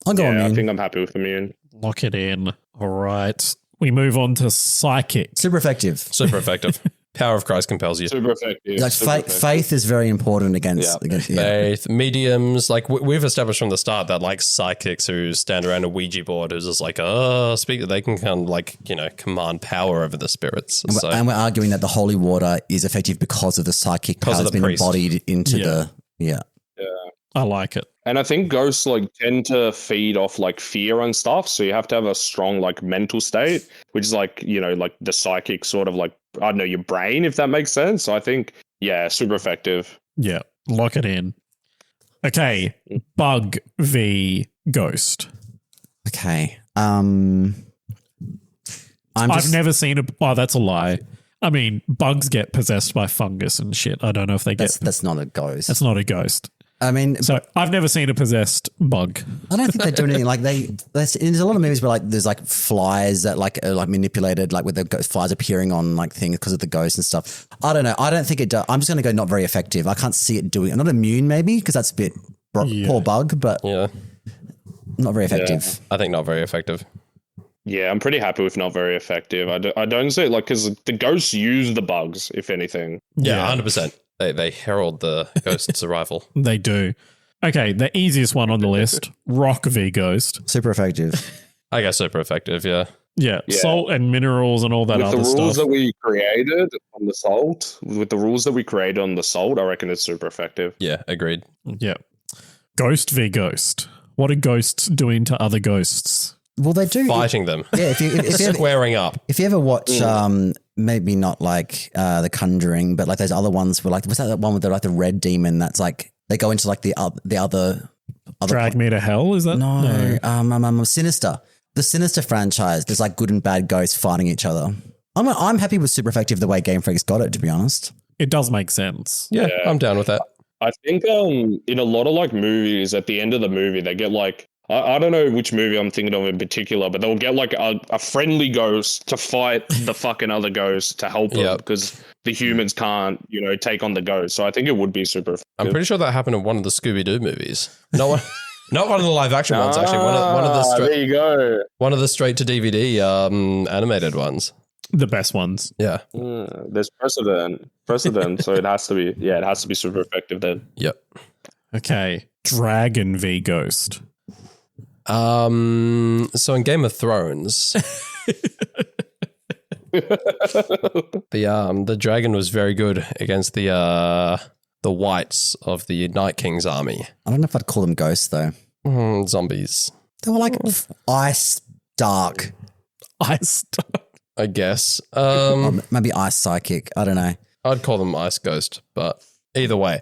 S4: I'll go
S1: Yeah,
S4: immune.
S1: I think I'm happy with immune.
S2: Lock it in. All right. We move on to psychic.
S4: Super effective.
S3: Super effective. Power of Christ compels you.
S1: Super effective.
S4: Like
S1: super effective.
S4: faith is very important against.
S3: Faith, mediums, like we've established from the start that like psychics who stand around a Ouija board who's just like, they can kind of like, command power over the spirits.
S4: And we're arguing that the holy water is effective because of the psychic power
S3: of
S4: that's
S3: the
S4: been
S3: priest.
S4: embodied into the. Yeah.
S2: I like it.
S1: And I think ghosts like tend to feed off like fear and stuff. So you have to have a strong like mental state, which is like, like the psychic sort of like, I don't know, your brain, if that makes sense. So I think, yeah, super effective.
S2: Yeah. Lock it in. Okay. Bug v ghost.
S4: Okay.
S2: I've never seen that's a lie. I mean, bugs get possessed by fungus and shit. I don't know if they get.
S4: That's not a ghost.
S2: That's not a ghost.
S4: I mean,
S2: So I've never seen a possessed bug.
S4: I don't think they're doing anything like there's a lot of movies where like there's like flies that like are like manipulated, like with the flies appearing on like things because of the ghosts and stuff. I don't know. I don't think it does. I'm just going to go not very effective. I can't see it doing it. Not immune maybe because that's a bit poor bug, but
S3: yeah,
S4: not very effective.
S3: I think not very effective.
S1: Yeah, I'm pretty happy with not very effective. I don't see it like, because the ghosts use the bugs, if anything.
S3: Yeah, 100%. They herald the ghost's arrival.
S2: They do. Okay, the easiest one on the list, rock v ghost.
S4: Super effective.
S3: I guess super effective, yeah.
S2: Yeah,
S1: Yeah.
S2: salt and minerals and all that
S1: With
S2: other
S1: the rules
S2: stuff.
S1: that we created on the salt, I reckon it's super effective.
S3: Yeah, agreed.
S2: Yeah. Ghost v ghost. What are ghosts doing to other ghosts?
S4: Well, they do.
S3: Fighting them.
S4: Yeah, if you ever,
S3: Squaring up.
S4: if you ever watch, maybe not like The Conjuring, but like those other ones were like, was that one with the red demon that's like, they go into like the other
S2: Drag Me to Hell? Is that?
S4: No. Sinister. The Sinister franchise, there's like good and bad ghosts fighting each other. I'm happy with Super Effective the way Game Freak's got it, to be honest.
S2: It does make sense.
S3: Yeah, I'm down with that.
S1: I think in a lot of like movies, at the end of the movie, they get like, I don't know which movie I'm thinking of in particular, but they'll get like a friendly ghost to fight the fucking other ghost to help them because the humans can't, take on the ghost. So I think it would be super effective.
S3: I'm pretty sure that happened in one of the Scooby-Doo movies. Not one of the live action ones, actually. One of the
S1: there you go.
S3: One of the straight to DVD animated ones.
S2: The best ones.
S3: Yeah.
S1: There's precedent. So it has to be super effective then.
S3: Yep.
S2: Okay. Dragon v Ghost.
S3: So in Game of Thrones, the dragon was very good against the whites of the Night King's army.
S4: I don't know if I'd call them ghosts though.
S3: Zombies,
S4: They were like ice dark.
S2: Ice.
S3: I guess.
S4: Or maybe ice psychic. I don't know.
S3: I'd call them ice ghost, but either way.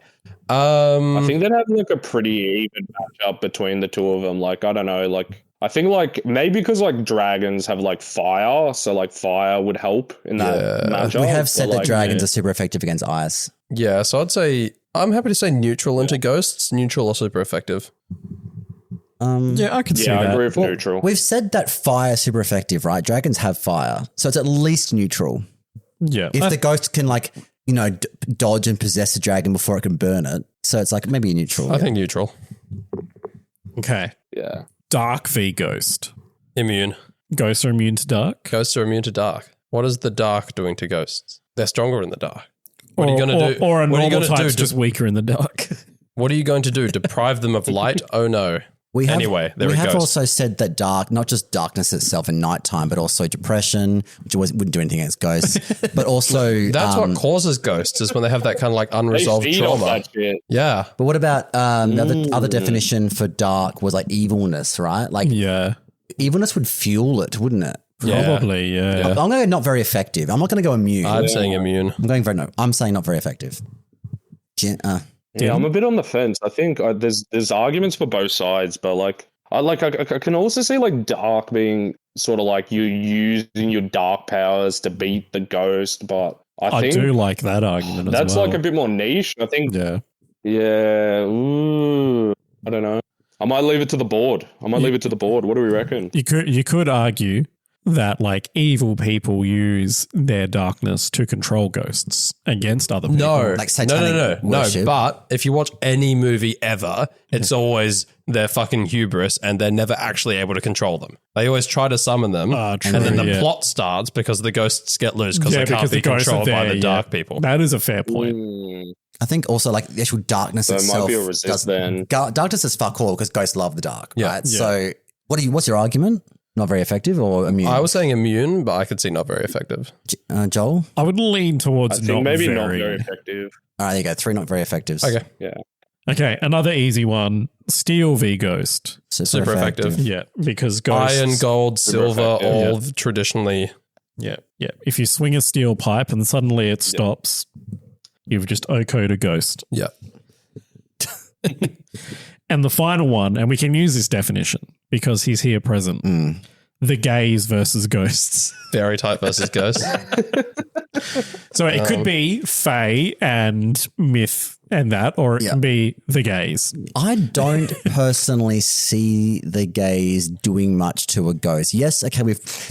S1: I think they'd have like a pretty even matchup between the two of them. Like, I don't know, like I think like maybe because like dragons have like fire, so like fire would help in that matchup.
S4: We have said
S1: but,
S4: that dragons are super effective against ice.
S3: Yeah, so I'd say I'm happy to say neutral into ghosts. Neutral or super effective.
S2: Yeah, I could see
S1: I
S2: that.
S1: agree with neutral.
S4: We've said that fire is super effective, right? Dragons have fire. So it's at least neutral.
S2: Yeah.
S4: If the ghost can like, dodge and possess a dragon before it can burn it. So it's like maybe neutral.
S3: I think neutral.
S2: Okay.
S1: Yeah.
S2: Dark v Ghost.
S3: Immune.
S2: Ghosts are immune to dark.
S3: Ghosts are immune to dark. What is the dark doing to ghosts? They're stronger in the dark. What are you going to do?
S2: Or a
S3: What are you
S2: normal
S3: gonna
S2: type's
S3: do?
S2: just weaker in the dark.
S3: What are you going to do? Deprive them of light? Oh no. Anyway, there
S4: we
S3: it
S4: have
S3: goes.
S4: also said that dark, not just darkness itself in nighttime, but also depression, which wouldn't do anything against ghosts, but also
S3: That's what causes ghosts is when they have that kind of like
S1: They
S3: unresolved
S1: feed off
S3: trauma.
S1: that shit.
S3: Yeah.
S4: But what about the other definition for dark was like evilness, right? Like
S2: Yeah.
S4: evilness would fuel it, wouldn't it?
S2: Probably, yeah.
S4: I'm going to go not very effective. I'm not going to go immune.
S3: I'm saying immune.
S4: I'm saying not very effective.
S1: Yeah, I'm a bit on the fence. I think there's arguments for both sides, but like I can also see like dark being sort of like you using your dark powers to beat the ghost, but I think
S2: do like that argument
S1: that's
S2: as well.
S1: like a bit more niche. I think
S2: Yeah.
S1: ooh, I don't know. I might leave it to the board. What do we reckon?
S2: You could argue that like evil people use their darkness to control ghosts against other people.
S3: No,
S4: Like satanic
S3: no.
S4: worship.
S3: But if you watch any movie ever, it's always their fucking hubris, and they're never actually able to control them. They always try to summon them,
S2: True,
S3: and then the
S2: yeah.
S3: plot starts because the ghosts get loose because they can't be
S2: the ghosts are
S3: controlled by
S2: there,
S3: the dark people.
S2: That is a fair point.
S4: I think also like the actual darkness
S1: So it
S4: itself.
S1: might be a resist then.
S4: Darkness is fuck all because ghosts love the dark,
S3: Yeah.
S4: right?
S2: Yeah.
S4: So what's your argument? Not very effective or immune?
S3: I was saying immune, but I could see not very effective.
S4: Joel?
S2: I would lean
S1: I
S2: towards
S1: think
S2: not
S1: maybe
S2: very.
S1: not very effective.
S4: All right, there you go. 3 not very effectives.
S3: Okay.
S1: Yeah.
S2: Okay, another easy one. Steel v Ghost.
S3: Super effective.
S2: Yeah, because ghosts.
S3: Iron, gold, silver,
S1: effective,
S3: all traditionally.
S2: Yeah. If you swing a steel pipe and suddenly it stops, you've just OK'd a ghost.
S3: Yeah.
S2: And the final one, and we can use this definition because he's here present. The gays versus ghosts.
S3: Fairy type versus ghost.
S2: So it could be fae and myth and that, or it can be the gays.
S4: I don't personally see the gays doing much to a ghost. Yes, okay,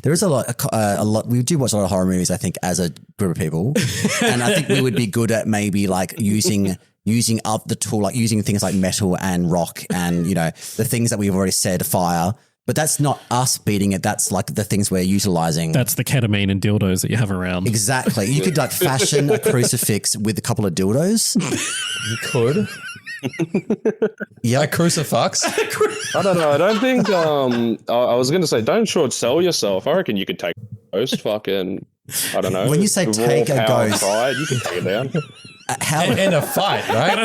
S4: there is a lot. We do watch a lot of horror movies, I think, as a group of people, and I think we would be good at maybe like using up the tool, like using things like metal and rock, and the things that we've already said, fire. But that's not us beating it. That's like the things we're utilizing.
S2: That's the ketamine and dildos that you have around.
S4: Exactly. You could like fashion a crucifix with a couple of dildos.
S3: You could.
S4: Yeah.
S3: A crucifix.
S1: I don't know. I don't think. I was going to say, don't short sell yourself. I reckon you could take a ghost. Fucking. I don't know.
S4: When you say
S1: With raw
S4: take a
S1: power and
S4: ghost-
S1: pride, you can take it down.
S4: how
S3: In a fight, right?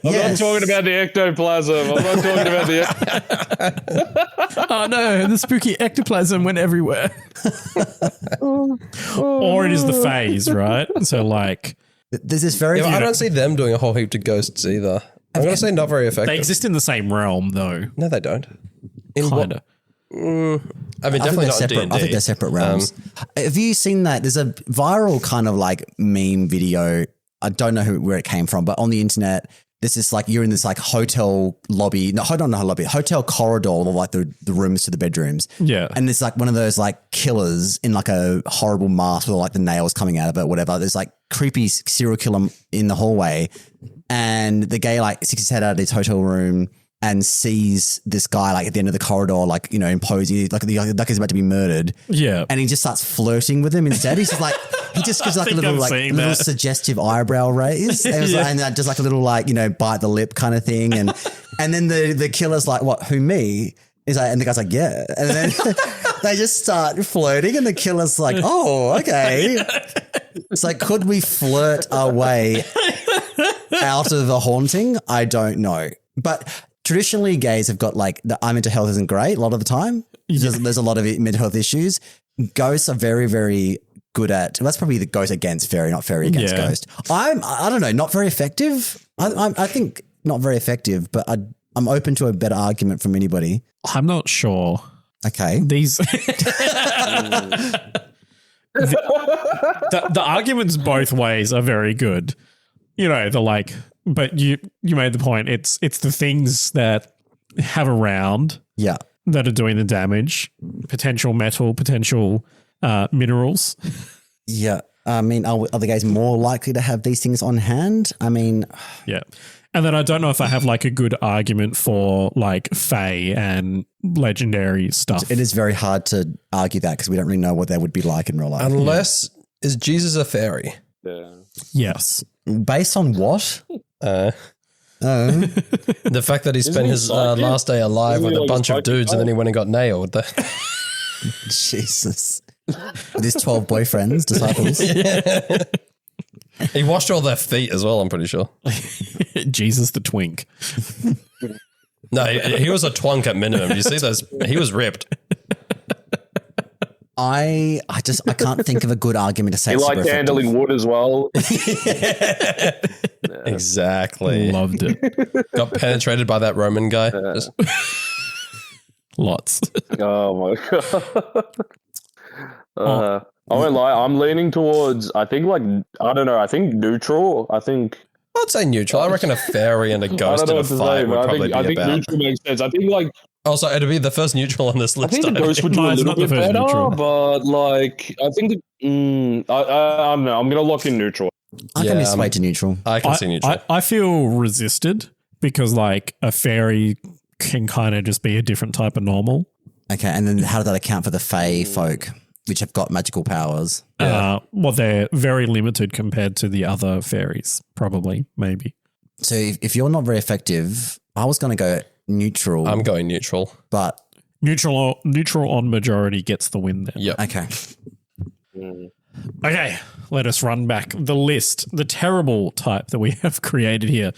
S1: I'm not talking about the ectoplasm. I'm not talking about the.
S2: Oh no, the spooky ectoplasm went everywhere. Or it is the phase, right? So like
S4: there's this very
S3: I don't see them doing a whole heap to ghosts either. I'm going to say not very effective.
S2: they exist in the same realm though.
S3: No, they don't. In
S2: Kinda.
S3: I mean,
S4: I think
S3: definitely
S4: they're
S3: not
S4: separate.
S3: D&D.
S4: I think they're separate realms. Have you seen that? There's a viral kind of like meme video. I don't know where it came from, but on the internet, this is like you're in this like hotel lobby. No, hold on, not lobby. Hotel corridor, of like the rooms to the bedrooms.
S2: Yeah.
S4: And it's like one of those like killers in like a horrible mask with like the nails coming out of it, whatever. There's like creepy serial killer in the hallway, and the guy like sticks his head out of his hotel room and sees this guy like at the end of the corridor, like, you know, imposing, like he's about to be murdered.
S2: Yeah.
S4: And he just starts flirting with him instead. He's just like, he just gives like a
S2: think
S4: little,
S2: I've
S4: like
S2: seen
S4: little
S2: that.
S4: suggestive eyebrow raise. And, and just like a little, like, you know, bite the lip kind of thing. And then the killer's like, what, who, me? He's like, and the guy's like, yeah. And then they just start flirting and the killer's like, oh, okay. It's like, could we flirt our way out of a haunting? I don't know. But traditionally, gays have got like the mental health isn't great a lot of the time. There's a lot of mental health issues. Ghosts are very, very good at. That's probably the ghost against fairy, not fairy against ghost. I don't know, not very effective. I think not very effective, but I'm open to a better argument from anybody.
S2: I'm not sure.
S4: Okay,
S2: These the arguments both ways are very good. You know, the like, but you made the point. It's the things that have around
S4: yeah,
S2: that are doing the damage. Potential metal, potential minerals.
S4: yeah. I mean, are the guys more likely to have these things on hand? I mean,
S2: Yeah. And then I don't know if I have like a good argument for like fae and legendary stuff.
S4: it is very hard to argue that because we don't really know what they would be like in real life.
S3: Unless, is Jesus a fairy?
S1: Yeah.
S2: Yes.
S4: Based on what?
S3: The fact that he spent
S1: he
S3: his
S1: psychic?
S3: last day alive
S1: Isn't
S3: with
S1: he
S3: a
S1: like a
S3: bunch of
S1: psychic
S3: dudes and then he went and got nailed.
S4: Jesus. With his 12 boyfriends, disciples.
S3: He washed all their feet as well, I'm pretty sure.
S2: Jesus the twink.
S3: No, he was a twunk at minimum. You see those? He was ripped.
S4: I can't think of a good argument to say
S1: He
S4: it's
S1: liked
S4: super effective.
S1: handling wood as well.
S3: Exactly.
S2: Loved it.
S3: Got penetrated by that Roman guy. Just-
S2: Lots.
S1: Oh my god. I won't lie. I'm leaning towards. I think like I don't know. I think neutral. I think
S3: I'd say neutral. I reckon a fairy and a
S1: I
S3: ghost
S1: don't know
S3: in a
S1: what to
S3: fight
S1: say,
S3: would
S1: but
S3: probably
S1: I
S3: be
S1: think
S3: about.
S1: neutral makes sense. I think like
S3: Also, it'd be the first neutral on this
S1: I
S3: list.
S1: think the ghost would do
S2: No,
S1: a
S2: it's
S1: little
S2: not the
S1: bit
S2: first
S1: better,
S2: neutral.
S1: but like I think I don't know. I'm gonna lock in neutral.
S4: I can be swayed to neutral.
S3: I can see neutral.
S2: I feel resisted because like a fairy can kind of just be a different type of normal.
S4: Okay, and then how does that account for the Fae folk, which have got magical powers?
S2: Well, they're very limited compared to the other fairies, probably, maybe.
S4: So if you're not very effective, I was going to go neutral,
S3: I'm going neutral.
S4: but
S2: Neutral on majority gets the win there.
S3: Yep.
S4: okay.
S2: Okay, let us run back the list, the terrible type that we have created here.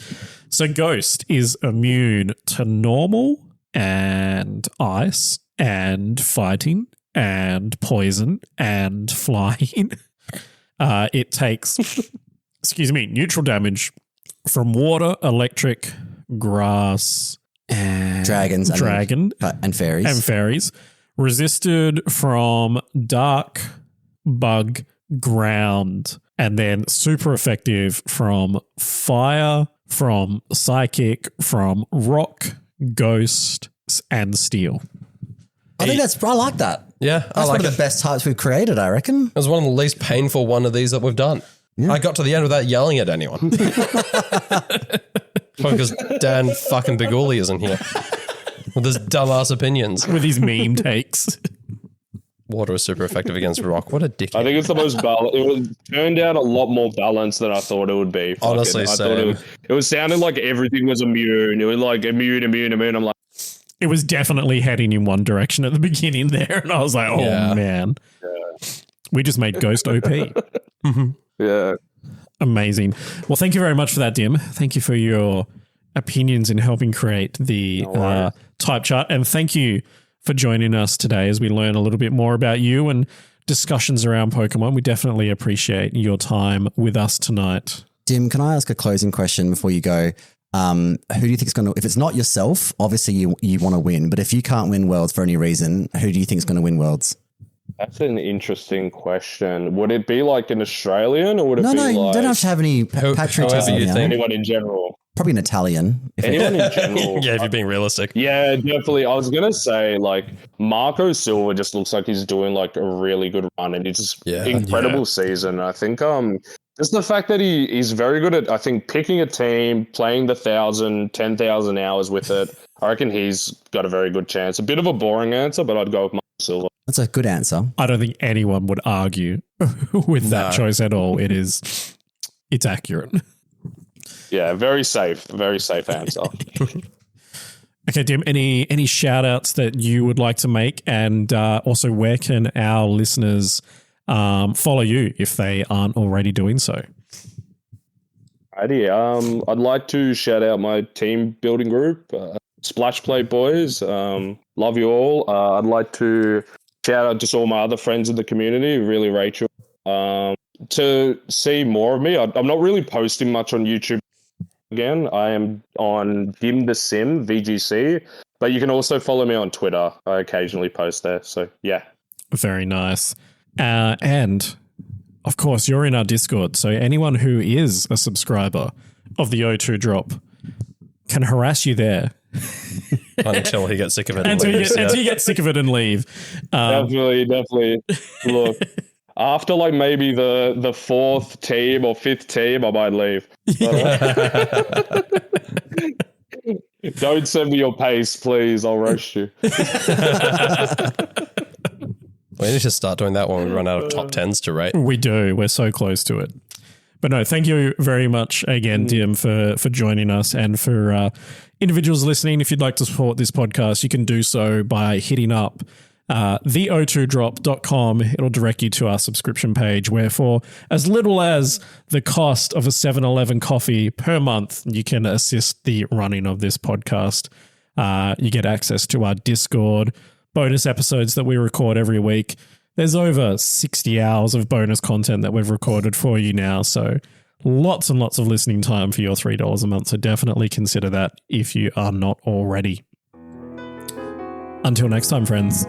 S2: So Ghost is immune to normal and ice and fighting and poison and flying. It takes, neutral damage from water, electric, grass, and
S4: Dragons, and fairies.
S2: and fairies. Resisted from dark, bug, ground, and then super effective from fire, from psychic, from rock, ghost, and steel.
S4: I think I like that.
S3: Yeah,
S4: That's
S3: I like
S4: one
S3: it.
S4: of the best types we've created, I reckon.
S3: It was one of the least painful one of these that we've done. I got to the end without yelling at anyone. Because Dan fucking Biguli isn't here with his dumbass opinions.
S2: With his meme takes.
S3: Water is super effective against rock. What a dickhead.
S1: I think it's the most balanced. It turned out a lot more balanced than I thought it would be.
S3: Honestly,
S1: I thought
S3: same.
S1: it was sounding like everything was immune. It was like immune. I'm like,
S2: It was definitely heading in one direction at the beginning there. And I was like, oh,
S3: Yeah.
S2: man. We just made Ghost OP.
S1: yeah.
S2: Amazing. Well, thank you very much for that, Dim. Thank you for your opinions in helping create the type chart. And thank you for joining us today as we learn a little bit more about you and discussions around Pokemon. We definitely appreciate your time with us tonight.
S4: Dim, can I ask a closing question before you go? Who do you think is going to, if it's not yourself, obviously you want to win, but if you can't win Worlds for any reason, who do you think is going to win Worlds?
S1: That's an interesting question. Would it be like an Australian or would it be like...
S4: No, you don't have to have any patriotism.
S3: you think.
S1: Anyone in general?
S4: Probably an Italian.
S1: Anyone in general?
S3: Yeah, if you're being realistic.
S1: Yeah, definitely. I was going to say, like, Marco Silva just looks like he's doing, like, a really good run, and it's just incredible season. I think just the fact that he's very good at, I think, picking a team, playing the 1,000, 10,000 hours with it. I reckon he's got a very good chance. A bit of a boring answer, but I'd go with Marco Silva.
S4: That's a good answer.
S2: I don't think anyone would argue with that choice at all. It's accurate.
S1: Yeah, very safe answer.
S2: Okay, Dim, any shout outs that you would like to make? And also, where can our listeners follow you if they aren't already doing so?
S1: Righty. I'd like to shout out my team building group, Splash Play Boys. Love you all. I'd like to shout out just all my other friends in the community, really Rachel. To see more of me, I'm not really posting much on YouTube. Again, I am on DimtheSim, VGC, but you can also follow me on Twitter. I occasionally post there. So, yeah.
S2: Very nice. And, of course, you're in our Discord. So anyone who is a subscriber of the O2 Drop can harass you there.
S3: Until he gets sick of it.
S2: Until you get sick of it and leave.
S1: Definitely. Look. After like maybe the fourth team or fifth team, I might leave. Don't send me your pace, please. I'll roast you.
S3: We need to start doing that when we run out of top 10s to rate.
S2: We do. We're so close to it. But no, thank you very much again, Dim, for joining us, and for individuals listening. If you'd like to support this podcast, you can do so by hitting up the02drop.com. It'll direct you to our subscription page, where for as little as the cost of a 7-Eleven coffee per month, you can assist the running of this podcast. You get access to our Discord, bonus episodes that we record every week. There's over 60 hours of bonus content that we've recorded for you now, so lots and lots of listening time for your $3 a month, so definitely consider that if you are not already. Until next time, friends.